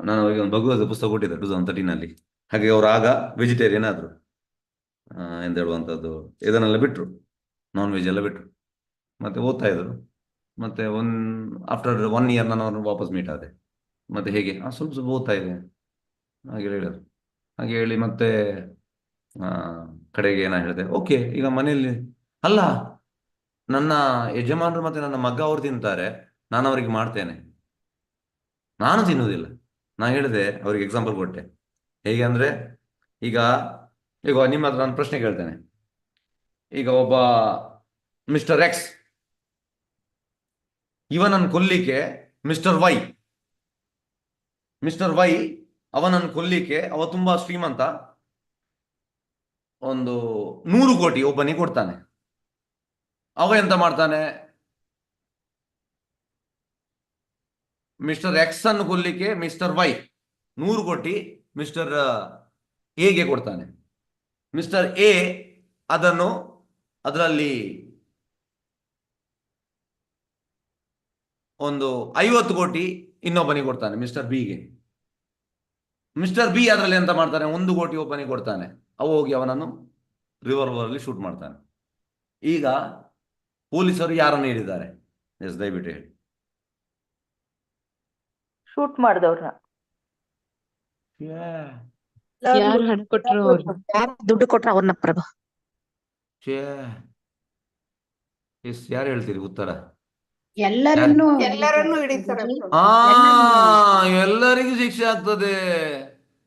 ನಾನು ಅವರಿಗೆ ಒಂದು ಭಗವದ್ ಪುಸ್ತಕ ಕೊಟ್ಟಿದ್ದೆ 2013 ಹಾಗೆ ಅವರು ಆಗ ವೆಜಿಟೇರಿಯನ್ ಆದ್ರು. ಎಂತ ಹೇಳುವಂಥದ್ದು ಇದನ್ನೆಲ್ಲ ಬಿಟ್ರು, ನಾನ್ ವೆಜ್ ಎಲ್ಲ ಬಿಟ್ರು. ಮತ್ತೆ ಓದ್ತಾ ಇದ್ರು. ಮತ್ತೆ ಆಫ್ಟರ್ 1 year ನಾನು ಅವ್ರನ್ನ ವಾಪಸ್ ಮೀಟ್ ಆದೆ. ಮತ್ತೆ ಹೇಗೆ ಸ್ವಲ್ಪ ಸ್ವಲ್ಪ ಓದ್ತಾ ಇದೆ ಹಾಗೆ ಹೇಳಿದ್ರು. ಹಾಗೆ ಹೇಳಿ ಮತ್ತೆ ಕಡೆಗೆ ಏನ ಹೇಳಿದೆ, ಓಕೆ ಈಗ ಮನೆಯಲ್ಲಿ ಅಲ್ಲ, ನನ್ನ ಯಜಮಾನರು ಮತ್ತೆ ನನ್ನ ಮಗ ಅವ್ರು ತಿಂತಾರೆ, ನಾನು ಅವರಿಗೆ ಮಾಡ್ತೇನೆ, ನಾನು ತಿನ್ನುವುದಿಲ್ಲ. ನಾ ಹೇಳಿದೆ ಅವ್ರಿಗೆ ಎಕ್ಸಾಂಪಲ್ ಕೊಟ್ಟೆ. ಹೇಗೆ ಅಂದ್ರೆ, ಈಗ ನಿಮ್ಮ ಹತ್ರ ನಾನು ಪ್ರಶ್ನೆ ಕೇಳ್ತೇನೆ. ಈಗ ಒಬ್ಬ ಮಿಸ್ಟರ್ ಎಕ್ಸ್ ಇವನನ್ನು ಕೊಲ್ಲಿಕ್ಕೆ ಮಿಸ್ಟರ್ ವೈ ಅವನನ್ನು ಕೊಲ್ಲಿಕ್ಕೆ ಅವ ತುಂಬಾ ಶ್ರೀಮಂತ, ಒಂದು 100 ಕೋಟಿ ಒಬ್ಬನಿಗೆ ಕೊಡ್ತಾನೆ. ಅವ ಎಂತ ಮಾಡ್ತಾನೆ, ಮಿಸ್ಟರ್ ಎಕ್ಸ್ ಅನ್ನು ಕೊಲ್ಲಿಕ್ಕೆ ಮಿಸ್ಟರ್ ವೈ 100 ಕೋಟಿ ಮಿಸ್ಟರ್ ಎಗೆ ಕೊಡ್ತಾನೆ. ಮಿಸ್ಟರ್ ಎ ಅದನ್ನು ಅದರಲ್ಲಿ ಒಂದು 50 ಕೋಟಿ ಇನ್ನೊಬ್ಬನಿಗೆ ಕೊಡ್ತಾನೆ, ಮಿಸ್ಟರ್ ಬಿಗೆ. ಮಿಸ್ಟರ್ ಬಿ ಅದರಲ್ಲಿ ಎಂತ ಮಾಡ್ತಾನೆ, 1 ಕೋಟಿ ಒಬ್ಬನಿಗೆ ಕೊಡ್ತಾನೆ. ಅವು ಹೋಗಿ ಅವನನ್ನು ರಿವಾಲ್ವರ್ ಅಲ್ಲಿ ಶೂಟ್ ಮಾಡ್ತಾನೆ. ಈಗ ಪೊಲೀಸರು ಯಾರನ್ನು ಹಿಡಿದ್ದಾರೆ? ಎಸ್, ದಯವಿಟ್ಟು ಹೇಳಿ. ಶೂಟ್ ಮಾಡಿದವ್ರನ್ನ. ಯಾರು ಹಣ ಕೊಟ್ರು ಅವ್ರು. ದುಡ್ಡು ಕೊಟ್ರ ಅವ್ರನ್ನ ಪ್ರಭು. ಎಸ್, ಯಾರು ಹೇಳ್ತೀರಿ ಉತ್ತರ? ಎಲ್ಲರನ್ನೂ ಎಲ್ಲರನ್ನೂ ಹಿಡಿತಾರೆ ಪ್ರಭು. ಎಲ್ಲರಿಗೂ ಶಿಕ್ಷೆ ಆಗ್ತದೆ.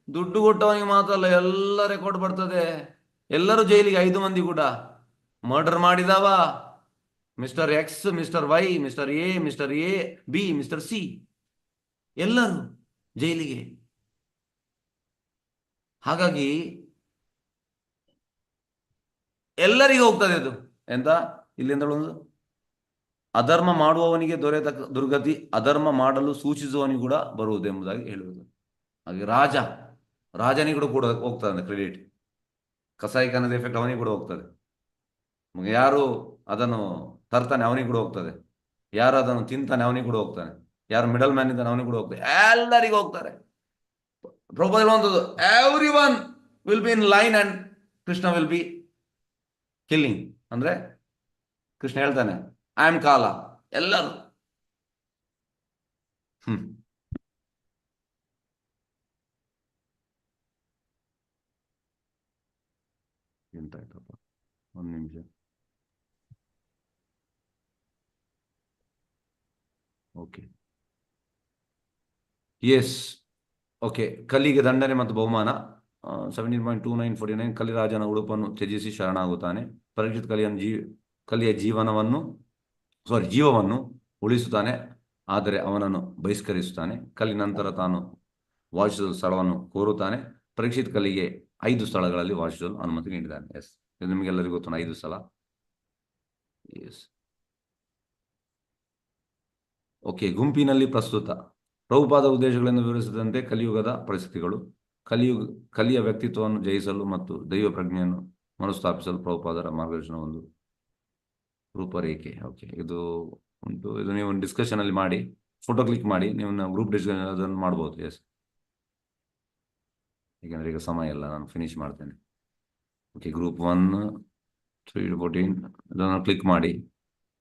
ದುಡ್ಡು ಕೊಟ್ಟವನಿಗೆ ಮಾತ್ರ ಅಲ್ಲ, ಎಲ್ಲ ರೆಕಾರ್ಡ್ ಬರ್ತದೆ. ಎಲ್ಲರೂ ಜೈಲಿಗೆ, 5 ಮಂದಿ ಕೂಡ. ಮರ್ಡರ್ ಮಾಡಿದವ mister X, mister Y, mister A, mister A B, mister C, ಎಲ್ಲರೂ ಜೈಲಿಗೆ. ಹಾಗಾಗಿ ಎಲ್ಲರಿಗೂ ಹೋಗ್ತದೆ ಅದು. ಎಂತ ಇಲ್ಲಿಂದ ಒಂದು ಅಧರ್ಮ ಮಾಡುವವನಿಗೆ ದೊರೆತ ದುರ್ಗತಿ ಅಧರ್ಮ ಮಾಡಲು ಸೂಚಿಸುವವನಿಗೆ ಕೂಡ ಬರುವುದೆಂಬುದಾಗಿ ಹೇಳುವುದು. ಹಾಗೆ ರಾಜನಿಗೆ ಕೂಡ ಹೋಗ್ತದೆ ಕ್ರೆಡಿಟ್. ಕಸಾಯಿಖಾನದ ಎಫೆಕ್ಟ್ ಅವನಿಗೆ ಕೂಡ ಹೋಗ್ತದೆ. ಯಾರು ಅದನ್ನು ತರ್ತಾನೆ ಅವನಿಗೆ ಕೂಡ ಹೋಗ್ತದೆ. ಯಾರು ಅದನ್ನು ತಿಂತಾನೆ ಅವನಿಗೆ ಕೂಡ ಹೋಗ್ತಾನೆ. ಯಾರು ಮಿಡಲ್ ಮ್ಯಾನ್ ಇದ್ದಾನೆ ಅವನಿಗೆ ಕೂಡ ಹೋಗ್ತದೆ. ಎಲ್ಲರಿಗೂ ಹೋಗ್ತಾರೆ. ಪ್ರಭು ಹೇಳುವಂಥದ್ದು, every one will be in line and Krishna will be killing. ಅಂದ್ರೆ ಕೃಷ್ಣ ಹೇಳ್ತಾನೆ, ಐ ಆಮ್ ಕಾಲ, ಎಲ್ಲರೂ. ಎಂತಾಯ್ತಪ್ಪ, 1 ನಿಮಿಷ. Okay, S, okay. ಕಲಿಗೆ ದಂಡನೆ ಮತ್ತು ಬಹುಮಾನ 17.2949. ಕಲಿರಾಜನ ಉಡುಪನ್ನು ತ್ಯಜಿಸಿ ಶರಣಾಗುತ್ತಾನೆ. ಪರೀಕ್ಷಿತ್ ಕಲಿಯ ಜೀವವನ್ನು ಉಳಿಸುತ್ತಾನೆ, ಆದರೆ ಅವನನ್ನು ಬಹಿಷ್ಕರಿಸುತ್ತಾನೆ. ಕಲಿ ನಂತರ ತಾನು ವಾಸಿಸುವ ಸ್ಥಳವನ್ನು ಕೋರುತ್ತಾನೆ. ಪರೀಕ್ಷಿತ್ ಕಲಿಗೆ 5 ಸ್ಥಳಗಳಲ್ಲಿ ವಾಸಿಸಲು ಅನುಮತಿ ನೀಡಿದ್ದಾನೆ. ಎಸ್, ಇದು ನಿಮಗೆಲ್ಲರಿಗೂ ಗೊತ್ತು, 5 ಸ್ಥಳ. Yes, okay. ಗುಂಪಿನಲ್ಲಿ ಪ್ರಸ್ತುತ ಪ್ರಭುಪಾದ ಉದ್ದೇಶಗಳನ್ನು ವಿವರಿಸಿದಂತೆ ಕಲಿಯುಗದ ಪರಿಸ್ಥಿತಿಗಳು. ಕಲಿಯ ವ್ಯಕ್ತಿತ್ವವನ್ನು ಜಯಿಸಲು ಮತ್ತು ದೈವ ಪ್ರಜ್ಞೆಯನ್ನು ಮರುಸ್ಥಾಪಿಸಲು ಪ್ರಭುಪಾದರ ಮಾರ್ಗದರ್ಶನ ಒಂದು ರೂಪರೇಖೆ. ಓಕೆ, ಇದು ಉಂಟು. ಇದು ನೀವು ಡಿಸ್ಕಷನ್ ಅಲ್ಲಿ ಮಾಡಿ, ಫೋಟೋ ಕ್ಲಿಕ್ ಮಾಡಿ, ನೀವು ಗ್ರೂಪ್ ಡಿಸ್ಕಷನ್ ಅದನ್ನು ಮಾಡ್ಬೋದು. ಎಸ್, ಯಾಕಂದ್ರೆ ಈಗ ಸಮಯ ಇಲ್ಲ, ನಾನು ಫಿನಿಶ್ ಮಾಡ್ತೇನೆ. ಓಕೆ, ಗ್ರೂಪ್ 1 3 to 14 ಅದನ್ನು ಕ್ಲಿಕ್ ಮಾಡಿ.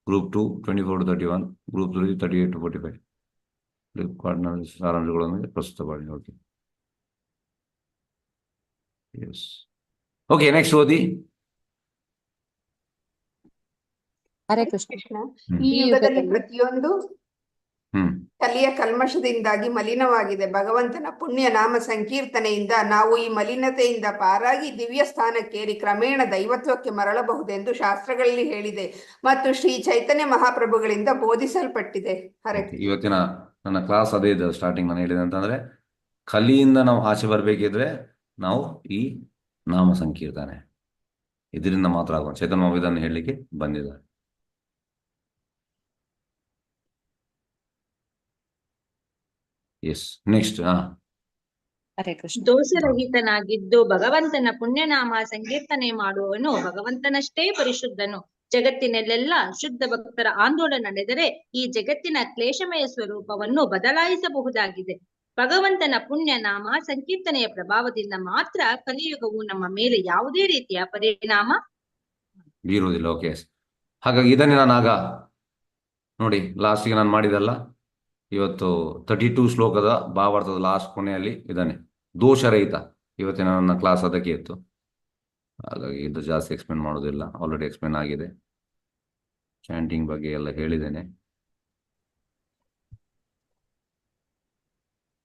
Group 2 24 to 31, group 3 38 to 45. ಫ್ಲಿಪ್ಕಾರ್ಟ್ನಲ್ಲಿ ಸಾರಾಂಶಗಳನ್ನು ಪ್ರಸ್ತುತ ಮಾಡಿ. Okay, S, okay. ನೆಕ್ಸ್ಟ್ ಓದಿ. ಹರೇ ಕೃಷ್ಣ. ಈ ಯುಗದಲ್ಲಿ ಪ್ರತಿಯೊಂದು ಕಲಿಯ ಕಲ್ಮಶದಿಂದಾಗಿ ಮಲಿನವಾಗಿದೆ. ಭಗವಂತನ ಪುಣ್ಯ ನಾಮ ಸಂಕೀರ್ತನೆಯಿಂದ ನಾವು ಈ ಮಲಿನತೆಯಿಂದ ಪಾರಾಗಿ ದಿವ್ಯ ಸ್ಥಾನಕ್ಕೇರಿ ಕ್ರಮೇಣ ದೈವತ್ವಕ್ಕೆ ಮರಳಬಹುದೆಂದು ಶಾಸ್ತ್ರಗಳಲ್ಲಿ ಹೇಳಿದೆ ಮತ್ತು ಶ್ರೀ ಚೈತನ್ಯ ಮಹಾಪ್ರಭುಗಳಿಂದ ಬೋಧಿಸಲ್ಪಟ್ಟಿದೆ. ಹರೇ ಇವತ್ತಿನ ನನ್ನ ಕ್ಲಾಸ್ ಅದೇ ಇದೆ. ಸ್ಟಾರ್ಟಿಂಗ್ ನಾನು ಹೇಳಿದೆ ಅಂತಂದ್ರೆ, ಕಲಿಯಿಂದ ನಾವು ಆಚೆ ಬರಬೇಕಿದ್ರೆ ನಾವು ಈ ನಾಮ ಸಂಕೀರ್ತನೆ ಇದರಿಂದ ಮಾತ್ರ ಆಗುವ. ಚೈತನ್ಯ ಇದನ್ನು ಹೇಳಲಿಕ್ಕೆ ಬಂದಿದ್ದಾರೆ. S, next. ದೋಷರಹಿತನಾಗಿದ್ದು ಭಗವಂತನ ಪುಣ್ಯನಾಮ ಸಂಕೀರ್ತನೆ ಮಾಡುವವನು ಭಗವಂತನಷ್ಟೇ ಪರಿಶುದ್ಧನು. ಜಗತ್ತಿನಲ್ಲೆಲ್ಲ ಶುದ್ಧ ಭಕ್ತರ ಆಂದೋಲನ ನಡೆದರೆ ಈ ಜಗತ್ತಿನ ಕ್ಲೇಶಮಯ ಸ್ವರೂಪವನ್ನು ಬದಲಾಯಿಸಬಹುದಾಗಿದೆ. ಭಗವಂತನ ಪುಣ್ಯ ನಾಮ ಸಂಕೀರ್ತನೆಯ ಪ್ರಭಾವದಿಂದ ಮಾತ್ರ ಕಲಿಯುಗವು ನಮ್ಮ ಮೇಲೆ ಯಾವುದೇ ರೀತಿಯ ಪರಿಣಾಮ ಬೀರುವುದಿಲ್ಲ. ಓಕೆ, ಹಾಗಾಗಿ ಇದನ್ನೇ ನಾನು ಆಗ ನೋಡಿ ಲಾಸ್ಟಿಗೆ ನಾನು ಮಾಡಿದಲ್ಲ, ಇವತ್ತು 32 ಶ್ಲೋಕದ ಭಾವಾರ್ಥದ ಲಾಸ್ಟ್ ಕೊನೆಯಲ್ಲಿ ಇದ್ದಾನೆ, ದೋಷರಹಿತ. ಇವತ್ತಿನ ನನ್ನ ಕ್ಲಾಸ್ ಅದಕ್ಕೆ ಇತ್ತು. ಹಾಗಾಗಿ ಇದು ಜಾಸ್ತಿ ಎಕ್ಸ್ಪ್ಲೇನ್ ಮಾಡೋದಿಲ್ಲ, ಆಲ್ರೆಡಿ ಎಕ್ಸ್ಪ್ಲೇನ್ ಆಗಿದೆ. ಚಾಂಟಿಂಗ್ ಬಗ್ಗೆ ಎಲ್ಲ ಹೇಳಿದ್ದೇನೆ.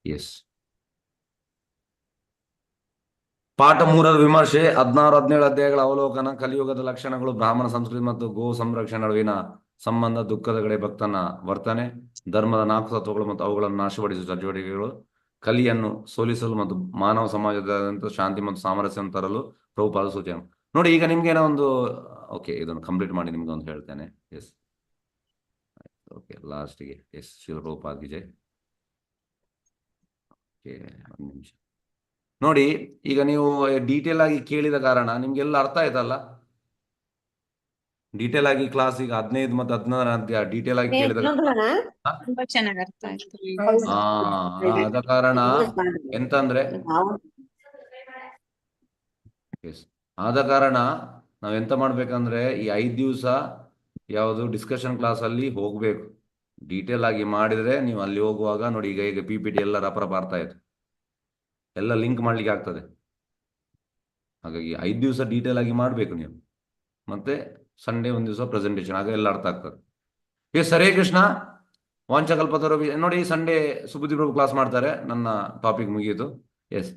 ಎಸ್, ಪಾಠ 3ರ ವಿಮರ್ಶೆ, 16-17 ಅಧ್ಯಾಯಗಳ ಅವಲೋಕನ, ಕಲಿಯುಗದ ಲಕ್ಷಣಗಳು, ಬ್ರಾಹ್ಮಣ ಸಂಸ್ಕೃತಿ ಮತ್ತು ಗೋ ಸಂರಕ್ಷಣೆ ನಡುವಿನ ಸಂಬಂಧ, ದುಃಖದ ಕಡೆ ಭಕ್ತನ ವರ್ತನೆ, ಧರ್ಮದ 4 ತತ್ವಗಳು ಮತ್ತು ಅವುಗಳನ್ನು ನಾಶಪಡಿಸುವ ಚಟುವಟಿಕೆಗಳು, ಕಲಿಯನ್ನು ಸೋಲಿಸಲು ಮತ್ತು ಮಾನವ ಸಮಾಜದಾದ್ಯಂತ ಶಾಂತಿ ಮತ್ತು ಸಾಮರಸ್ಯವನ್ನು ತರಲು ಪ್ರಭುಪಾದ ಸೂಚನೆ. ನೋಡಿ, ಈಗ ನಿಮ್ಗೆ ಏನೋ ಒಂದು ಓಕೆ, ಇದನ್ನು ಕಂಪ್ಲೀಟ್ ಮಾಡಿ ನಿಮ್ಗೆ ಒಂದು ಹೇಳ್ತೇನೆ. ಎಸ್, ಓಕೆ, ಲಾಸ್ಟಿಗೆ ಎಸ್, ಶಿಲ ಪ್ರಭುಪಾದ ಜೈ. ಓಕೆ, 1 ನಿಮಿಷ. ನೋಡಿ, ಈಗ ನೀವು ಡೀಟೇಲ್ ಆಗಿ ಕೇಳಿದ ಕಾರಣ ನಿಮ್ಗೆಲ್ಲ ಅರ್ಥ ಆಯ್ತಲ್ಲ. ಡೀಟೇಲ್ ಆಗಿ ಕ್ಲಾಸ್ ಈಗ 15 ಮತ್ತು 16 ಡೀಟೇಲ್ ಆಗಿ ಕೇಳಿದ ತುಂಬಾ ಚೆನ್ನಾಗಿ ಅರ್ಥ ಆಯ್ತು. ಆದ ಕಾರಣ ಎಂತಂದ್ರೆ ಆದ ಕಾರಣ ನಾವೆಂತ ಮಾಡ್ಬೇಕಂದ್ರೆ ಈ 5 ದಿವಸ ಯಾವುದು ಡಿಸ್ಕಷನ್ ಕ್ಲಾಸ್ ಅಲ್ಲಿ ಹೋಗ್ಬೇಕು. ಡೀಟೇಲ್ ಆಗಿ ಮಾಡಿದ್ರೆ ನೀವು ಅಲ್ಲಿ ಹೋಗುವಾಗ ನೋಡಿ, ಈಗ PPT ಎಲ್ಲ ರಪರಪ ಅರ್ಥ ಆಯ್ತು, ಎಲ್ಲ ಲಿಂಕ್ ಮಾಡ್ಲಿಕ್ಕೆ ಆಗ್ತದೆ. ಹಾಗಾಗಿ 5 ದಿವಸ ಡೀಟೇಲ್ ಆಗಿ ಮಾಡಬೇಕು ನೀವು. ಮತ್ತೆ ಸಂಡೇ ಒಂದು ದಿವಸ ಪ್ರೆಸೆಂಟೇಷನ್, ಆಗ ಎಲ್ಲ ಅರ್ಥ ಆಗ್ತದೆ. ಎಸ್, ಹರೇ ಕೃಷ್ಣ. ವಾಂಚಕಲ್ಪತರು ನೋಡಿ, ಸಂಡೇ ಸುಬುದ್ಧಿ ಪ್ರಭು ಕ್ಲಾಸ್ ಮಾಡ್ತಾರೆ. ನನ್ನ ಟಾಪಿಕ್ ಮುಗಿಯಿತು. ಎಸ್,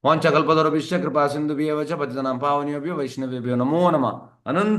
ವಾಂಚಕಲ್ಪತರು ವಿಶ್ವ ಕೃಪಾ ಸಿಂಧು ಪತಿತನಾಂ ಪಾವನೇಭ್ಯೋ ವೈಷ್ಣವೇಭ್ಯೋ ನಮೋ ನಮಃ. ಅನಂತ